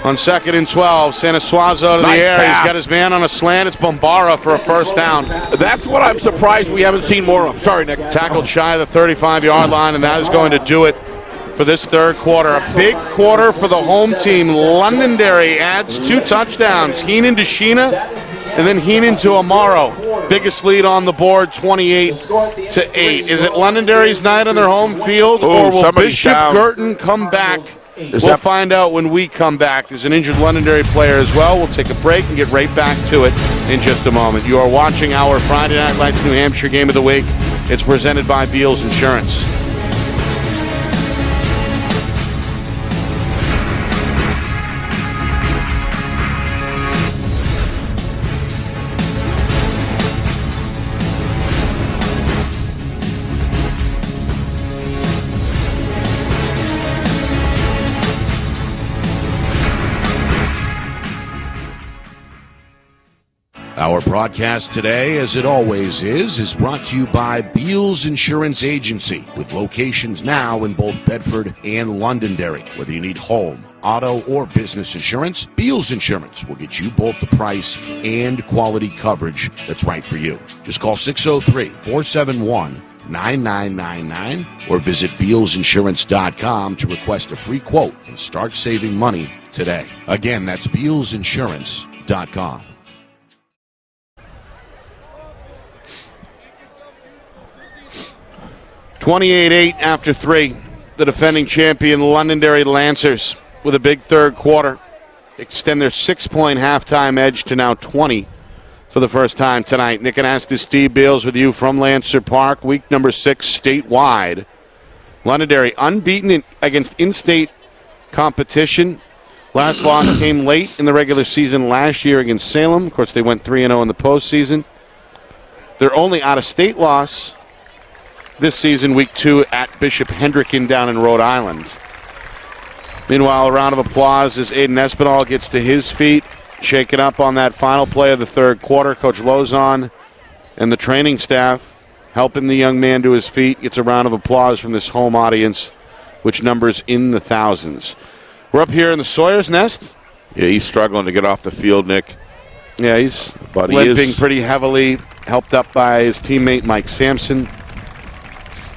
On 2nd and 12, Santa Suazo to the air. Pass. He's got his man on a slant. It's Bombara for a first down. That's what I'm surprised we haven't seen more of. Sorry, Nick. Tackled shy of the 35-yard line, and that is going to do it for this third quarter. A big quarter for the home team. Londonderry adds 2 touchdowns. Heenan to Sheena, and then Heenan to Amaro. Biggest lead on the board, 28-8. Is it Londonderry's night on their home field, or will Bishop Guertin come back? We'll find out when we come back. There's an injured Londonderry player as well. We'll take a break and get right back to it in just a moment. You are watching our Friday Night Lights New Hampshire Game of the Week. It's presented by Beals Insurance. Our broadcast today, as it always is brought to you by Beals Insurance Agency, with locations now in both Bedford and Londonderry. Whether you need home, auto, or business insurance, Beals Insurance will get you both the price and quality coverage that's right for you. Just call 603-471-9999 or visit BealsInsurance.com to request a free quote and start saving money today. Again, that's BealsInsurance.com. 28-8 after 3. The defending champion Londonderry Lancers with a big third quarter extend their 6-point halftime edge to now 20 for the first time tonight. Nick Anastas, Steve Beals with you from Lancer Park, week number 6 statewide. Londonderry unbeaten against in-state competition. Last loss came late in the regular season last year against Salem. Of course, they went 3-0 in the postseason. Their only out-of-state loss this season, week 2, at Bishop Hendricken down in Rhode Island. Meanwhile, a round of applause as Aiden Espinal gets to his feet, shaken up on that final play of the third quarter. Coach Lozon and the training staff helping the young man to his feet. Gets a round of applause from this home audience, which numbers in the thousands. We're up here in the Sawyer's Nest. Yeah, he's struggling to get off the field, Nick. Yeah, he's limping pretty heavily, helped up by his teammate Mike Sampson.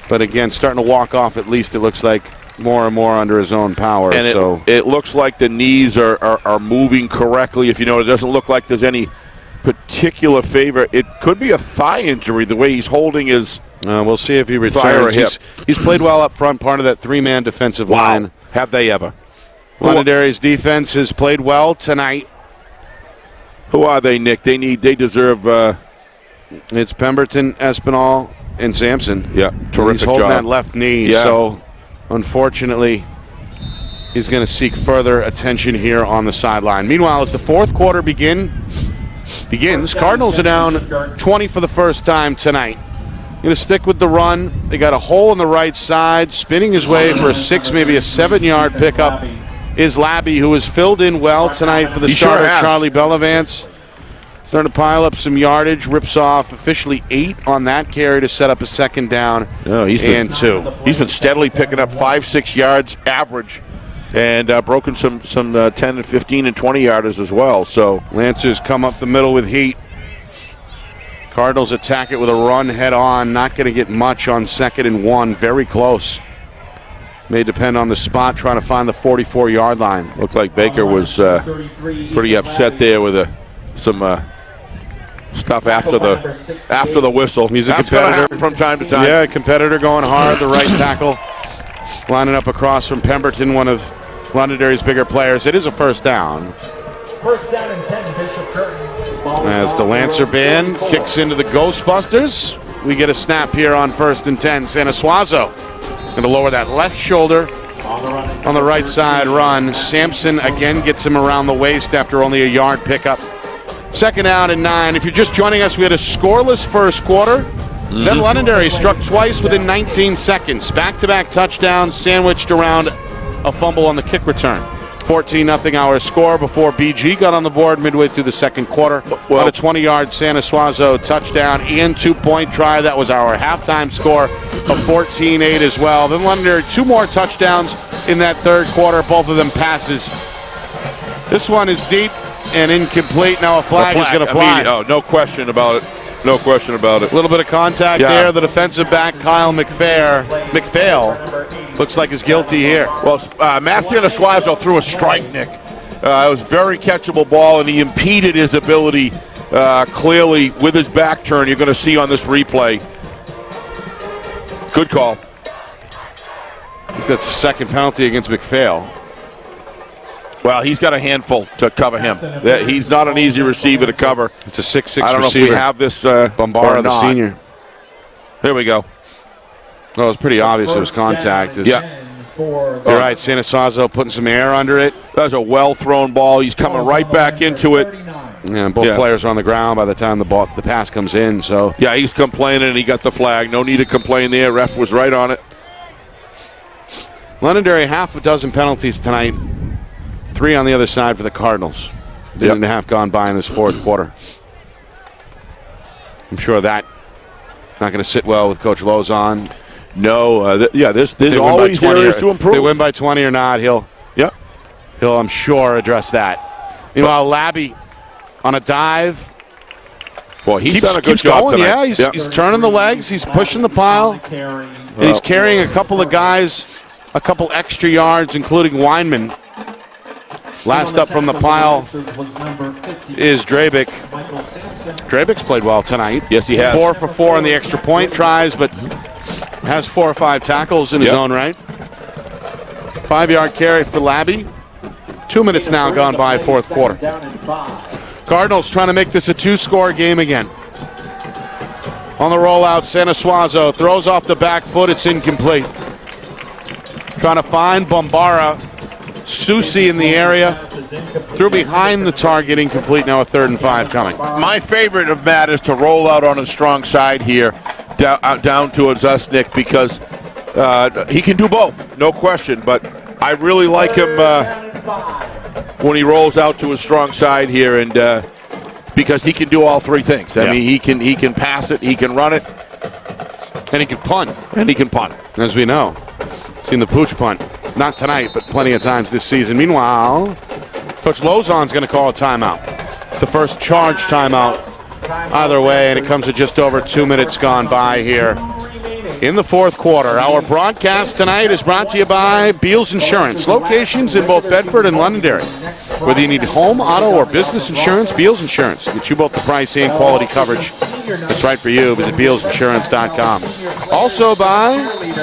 But again, starting to walk off, at least it looks like, more and more under his own power. And it looks like the knees are moving correctly. If you know, it doesn't look like there's any particular favor. It could be a thigh injury, the way he's holding his we'll see if he returns. He's played well up front, part of that 3-man defensive line. Have they ever? Londonderry's defense has played well tonight. Who are they, Nick? They deserve. It's Pemberton, Espinal, and Sampson. Yeah, terrific He's holding job. that left knee, so unfortunately he's going to seek further attention here on the sideline. Meanwhile, as the fourth quarter begins, Cardinals are down 20 for the first time tonight. Going to stick with the run. They got a hole on the right side, spinning his way for a 6, maybe a 7-yard pickup is Labby, who has filled in well tonight for the starter, Charlie Bellavance. Starting to pile up some yardage, rips off officially 8 on that carry to set up a second down and 2. He's been steadily picking up 5-6 yards average and broken some 10 and 15 and 20 yarders as well. So Lancers come up the middle with heat. Cardinals attack it with a run head on. Not going to get much on 2nd and 1. Very close. May depend on the spot, trying to find the 44-yard line. Looks like Baker was pretty upset there with some stuff after the whistle. He's a competitor from time to time. Yeah, a competitor going hard. The right tackle lining up across from Pemberton, one of Londonderry's bigger players. It is a first down. First down and 10, Bishop Guertin. As the Lancer band kicks into the Ghostbusters, we get a snap here on 1st and 10. Sanasuazo going to lower that left shoulder on the right side run. Sampson again gets him around the waist after only a yard pickup. 2nd down and 9. If you're just joining us, we had a scoreless first quarter. Then Londonderry struck twice within 19 seconds. Back-to-back touchdowns sandwiched around a fumble on the kick return. 14-0 our score before BG got on the board midway through the second quarter. On a 20-yard Sanasuazo touchdown and 2-point try. That was our halftime score of 14-8 as well. Then Londonderry 2 more touchdowns in that third quarter, both of them passes. This one is deep and incomplete. Now a flag is going to fly. No question about it. No question about it. A little bit of contact there. The defensive back, Kyle McPhail, Looks like he's guilty here. Well, Matt Sanasuazo threw a strike, Nick. It was a very catchable ball, and he impeded his ability clearly with his back turn. You're going to see on this replay. Good call. I think that's the second penalty against McPhail. Well, he's got a handful to cover him. He's not an easy receiver to cover. It's a 6'6" receiver. I don't know if we have this Bombara, the senior. There we go. Well, it was pretty obvious it was contact. Yeah. You're right, Sanasuazo putting some air under it. That was a well-thrown ball. He's coming right back into it. Yeah, both players are on the ground by the time the pass comes in. So yeah, he's complaining, and he got the flag. No need to complain there. Ref was right on it. Londonderry, half a dozen penalties tonight. 3 on the other side for the Cardinals. Minute and a half gone by in this fourth quarter. I'm sure that not going to sit well with Coach Lozon. No, there's always areas to improve. They win by 20 or not, he'll, I'm sure, address that. Meanwhile, Labby on a dive. Well, he's done a good job tonight. Yeah, he's turning the legs. He's pushing the pile. And he's carrying a couple of guys a couple extra yards, including Weinman. Last up from the pile is Drabick. Drabick's played well tonight. Yes, he has. 4 for 4 on the extra point tries, but has 4 or 5 tackles in his own right. 5-yard carry for Labby. 2 minutes now gone by fourth quarter. Cardinals trying to make this a 2-score game again. On the rollout, Sanasuazo throws off the back foot. It's incomplete. Trying to find Bombara. Susi in the area. Threw behind the target, incomplete. Now a 3rd and 5 coming. My favorite of Matt is to roll out on a strong side here, down towards us, Nick, because he can do both, no question. But I really like him when he rolls out to his strong side here, and because he can do all 3 things. I mean, he can pass it, he can run it, and he can punt. As we know. Seen the pooch punt. Not tonight, but plenty of times this season. Meanwhile, Coach Lozon's going to call a timeout. It's the first charge timeout either way, and it comes with just over 2 minutes gone by here in the fourth quarter. Our broadcast tonight is brought to you by Beals Insurance. Locations in both Bedford and Londonderry. Whether you need home, auto, or business insurance, Beals Insurance. Get you both the price and quality coverage that's right for you. Visit BealsInsurance.com. Also by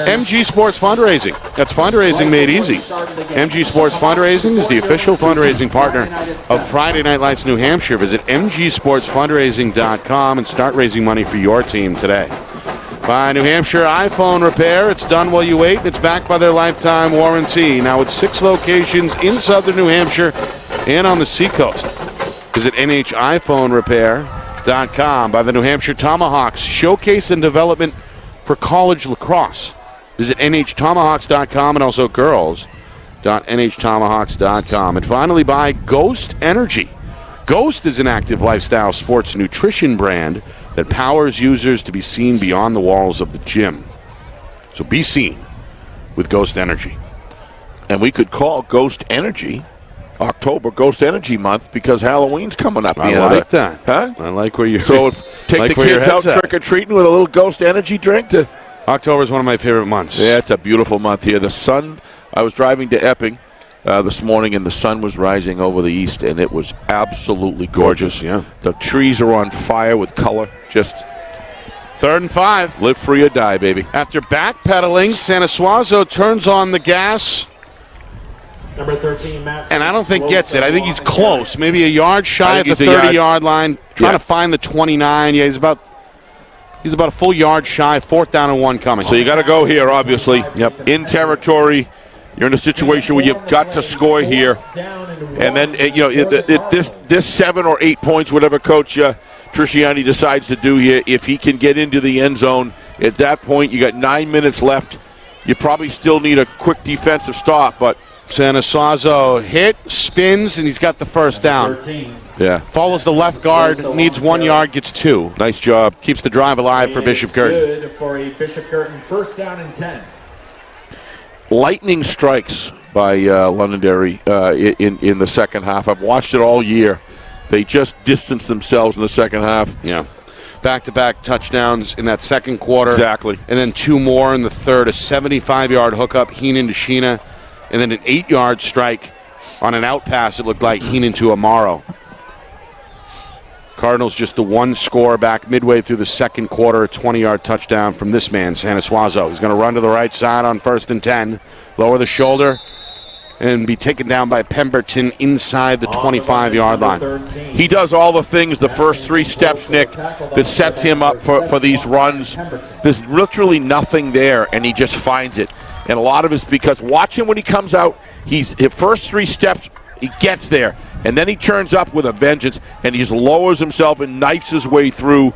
MG Sports Fundraising. That's fundraising made easy. MG Sports Fundraising is the official fundraising partner of Friday Night Lights New Hampshire. Visit MGSportsFundraising.com and start raising money for your team today. By New Hampshire iPhone Repair. It's done while you wait. It's backed by their lifetime warranty. Now with 6 locations in southern New Hampshire and on the seacoast. Visit NHiPhoneRepair.com. By the New Hampshire Tomahawks. Showcase and development for college lacrosse. Visit NHTomahawks.com and also girls.NHTomahawks.com. And finally by Ghost Energy. Ghost is an active lifestyle sports nutrition brand that powers users to be seen beyond the walls of the gym. So be seen with Ghost Energy. And we could call Ghost Energy October Ghost Energy Month because Halloween's coming up. I like that. Huh? I like where you're. So take like the kids out trick-or-treating with a little Ghost Energy drink. October is one of my favorite months. Yeah, it's a beautiful month here. The sun, I was driving to Epping this morning, and the sun was rising over the east, and it was absolutely gorgeous. Yeah. The trees are on fire with color. Just 3rd and 5. Live free or die, baby. After backpedaling, Sanasuazo turns on the gas. Number 13, Matt. And I don't think gets it. I think he's close. Maybe a yard shy of the 30-yard line. Trying to find the 29. Yeah, he's about a full yard shy. 4th down and 1 coming. So you got to go here, obviously. Yep. In territory. You're in a situation where you've got to score here. And then, this 7 or 8 points, whatever Coach Trisciani decides to do here, if he can get into the end zone, at that point, you got 9 minutes left. You probably still need a quick defensive stop, but Sanasuazo spins, and he's got the first down. Yeah. Follows the left guard, needs 1 yard, gets 2. Nice job. Keeps the drive alive for Bishop Guertin. Good for a Bishop Guertin 1st down and 10. Lightning strikes by Londonderry in the second half. I've watched it all year. They just distanced themselves in the second half. Yeah. back-to-back touchdowns in that second quarter. Exactly. And then 2 more in the third, a 75-yard hookup, Heenan to Sheena, and then an 8-yard strike on an out pass, it looked like Heenan to Amaro. Cardinals just the 1 score back midway through the second quarter, a 20-yard touchdown from this man, Sanasuazo. He's going to run to the right side on 1st and 10, lower the shoulder, and be taken down by Pemberton inside the 25-yard line. He does all the things, the first 3 steps, Nick, that sets him up for these runs. There's literally nothing there, and he just finds it. And a lot of it's because watch him when he comes out. His first 3 steps, he gets there, and then he turns up with a vengeance, and he just lowers himself and knifes his way through.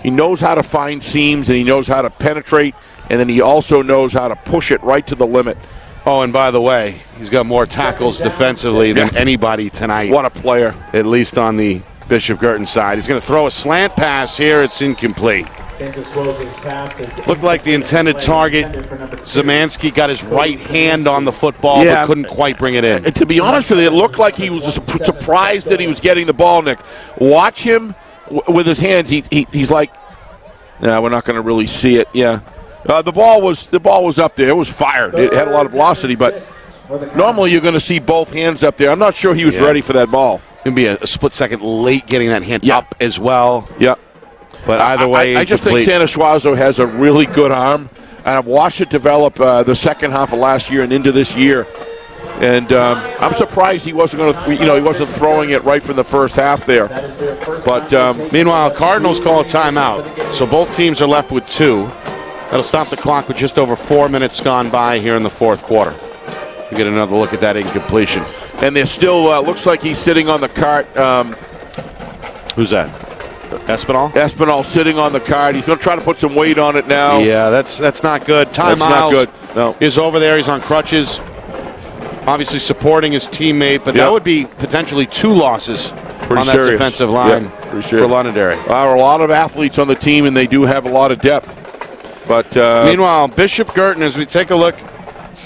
He knows how to find seams, and he knows how to penetrate, and then he also knows how to push it right to the limit. Oh, and by the way, he's got more tackles defensively than anybody tonight. What a player. At least on the Bishop Guertin side. He's going to throw a slant pass here. It's incomplete. Looked like the intended target. Zemansky got his right hand on the football, but couldn't quite bring it in. And to be honest with you, it looked like he was just surprised that he was getting the ball, Nick. Watch him with his hands. He's like, nah, we're not going to really see it. Yeah. The ball was up there. It was fired. It had a lot of velocity, but normally you're going to see both hands up there. I'm not sure he was ready for that ball. Going to be a split second late getting that hand up as well. Yeah. But either way, I just think Sanasuazo has a really good arm, and I've watched it develop the second half of last year and into this year. And I'm surprised he wasn't going to, he wasn't throwing it right from the first half there. But meanwhile, Cardinals call a timeout, so both teams are left with 2. That'll stop the clock with just over 4 minutes gone by here in the fourth quarter. We get another look at that incompletion. And there's still looks like he's sitting on the cart. Who's that? Espinal? Espinal sitting on the cart. He's going to try to put some weight on it now. Yeah, that's not good. That's not good. No. Is over there. He's on crutches. Obviously supporting his teammate, but that would be potentially 2 losses on that defensive line for Londonderry. There are a lot of athletes on the team, and they do have a lot of depth. But meanwhile, Bishop Guertin, as we take a look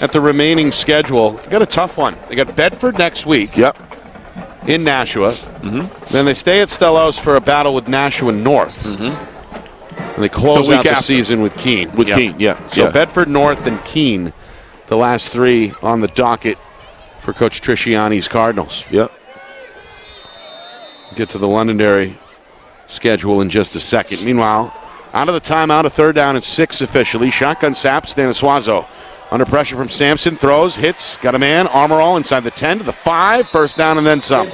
at the remaining schedule, they got a tough one. They got Bedford next week. Yep. In Nashua. Mm-hmm. Then they stay at Stellos for a battle with Nashua North. Mm-hmm. And they close out the season with Keene. Keene, So Bedford North and Keene, the last 3 on the docket for Coach Trisciani's Cardinals. Yep. Get to the Londonderry schedule in just a second. Meanwhile, out of the timeout, a 3rd down and 6 officially. Shotgun sap, Sanasuazo. Under pressure from Sampson, throws, hits, got a man, Armorall inside the 10 to the 5, 1st down and then some.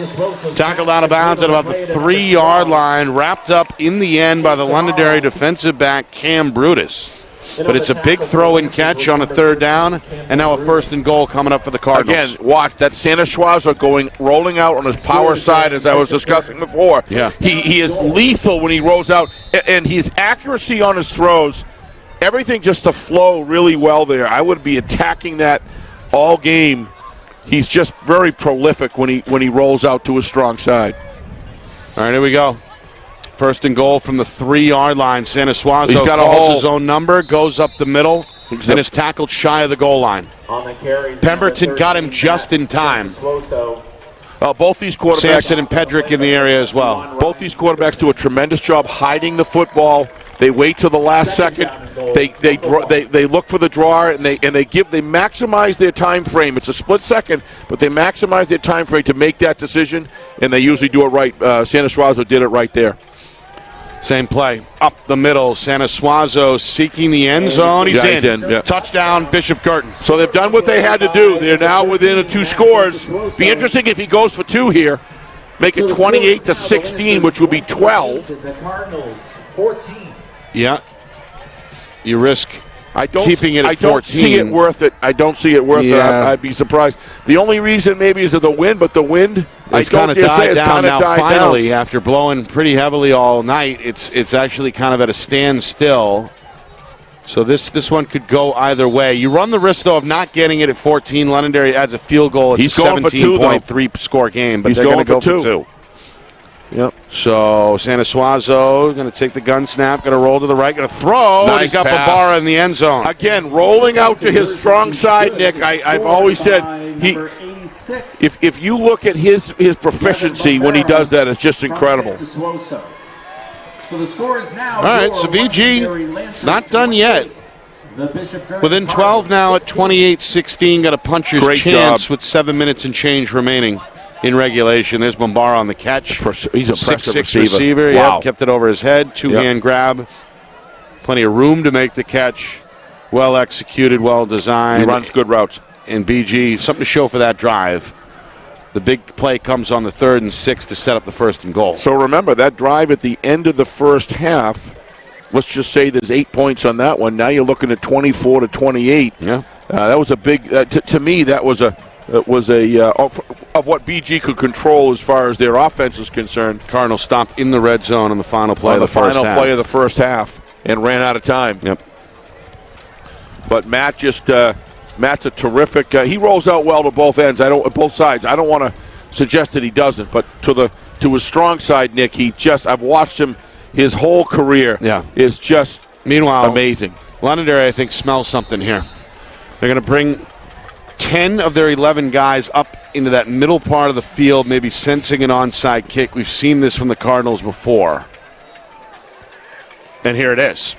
Tackled out of bounds at about the 3-yard line, wrapped up in the end by the Londonderry defensive back Cam Brutus. But it's a big throw and catch on a 3rd down, and now a 1st and goal coming up for the Cardinals. Again, watch that Sanasuazo rolling out on his power side, as I was discussing before. Yeah. He is lethal when he rolls out, and his accuracy on his throws, everything just to flow really well there. I would be attacking that all game. He's just very prolific when he rolls out to his strong side. All right, here we go. 1st and goal from the 3-yard line. Sanasuazo calls his own number, goes up the middle, and is tackled shy of the goal line. Pemberton got him just in time. Both these quarterbacks. Sampson and Pedrick in the area as well. Both these quarterbacks do a tremendous job hiding the football. They wait till the last second. They look for the draw, and they maximize their time frame. It's a split second, but they maximize their time frame to make that decision, and they usually do it right. Sanasuazo did it right there. Same play. Up the middle. Sanasuazo seeking the end zone. He's in. Yeah. Touchdown, Bishop Guertin. So they've done what they had to do. They're now within 2 scores. Be interesting if he goes for 2 here. Make it 28-16, which would be 12. The Cardinals 14. Yeah. You risk keeping it at 14. I don't see it worth it. I'd be surprised. The only reason maybe is the wind, but the wind it's kind of died down now. Finally, after blowing pretty heavily all night, it's actually kind of at a standstill. So this one could go either way. You run the risk, though, of not getting it at 14. Londonderry adds a field goal. It's a 17.3 score game, but they're going to go for 2. Yep. So Sanasuazo going to take the gun snap, going to roll to the right, going to throw. Nice He's got pass. Barbara in the end zone. Again, rolling out to his strong side, Nick. I've always said if you look at his proficiency when he does that, it's just incredible. So the score is now. All right, so BG not done yet. Within 12 now at 28-16. Got a puncher's Great chance job. with 7 minutes and change remaining in regulation. There's Bombara on the catch. He's a 6'6" receiver. Wow. Yep, kept it over his head. Two-hand grab. Plenty of room to make the catch. Well executed, well designed. He runs good routes. And BG, something to show for that drive. The big play comes on the 3rd and 6 to set up the 1st and goal. So remember, that drive at the end of the first half, let's just say there's 8 points on that one. Now you're looking at 24-28. Yeah. That was a big, to me, that was of what BG could control as far as their offense is concerned. Cardinals stopped in the red zone on the final play of the first half. On the final play of the first half and ran out of time. Yep. But Matt's a terrific. He rolls out well to both ends. Both sides. I don't want to suggest that he doesn't, but to his strong side, Nick, I've watched him his whole career. Yeah. Is just meanwhile amazing. Londonderry, I think, smells something here. They're going to bring 10 of their 11 guys up into that middle part of the field, maybe sensing an onside kick. We've seen this from the Cardinals before. And here it is.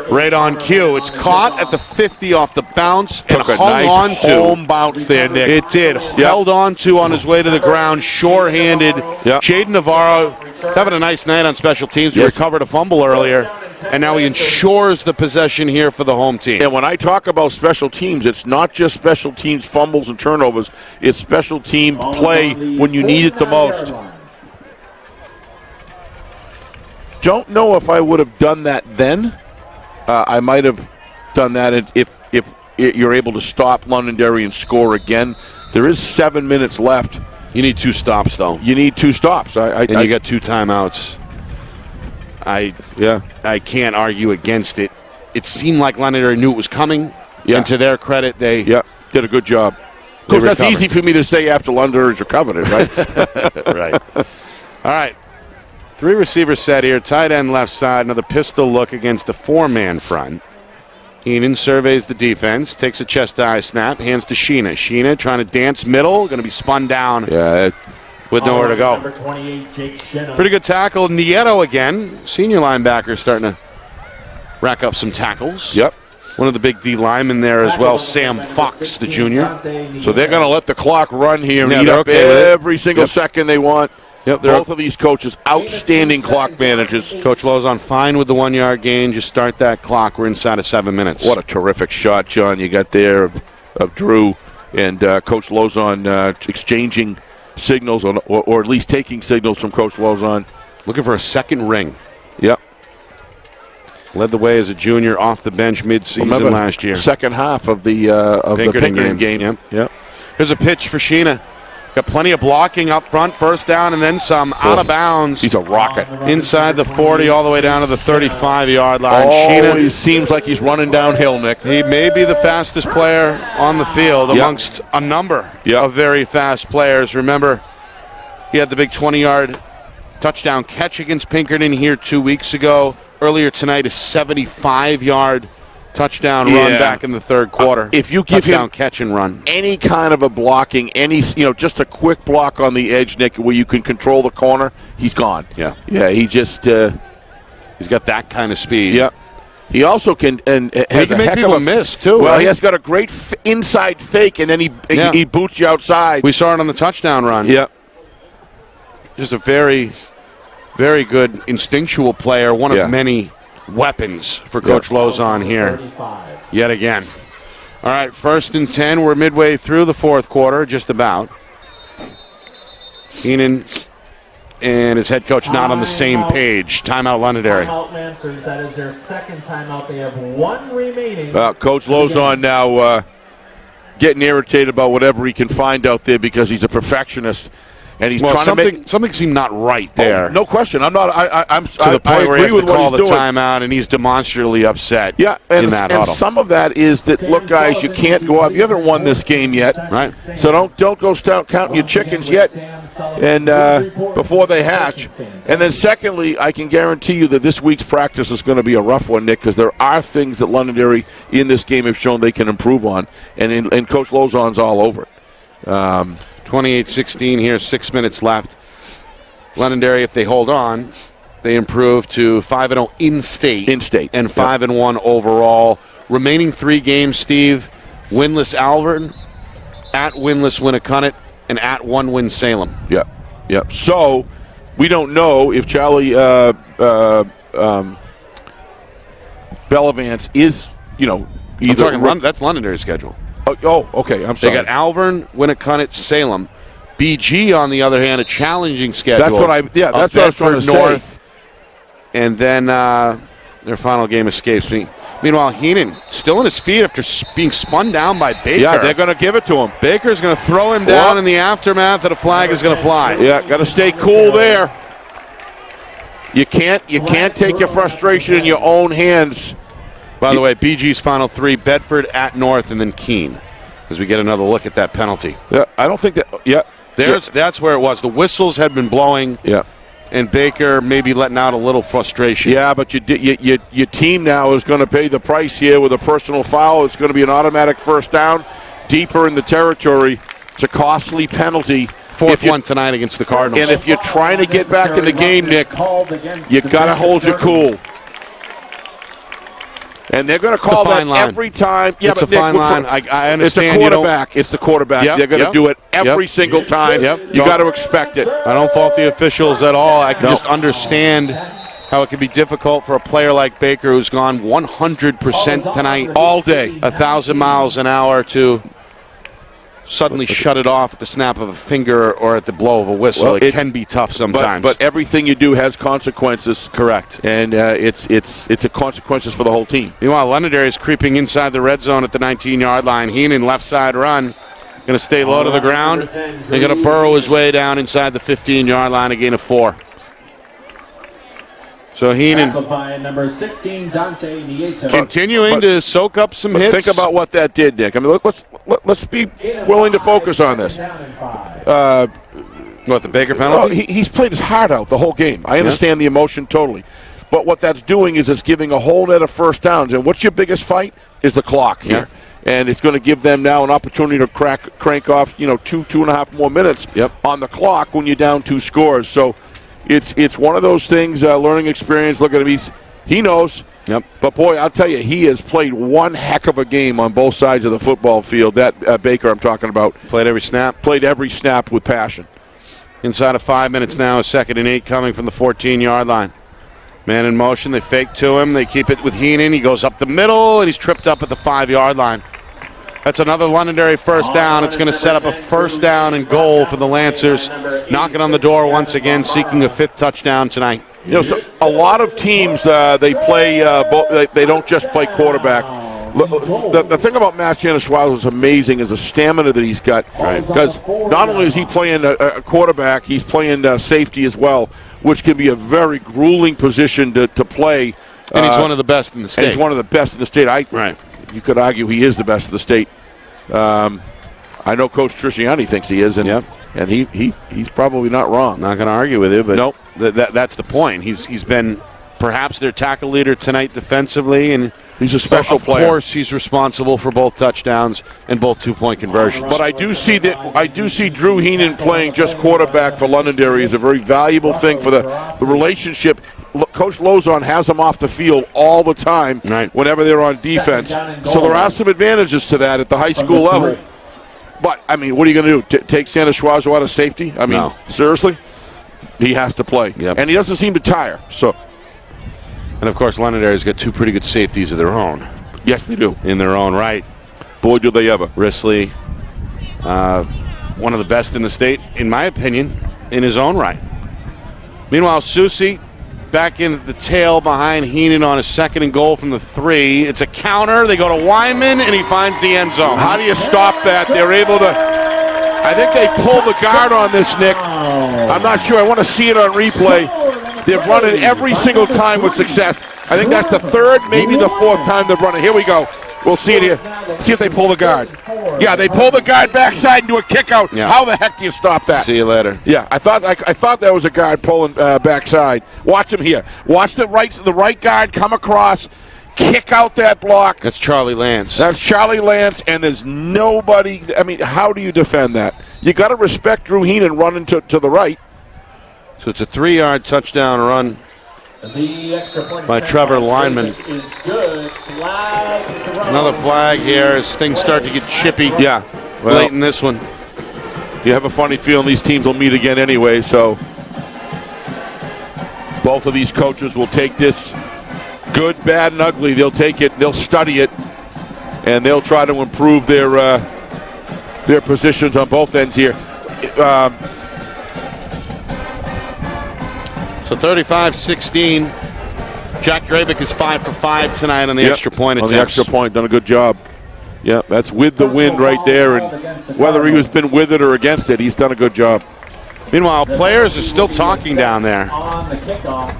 Right on cue. It's caught at the 50 off the bounce and Took a hung nice on to. home bounce there, Nick. It did. Held on to on his way to the ground, sure-handed. Jaden Navarro having a nice night on special teams. He recovered a fumble earlier, and now he ensures the possession here for the home team. And when I talk about special teams, it's not just special teams fumbles and turnovers. It's special team play when you need it the most. Don't know if I would have done that then. I might have done that if you're able to stop Londonderry and score again. There is 7 minutes left. You need 2 stops, though. You need 2 stops. And you got 2 timeouts. I can't argue against it. It seemed like Londonderry knew it was coming, and to their credit, they did a good job. Of course, that's easy for me to say after Londonderry's recovered it, right? Right. All right. 3 receivers set here, tight end left side, another pistol look against the 4-man front. Heenan surveys the defense, takes a chest-to-eye snap, hands to Sheena. Sheena trying to dance middle, going to be spun down with nowhere to go. Number 28, Jake Shinna. Pretty good tackle. Nieto again, senior linebacker, starting to rack up some tackles. Yep. One of the big D linemen there as well, Sam Fox, the junior. So they're going to let the clock run here and Yeah, eat they're up okay every single second they want. Yep, both of these coaches, outstanding clock managers. Coach Lozon fine with the 1-yard gain. Just start that clock. We're inside of 7 minutes. What a terrific shot, John, you got there of Drew and Coach Lozon exchanging signals or at least taking signals from Coach Lozon. Looking for a second ring. Yep. Led the way as a junior off the bench mid-season last year. Second half of the Pinkerton game. Yep. Here's a pitch for Sheena. Got plenty of blocking up front, first down, and then some out of bounds. He's a rocket. Inside the 40, all the way down to the 35-yard line. Sheena seems like he's running downhill, Nick. He may be the fastest player on the field amongst a number of very fast players. Remember, he had the big 20-yard touchdown catch against Pinkerton here 2 weeks ago. Earlier tonight, a 75-yard touchdown run back in the third quarter. If you give him catch and run, any kind of a blocking, just a quick block on the edge, Nick, where you can control the corner, he's gone. Yeah. He just he's got that kind of speed. Yeah. He also can has he a make heck people of a miss too. Well, right? he has got a great inside fake, and then he boots you outside. We saw it on the touchdown run. Yeah. Just a very, very good instinctual player. One of many weapons for Coach Lozon here yet again. All right, 1st and 10. We're midway through the fourth quarter, just about. Heenan and his head coach not on the same page. Timeout Londonderry. Timeout Lancers, that is their second timeout. They have 1 remaining. Coach Lozon now getting irritated about whatever he can find out there because he's a perfectionist. And he's trying to make something seemed not right there. Oh, no question. I'm not. I'm to the point where he has to call the doing. timeout, and he's demonstrably upset. Yeah, and huddle. Some of that is that look, guys, you can't go up. You haven't won this game yet, right? So don't go start counting your chickens yet, and before they hatch. And then secondly, I can guarantee you that this week's practice is going to be a rough one, Nick, because there are things that Londonderry in this game have shown they can improve on, and Coach Lozon's all over it. 28-16 here, 6 minutes left. Londonderry, if they hold on, They improved to 5-0 in-state. In-state. And 5-1 overall. Remaining 3 games, Steve, winless Alvern, at winless Winnicott, and at 1-win Salem. Yep. So we don't know if Charlie Bellavance is, either. That's Londonderry's schedule. Oh, okay. I'm sorry. They got Alvern, Winnicott, Salem. BG, on the other hand, a challenging schedule. That's what I was trying to North, say. And then their final game escapes me. Meanwhile, Heenan still on his feet after being spun down by Baker. Yeah, they're going to give it to him. Baker's going to throw him down in the aftermath, and a flag is going to fly. Yeah, got to stay cool there. You can't take your frustration in your own hands. By the way, BG's final 3, Bedford, at North, and then Keene, as we get another look at that penalty. Yeah, I don't think that. Yeah, that's where it was. The whistles had been blowing. Yeah. And Baker maybe letting out a little frustration. Yeah, but your team now is going to pay the price here with a personal foul. It's going to be an automatic first down deeper in the territory. It's a costly penalty. Fourth one tonight against the Cardinals. And if you're trying to get back in the game, Nick, you got to hold your cool. And they're going to call that every time. Yeah, it's a fine line. I understand. It's the quarterback. It's the quarterback. They're going to do it every single time. You got to expect it. I don't fault the officials at all. I can just understand how it can be difficult for a player like Baker, who's gone 100% tonight, all day, 1,000 miles an hour, to suddenly shut it off at the snap of a finger or at the blow of a whistle. Well, it can be tough sometimes. But everything you do has consequences. Correct. And it's a consequences for the whole team. Meanwhile, Londonderry is creeping inside the red zone at the 19-yard line. Heenan, left side run. Going to stay low to the ground. They're going to burrow his way down inside the 15-yard line, a gain of 4. So Heenan number 16, Dante Nieto. continuing to soak up some hits. Think about what that did, Nick. I mean, let's be willing to focus on this. What, the Baker penalty? He's played his heart out the whole game. I understand the emotion totally. But what that's doing is it's giving a whole net of first downs. And what's your biggest fight? Is the clock here. And it's going to give them now an opportunity to crank off, 2.5 more minutes on the clock when you're down 2 scores. So it's one of those things, learning experience. Look at him. He knows. Yep. But, boy, I'll tell you, he has played one heck of a game on both sides of the football field. That Baker I'm talking about. Played every snap. Played every snap with passion. Inside of 5 minutes now, 2nd and 8 coming from the 14-yard line. Man in motion. They fake to him. They keep it with Heenan. He goes up the middle, and he's tripped up at the 5-yard line. That's another Londonderry first down. It's going to set up a first down and goal for the Lancers. Knocking on the door once again, seeking a 5th touchdown tonight. So a lot of teams, they play. They don't just play quarterback. The thing about Matt Stanislaus is amazing is the stamina that he's got. Because not only is he playing a quarterback, he's playing safety as well, which can be a very grueling position to play. And he's one of the best in the state. And he's one of the best in the state. You could argue he is the best of the state. I know Coach Trisciani thinks he is, and he's probably not wrong. Not going to argue with you, but nope. That's the point. He's been perhaps their tackle leader tonight defensively, and he's a special player. Of course, he's responsible for both touchdowns and both 2-point conversions. But I do see Drew Heenan playing just quarterback for Londonderry is a very valuable thing for the relationship. Coach Lozon has him off the field all the time whenever they're on defense. So there are some advantages to that at the high school level. But, I mean, what are you going to do? Take Stanislaus out of safety? I mean, seriously? He has to play. And he doesn't seem to tire. And, of course, Londonderry's got 2 pretty good safeties of their own. Yes, they do. In their own right. Boy, do they ever. Risley, one of the best in the state, in my opinion, in his own right. Meanwhile, Susi back in the tail behind Heenan on a 2nd and goal from the 3. It's a counter. They go to Wyman, and he finds the end zone. How do you stop that? They're able to. I think they pull the guard on this, Nick. I'm not sure. I want to see it on replay. They've run it every single time with success. I think that's the 3rd, maybe the 4th time they've run it. Here we go. We'll see it here. See if they pull the guard. Yeah, they pull the guard backside and do a kick out. Yeah. How the heck do you stop that? See you later. Yeah, I thought that was a guard pulling backside. Watch him here. Watch the right guard come across, kick out that block. That's Charlie Lance. That's Charlie Lance, and there's nobody. I mean, how do you defend that? You got to respect Drew Heenan running to the right. So it's a 3-yard touchdown run The extra point by Trevor Lineman. is good. Flag thrown. Another flag here as things start to get chippy. Yeah. Well, Late in this one. you have a funny feeling these teams will meet again anyway, so both of these coaches will take this good, bad, and ugly. They'll take it, they'll study it, and they'll try to improve their positions on both ends here. So 35-16. Jack Drabick is 5 for 5 tonight on the extra point attempts. On the extra point, done a good job. Yeah, that's with the wind right there, and whether he has been with it or against it, he's done a good job. Meanwhile, players are still talking down there. On the kickoff.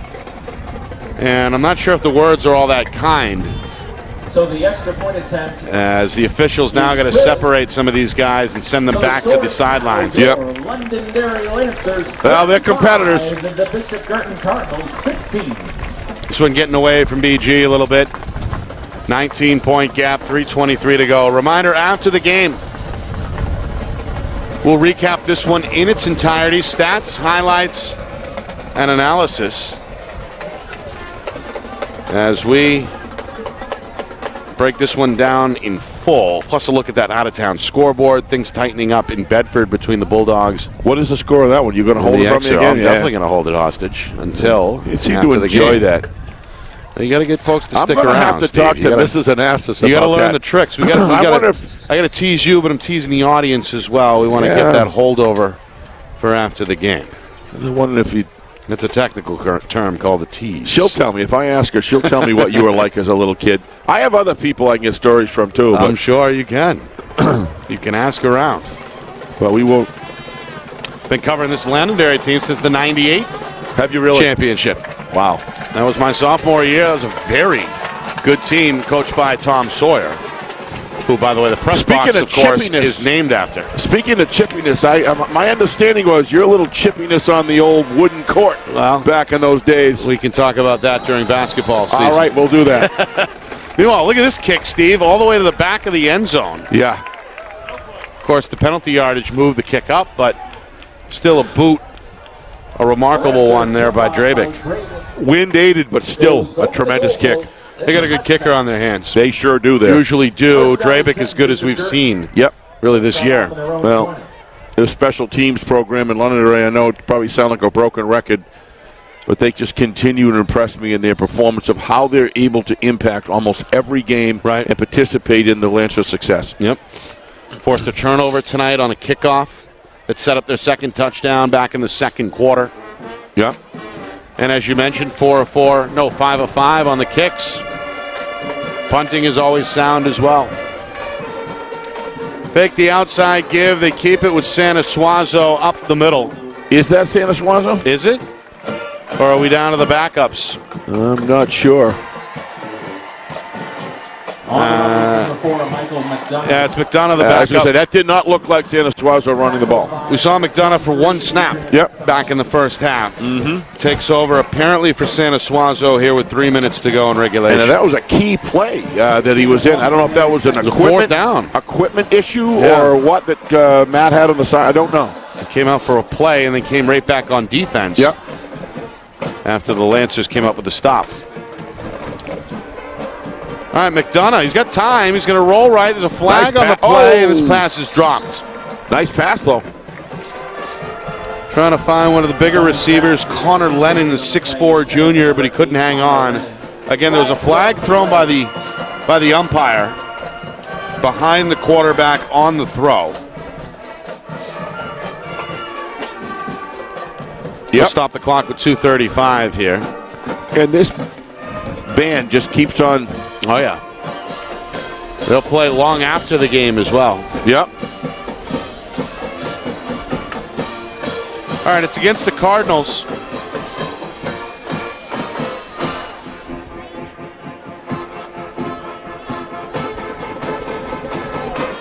And I'm not sure if the words are all that kind, So the extra point attempt. as the officials now got to separate some of these guys and send them back to the sidelines. Yep. Londonderry Lancers. Well, they're competitors. 35, The Bishop Guertin Cardinals 16. This one getting away from BG a little bit. 19-point gap, 3:23 to go. Reminder, after the game, we'll recap this one in its entirety. Stats, highlights, and analysis as we break this one down in full. Plus a look at that out-of-town scoreboard. Things tightening up in Bedford between the Bulldogs What is the score of that one? You're going to and hold the it from me Exeter. again? I'm definitely going to hold it hostage until You seem after to the enjoy game. that. You got to get folks to I'm stick going to around. have to Steve. talk You to gotta- Mrs. Anastas You got to about learn that. the tricks. I wonder if got to tease you, but I'm teasing the audience as well. We want to get that holdover for after the game. I'm wondering if you. It's a technical term called a tease. She'll tell me if I ask her. She'll tell me what you were like as a little kid. I have other people I can get stories from too. I'm But sure you can. You can ask around. well, we won't. Been covering this Londonderry team since the '98 Have you really? championship. Wow. That was my sophomore year. That was a very good team coached by Tom Sawyer, who, by the way, the press Speaking box, of of course, chippiness. is named after. Speaking of chippiness, my understanding was your little chippiness on the old wooden court back in those days. We can talk about that during basketball season. All right, we'll do that. Meanwhile, look at this kick, Steve, all the way to the back of the end zone. Yeah. Of course, the penalty yardage moved the kick up, but still a boot. A remarkable one there by Drabick. Wind aided, but still a tremendous kick. They got a good kicker on their hands. They sure do there. Usually do. Drabick as good as we've seen. Yep. Really this year. Well, the special teams program in Londonderry, I know it probably sound like a broken record, but they just continue to impress me in their performance of how they're able to impact almost every game and participate in the Lancers' success. Yep. Forced a turnover tonight on a kickoff that set up their second touchdown back in the second quarter. Yep. And as you mentioned, 5 of 5 on the kicks. Punting is always sound as well. Fake the outside give. They keep it with Santa Suazo up the middle. Is that Santa Suazo? Is it? Or are we down to the backups? I'm not sure. Yeah, it's McDonough, the I was going backup. to say, that did not look like Santa Suazo running the ball. We saw McDonough for one snap back in the first half. Takes over apparently for Santa Suazo here with 3 minutes to go in regulation. And that was a key play that he was in. I don't know if that was an equipment issue or what that Matt had on the side. I don't know. He came out for a play and then came right back on defense. Yep. After the Lancers came up with the stop. All right, McDonough, he's got time. He's going to roll right. There's a flag on the play, and this pass is dropped. Nice pass, though. Trying to find one of the bigger receivers, Connor Lennon, the 6'4 junior, but he couldn't hang on. Again, there was a flag thrown by the umpire behind the quarterback on the throw. We'll stop the clock with 2:35 here. And this band just keeps on. Oh, yeah. They'll play long after the game as well. Yep. All right, it's against the Cardinals.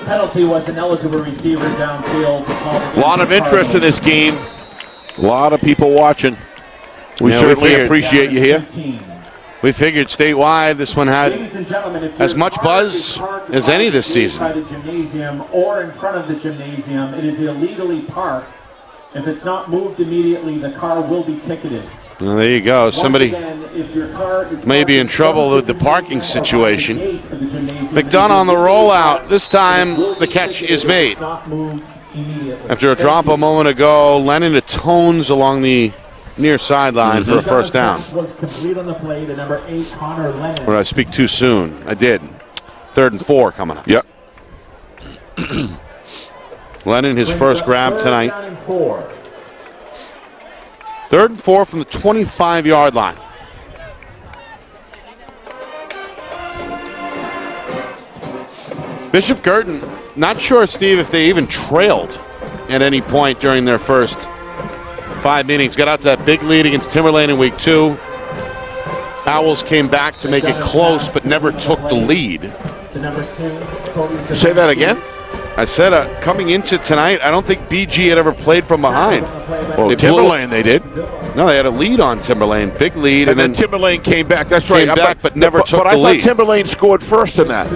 Penalty was an eligible receiver downfield. A lot of interest in this game. A lot of people watching. We certainly appreciate you here. We figured statewide this one had as much buzz as any this season. By the gymnasium or in front of the gymnasium, it is illegally parked. If it's not moved immediately, the car will be ticketed. Well, there you go. Somebody may be in trouble with the parking situation. McDonough on the rollout. This time the catch is made. After a drop a moment ago, Lennon atones along the near sideline for a first down. Or I speak too soon. I did. 3rd and 4 coming up. Yep. Lennon, his first grab tonight. 3rd and 4 from the 25-yard line. Bishop Guertin, not sure, Steve, if they even trailed at any point during their first 5 innings. Got out to that big lead against Timberlane in week 2. Owls came back to make it close, but never took the lead. Say that again? I said coming into tonight, I don't think BG had ever played from behind. Well, Timberlane they did. No, they had a lead on Timberlane, big lead, and then Timberlane came back. That's right. Came back, but never took the lead. But I thought Timberlane scored first in that.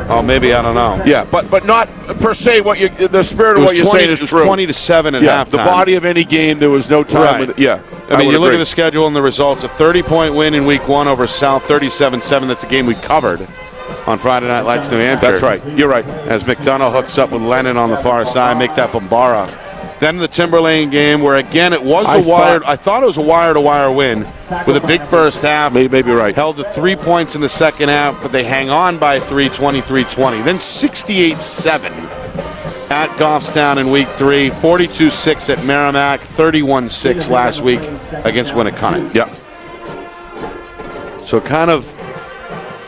Oh, maybe, I don't know. Yeah, but not per se. The spirit of what you're saying is true. 20-7 at halftime. The body of any game, there was no time. Right. Yeah, I mean, you look at the schedule and the results. A 30-point win in week 1 over South, 37-7. That's a game we covered on Friday Night Lights, New Hampshire. That's right. You're right. As McDonough hooks up with Lennon on the far side, make that Bombara. Then the Timberlane game, where again it was I thought it was a wire-to-wire win with a big first half. Maybe right. Held to 3 points in the second half, but they hang on by 3, 23-20. Then 68-7 at Goffstown in week 3, 42-6 at Merrimack, 31-6 last week against Winnicott. Yep. So kind of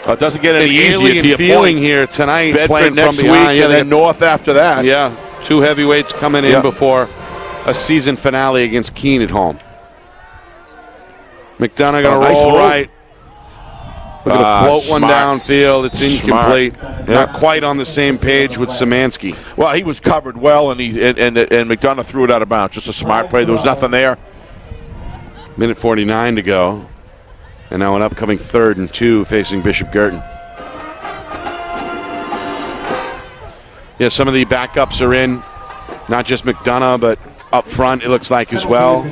it doesn't get any easier to your feeling point. here tonight. Bedford playing next from behind. week, and then North after that. Yeah. 2 heavyweights coming in before a season finale against Keene at home. McDonough going to roll right. We're going to float one downfield. It's incomplete. Not quite on the same page with Szymanski. Well, he was covered well, and McDonough threw it out of bounds. Just a smart play. There was nothing there. Minute 49 to go. And now an upcoming 3rd and 2 facing Bishop Guertin. Yeah, some of the backups are in. Not just McDonough, but up front, it looks like as well.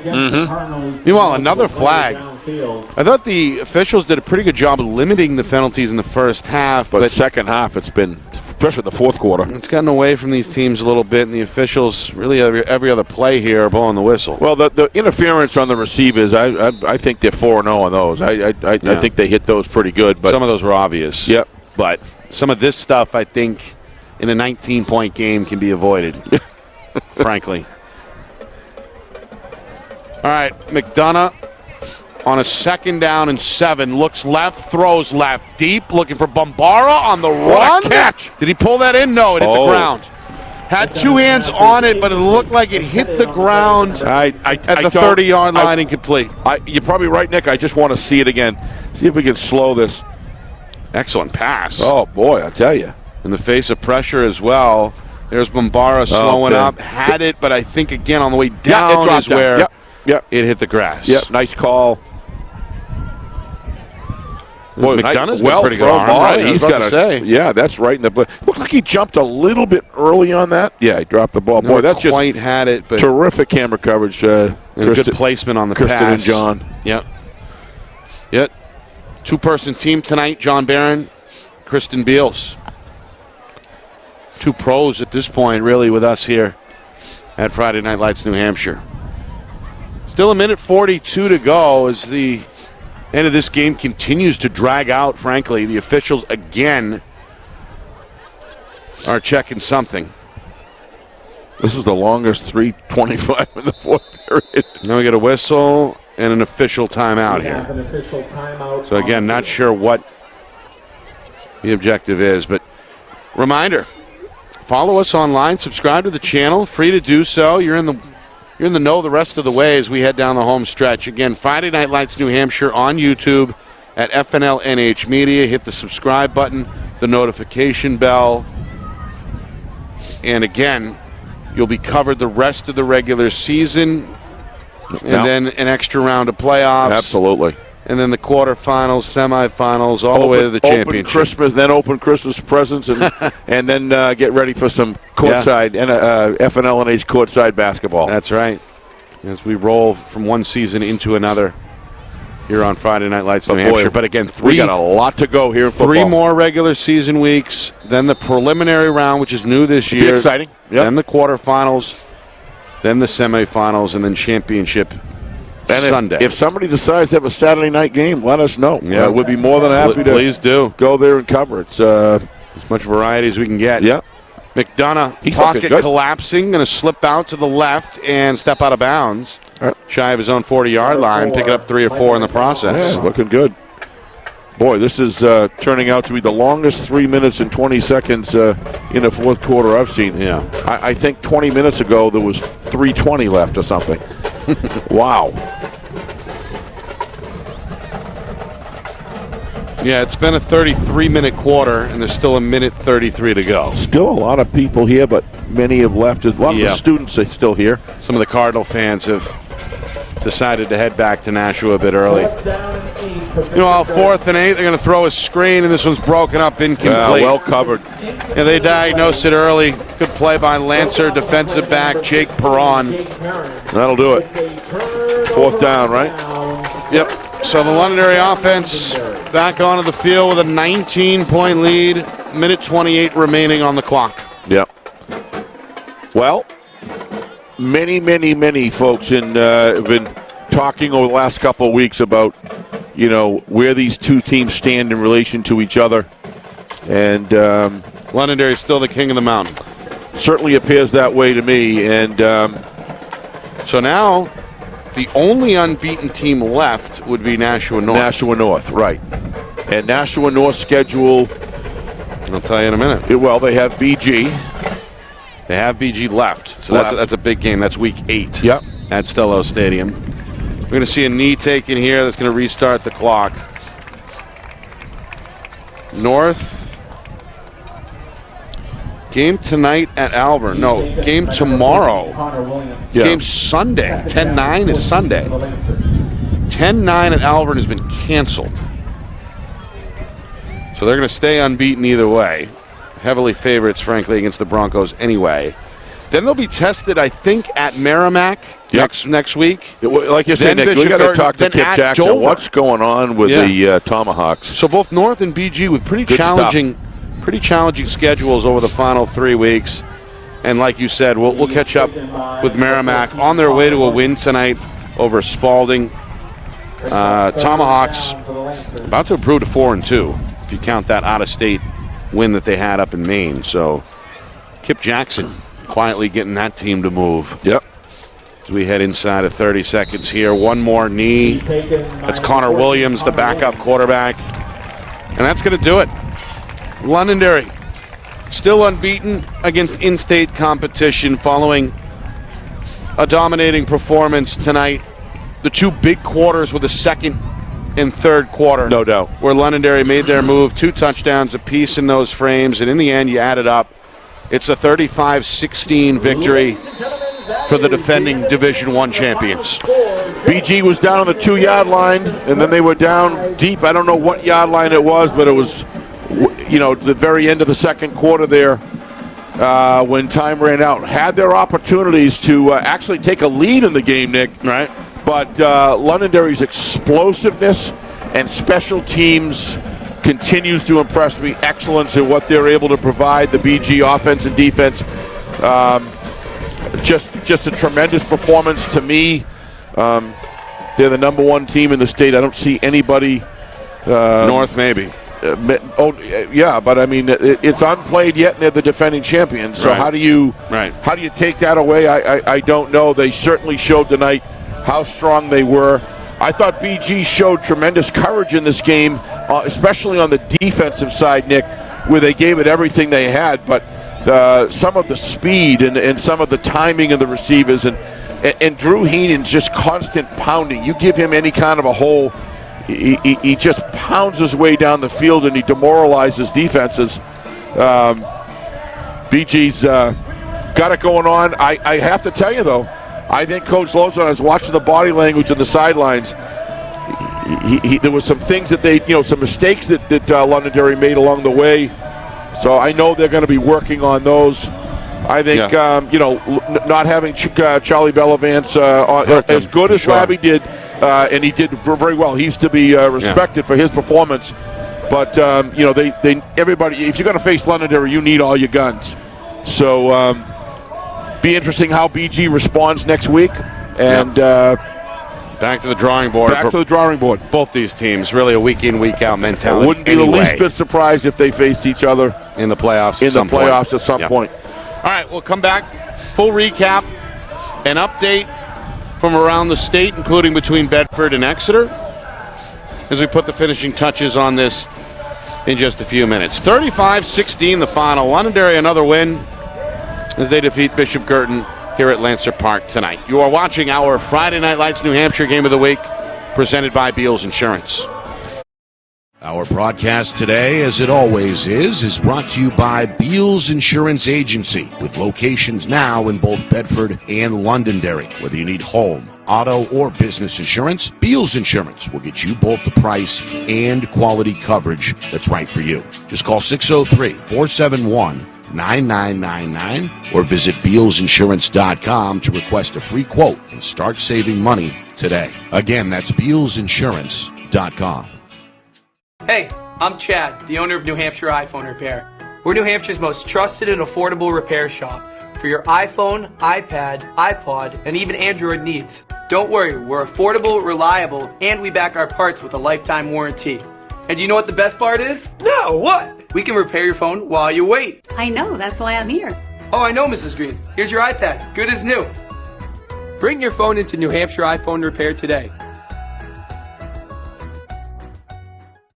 Meanwhile, another flag. I thought the officials did a pretty good job of limiting the penalties in the first half. But second half, it's been, especially the fourth quarter. It's gotten away from these teams a little bit, and the officials, really every other play here, are blowing the whistle. Well, the interference on the receivers, I think they're 4-0 on those. I think they hit those pretty good. But some of those were obvious. Yep. But some of this stuff, I think, in a 19-point game can be avoided, frankly. All right, McDonough on a 2nd down and 7. Looks left, throws left, deep, looking for Bombara on the run. What a catch. Did he pull that in? No, it hit the ground. Had 2 hands on it, but it looked like it hit the ground at the 30-yard line, incomplete. You're probably right, Nick. I just want to see it again. See if we can slow this. Excellent pass. Oh, boy, I tell you. In the face of pressure as well. There's Bombara slowing up. Had it, but I think, again, on the way down is where it hit the grass. Yep, nice call. Boy, McDonough's got a pretty good arm, right? He's got to say. Yeah, that's right in the blue. Looked like he jumped a little bit early on that. Yeah, he dropped the ball. Boy, that's quite had it, but terrific camera coverage. And good placement on the Kristen pass. And John. Yep. 2-person team tonight. John Barron, Kristen Beals. 2 pros at this point, really, with us here at Friday Night Lights, New Hampshire. Still a minute 42 to go as the end of this game continues to drag out, frankly. The officials, again, are checking something. This is the longest 3:25 in the fourth period. Now we get a whistle and an official timeout here. So, again, not sure what the objective is, but reminder, follow us online, subscribe to the channel, free to do so. You're in the know the rest of the way as we head down the home stretch. Again, Friday Night Lights New Hampshire on YouTube at FNL NH Media. Hit the subscribe button, the notification bell. And again, you'll be covered the rest of the regular season and then an extra round of playoffs. Absolutely. And then the quarterfinals, semifinals, all the way to the championship. Open Christmas presents, and then get ready for some courtside and FNL NH courtside basketball. That's right. as we roll from one season into another here on Friday Night Lights, New Hampshire. But again, we got a lot to go here in football. 3 more regular season weeks, then the preliminary round, which is new this year. Be exciting. Yep. Then the quarterfinals, then the semifinals, and then championship Sunday. If somebody decides to have a Saturday night game, let us know. Yeah. We'd be more than happy to please do go there and cover it. As much variety as we can get. Yeah. McDonough, He's pocket looking good. collapsing, going to slip out to the left and step out of bounds. Right. Shy of his own 40-yard line, picking up 3 or 4 in the process. Yeah, looking good. Boy, this is turning out to be the longest 3 minutes and 20 seconds in the fourth quarter I've seen. Yeah. I think 20 minutes ago there was 3:20 left or something. Wow. Yeah, it's been a 33-minute quarter, and there's still a minute 33 to go. Still a lot of people here, but many have left. A lot of the students are still here. Some of the Cardinal fans have decided to head back to Nashua a bit early. 4th and 8, they're going to throw a screen, and this one's broken up, incomplete. Well covered. Yeah, they diagnosed it early. Good play by Lancer, defensive back Jake Perron. That'll do it. 4th down, right? Yep. So the Londonderry offense back onto the field with a 19-point lead. Minute 28 remaining on the clock. Yep. Well, many folks have been talking over the last couple of weeks about, where these two teams stand in relation to each other. And Londonderry is still the king of the mountain. Certainly appears that way to me. And so now the only unbeaten team left would be Nashua North. Nashua North, right. And Nashua North's schedule, I'll tell you in a minute. They have BG. They have BG left. So that's a big game. That's week 8 Yep. at Stello Stadium. We're going to see a knee taken here that's going to restart the clock. North. Game tonight at Alvern. No, game tomorrow. Yeah. Game Sunday. 10-9 is Sunday. 10-9 at Alvern has been canceled. So they're going to stay unbeaten either way. Heavily favorites, frankly, against the Broncos anyway. Then they'll be tested, I think, at Merrimack next week. Like you said, Nick, we got to talk to Kip Jackson. What's going on with the Tomahawks? So both North and BG with pretty challenging schedules over the final 3 weeks. And like you said, we'll catch up with Merrimack on their way to a win tonight over Spalding. Tomahawks about to improve to 4-2 if you count that out-of-state win that they had up in Maine. So Kip Jackson quietly getting that team to move. Yep. As we head inside of 30 seconds here. One more knee. That's Connor Williams, the backup quarterback. And that's going to do it. Londonderry still unbeaten against in-state competition following a dominating performance tonight. The 2 big quarters were the second and third quarter. No doubt. Where Londonderry made their move, 2 touchdowns apiece in those frames, and in the end you add it up. It's a 35-16 victory for the defending Division I champions. BG was down on the 2-yard line, and then they were down deep. I don't know what yard line it was, but it was, the very end of the second quarter there when time ran out. Had their opportunities to actually take a lead in the game, Nick. Right. But Londonderry's explosiveness and special teams continues to impress me. Excellence in what they're able to provide, the BG offense and defense. Just a tremendous performance to me. They're the number 1 team in the state. I don't see anybody. North maybe. But I mean, it's unplayed yet, and they're the defending champions. So how do you take that away? I don't know. They certainly showed tonight how strong they were. I thought BG showed tremendous courage in this game, especially on the defensive side, Nick, where they gave it everything they had. But some of the speed and some of the timing of the receivers and Drew Heenan's just constant pounding. You give him any kind of a hole, he just pounds his way down the field and he demoralizes defenses. BG's got it going on. I have to tell you, though, I think Coach Lozon, I was watching the body language on the sidelines. There was some things that some mistakes that Londonderry made along the way. So I know they're going to be working on those. I think, not having Charlie Bellavance as good as sure. Labby did, and he did very well. He's to be respected for his performance. But, everybody, if you're going to face Londonderry, you need all your guns. So, be interesting how BG responds next week. And back to the drawing board. Both these teams, really a week in, week out mentality. Wouldn't be the least bit surprised if they faced each other in the playoffs. At some point. All right, we'll come back. Full recap, an update from around the state, including between Bedford and Exeter, as we put the finishing touches on this in just a few minutes. 35-16 the final. Londonderry another win as they defeat Bishop Guertin here at Lancer Park tonight. You are watching our Friday Night Lights New Hampshire Game of the Week, presented by Beals Insurance. Our broadcast today, as it always is brought to you by Beals Insurance Agency, with locations now in both Bedford and Londonderry. Whether you need home, auto, or business insurance, Beals Insurance will get you both the price and quality coverage that's right for you. Just call 603-471-9999 or visit BealsInsurance.com to request a free quote and start saving money today. Again, that's BealsInsurance.com. Hey, I'm Chad, the owner of New Hampshire iPhone Repair. We're New Hampshire's most trusted and affordable repair shop for your iPhone, iPad, iPod, and even Android needs. Don't worry, we're affordable, reliable, and we back our parts with a lifetime warranty. And you know what the best part is? No, what? We can repair your phone while you wait. I know, that's why I'm here. Oh, I know, Mrs. Green. Here's your iPad, good as new. Bring your phone into New Hampshire iPhone Repair today.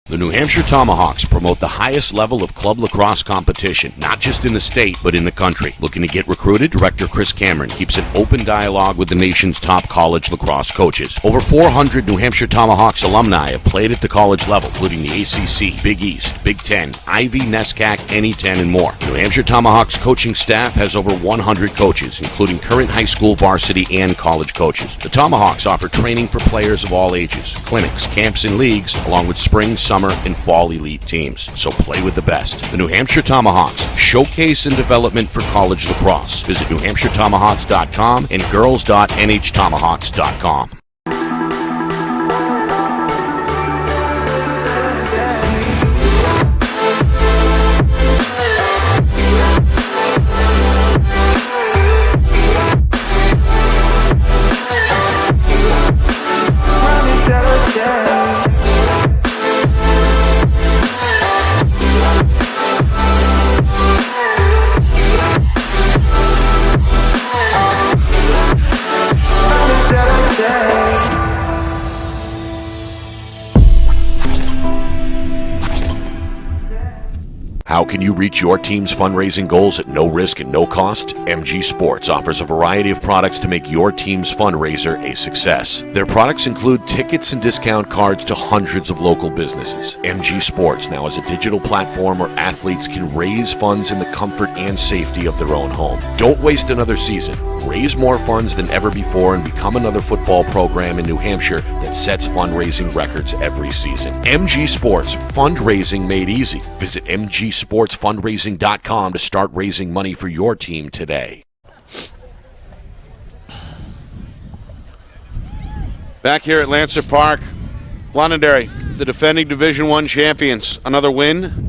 The New Hampshire Tomahawks promote the highest level of club lacrosse competition, not just in the state, but in the country. Looking to get recruited? Director Chris Cameron keeps an open dialogue with the nation's top college lacrosse coaches. Over 400 New Hampshire Tomahawks alumni have played at the college level, including the ACC, Big East, Big Ten, Ivy, NESCAC, NE10, and more. New Hampshire Tomahawks coaching staff has over 100 coaches, including current high school varsity and college coaches. The Tomahawks offer training for players of all ages, clinics, camps, and leagues, along with spring, summer, and fall elite teams. So play with the best. The New Hampshire Tomahawks, showcase and development for college lacrosse. Visit NewHampshireTomahawks.com and girls.nhtomahawks.com. How can you reach your team's fundraising goals at no risk and no cost? MG Sports offers a variety of products to make your team's fundraiser a success. Their products include tickets and discount cards to hundreds of local businesses. MG Sports now has a digital platform where athletes can raise funds in the comfort and safety of their own home. Don't waste another season. Raise more funds than ever before and become another football program in New Hampshire that sets fundraising records every season. MG Sports, fundraising made easy. Visit mgsportsfundraising.com to start raising money for your team today. Back here at Lancer Park, Londonderry, the defending Division I champions. Another win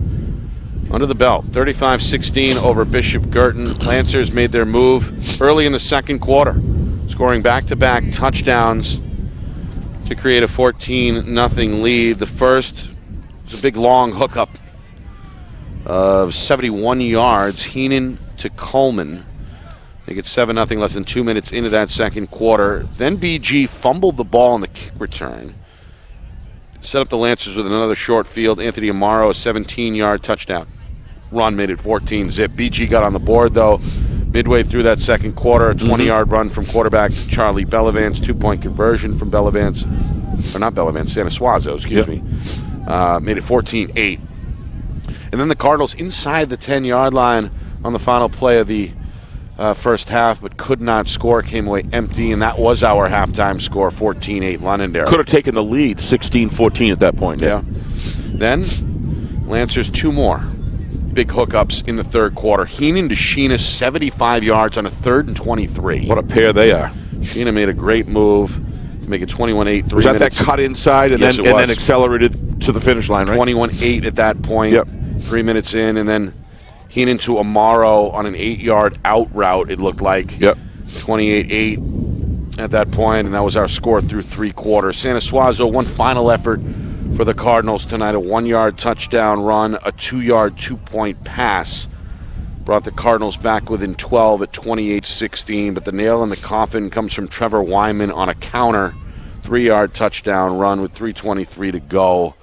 under the belt, 35-16 over Bishop Guertin. Lancers made their move early in the second quarter, scoring back-to-back touchdowns to create a 14-0 lead. The first was a big long hookup of 71 yards, Heenan to Coleman. They get 7-0 less than 2 minutes into that second quarter. Then BG fumbled the ball on the kick return. Set up the Lancers with another short field. Anthony Amaro, a 17-yard touchdown run, made it 14-zip. BG got on the board, though, midway through that second quarter. A 20-yard run from quarterback Charlie Bellavance. 2-point conversion from Bellavance. Or not Bellavance, Sanasuazo, excuse me. Made it 14-8. And then the Cardinals inside the 10-yard line on the final play of the first half, but could not score, came away empty, and that was our halftime score, 14-8 Londonderry. Could have taken the lead, 16-14 at that point. Yeah. Then, Lancers two more. big hookups in the third quarter. Heenan to Sheena, 75 yards on a 3rd and 23. What a pair they are. Sheena made a great move to make it 21-8. Was that cut inside and then accelerated to the finish line, right? 21-8 at that point. Yep. 3 minutes in, and then Heenan to Amaro on an 8-yard out route, it looked like. Yep. 28-8 at that point, and that was our score through 3 quarters. Santa Suazo, one final effort for the Cardinals tonight, a 1-yard touchdown run, a 2-yard 2-point pass. Brought the Cardinals back within 12 at 28-16, but the nail in the coffin comes from Trevor Wyman on a counter. 3-yard touchdown run with 3:23 to go.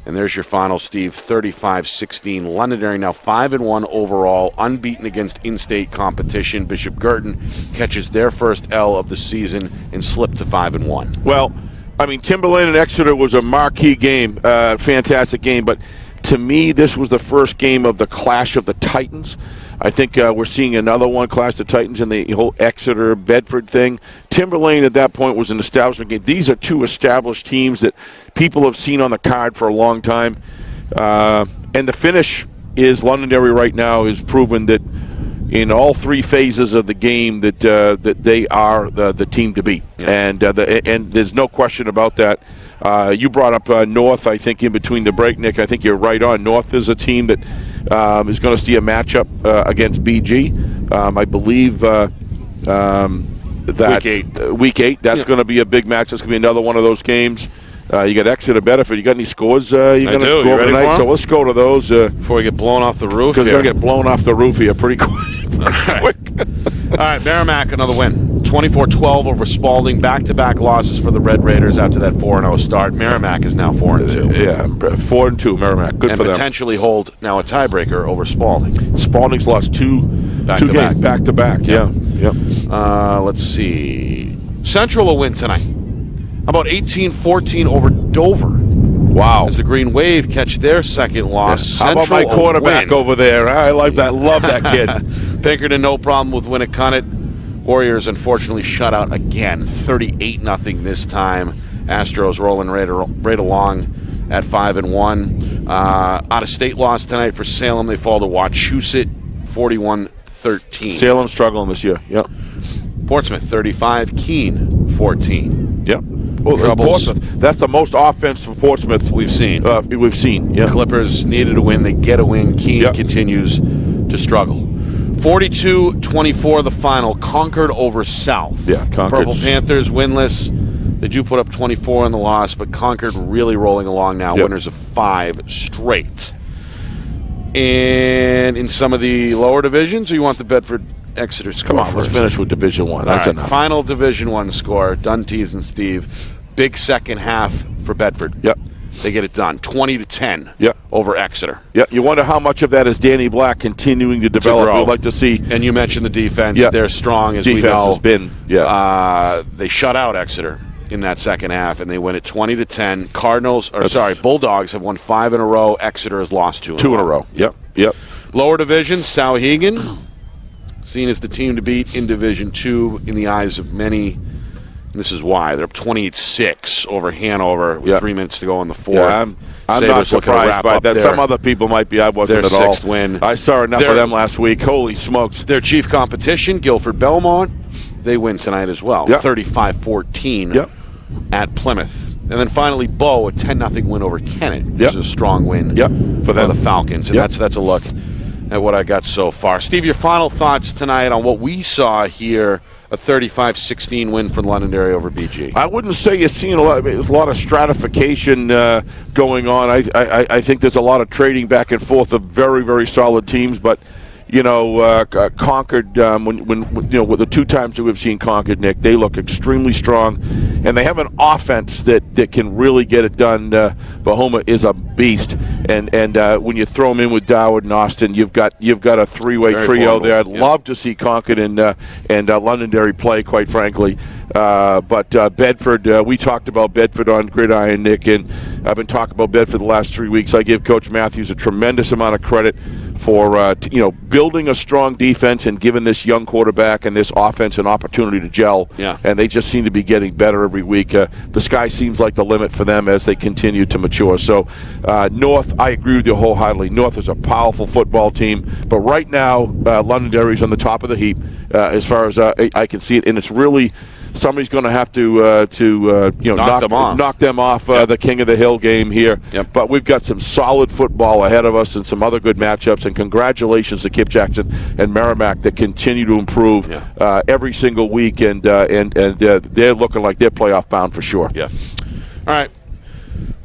And there's your final, Steve, 35-16. Londonderry now 5-1 overall, unbeaten against in-state competition. Bishop Guertin catches their first L of the season and slipped to 5-1. Well, I mean, Timberlane and Exeter was a marquee game, fantastic game, but to me, this was the first game of the Clash of the Titans. I think we're seeing another one, Clash of the Titans, and the whole Exeter-Bedford thing. Timberlane at that point was an establishment game. These are two established teams that people have seen on the card for a long time. And the finish is Londonderry right now is proven that in all 3 phases of the game that they are the team to beat. Yeah. And there's no question about that. You brought up North, I think, in between the break, Nick. I think you're right on. North is a team that is going to see a matchup against BG. I believe that Week 8, that's going to be a big match. That's going to be another one of those games. You got Exeter Bedford. You got any scores you're going to go over tonight? So let's go to those. Before we get blown off the roof. Because we're going to get blown off the roof here pretty quick. All right, Merrimack, another win. 24-12 over Spalding. Back-to-back losses for the Red Raiders after that 4-0 start. Merrimack is now 4-2. Yeah, 4-2, Merrimack. Good for them. And potentially hold now a tiebreaker over Spalding. Spalding's lost two games back-to-back. Yeah. Yep. Let's see. Central a win tonight. How about 18-14 over Dover? Wow. As the Green Wave catch their second loss. Yeah. How about my quarterback over there? I like that. Love that kid. Pinkerton, no problem with Winnicott. Warriors unfortunately shut out again. 38-0 this time. Astros rolling right along at 5-1. Out-of-state loss tonight for Salem. They fall to Wachusett 41-13. Salem struggling this year. Yep. Portsmouth 35, Keene 14. Yep. Well, Portsmouth. That's the most offense for Portsmouth we've seen. Yeah. Clippers needed a win. They get a win. Keene continues to struggle. 42-24 the final. Concord over South. Yeah, Concord. Purple Panthers winless. They do put up 24 in the loss, but Concord really rolling along now. Yep. Winners of 5 straight. And in some of the lower divisions, or you want the Bedford Exeter score? Come on, let's finish with Division 1. That's enough. Final Division 1 score. Duntees and Steve. Big second half for Bedford. Yep. They get it done. 20-10 over Exeter. Yeah, you wonder how much of that is Danny Black continuing to develop. We'd like to see. And you mentioned the defense. They're strong, as we know. Defense has been. They shut out Exeter in that second half, and they win it 20-10. Bulldogs have won 5 in a row. Exeter has lost 2 in a row. Yep. Lower division, Sauhegan, seen as the team to beat in Division 2 in the eyes of many. This is why. They're up 28-6 over Hanover with 3 minutes to go in the fourth. Yeah, I'm not surprised by that. Some other people might be. I wasn't at all. Their 6th win. I saw enough of them last week. Holy smokes. Their chief competition, Guilford Belmont, they win tonight as well. 35-14 at Plymouth. And then finally, Bow, a 10-0 win over Kennett, which is a strong win for the Falcons. And that's a look at what I got so far. Steve, your final thoughts tonight on what we saw here, a 35-16 win for Londonderry over BG. I wouldn't say you're seeing a lot. There's a lot of stratification going on. I think there's a lot of trading back and forth of very, very solid teams, but Concord, with the 2 times that we've seen Concord, Nick, they look extremely strong, and they have an offense that can really get it done. Bahoma is a beast, and when you throw them in with Doward and Austin, you've got a 3-way trio there. I'd love to see Concord and Londonderry play, quite frankly. But Bedford, we talked about Bedford on Gridiron, Nick, and I've been talking about Bedford the last 3 weeks. I give Coach Matthews a tremendous amount of credit for building a strong defense and giving this young quarterback and this offense an opportunity to gel. Yeah. And they just seem to be getting better every week. The sky seems like the limit for them as they continue to mature. So North, North, I agree with you wholeheartedly. North is a powerful football team, but right now, Londonderry's on the top of the heap as far as I can see it, and it's really somebody's going to have to knock them off the King of the Hill game here. Yep. But we've got some solid football ahead of us and some other good matchups. And congratulations to Kip Jackson and Merrimack that continue to improve every single week, and they're looking like they're playoff bound for sure. Yeah. All right.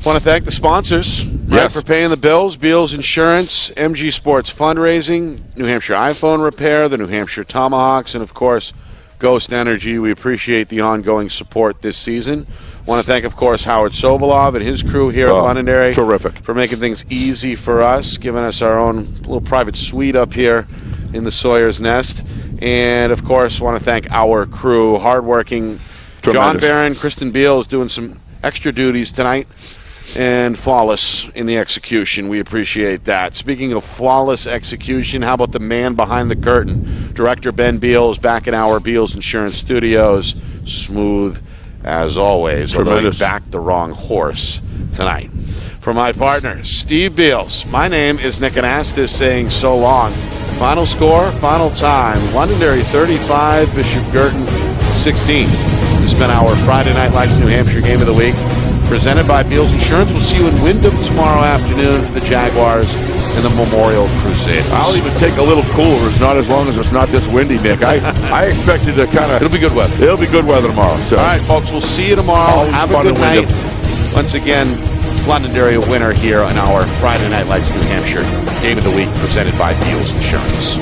Want to thank the sponsors for paying the bills. Beals Insurance, MG Sports Fundraising, New Hampshire iPhone Repair, the New Hampshire Tomahawks, and, of course, Ghost Energy. We appreciate the ongoing support this season. Want to thank, of course, Howard Sobolov and his crew here at Londonderry. Terrific. For making things easy for us, giving us our own little private suite up here in the Sawyer's Nest. And, of course, want to thank our crew, hardworking John Barron, Kristen Beals doing some extra duties tonight, and flawless in the execution. We appreciate that. Speaking of flawless execution, how about the man behind the curtain? Director Ben Beals back in our Beals Insurance Studios. Smooth as always. Although he backed the wrong horse tonight. For my partner, Steve Beals, my name is Nick Anastas saying so long. Final score, final time. Londonderry 35, Bishop Guertin 16. This has been our Friday Night Lights New Hampshire Game of the Week, presented by Beals Insurance. We'll see you in Wyndham tomorrow afternoon for the Jaguars and the Memorial Crusaders. I'll even take a little cooler. It's not as long as it's not this windy, Nick. I expected to kind of... It'll be good weather. It'll be good weather tomorrow. So. All right, folks, we'll see you tomorrow. Have a good night. Once again, Londonderry a winner here on our Friday Night Lights New Hampshire Game of the Week, presented by Beals Insurance.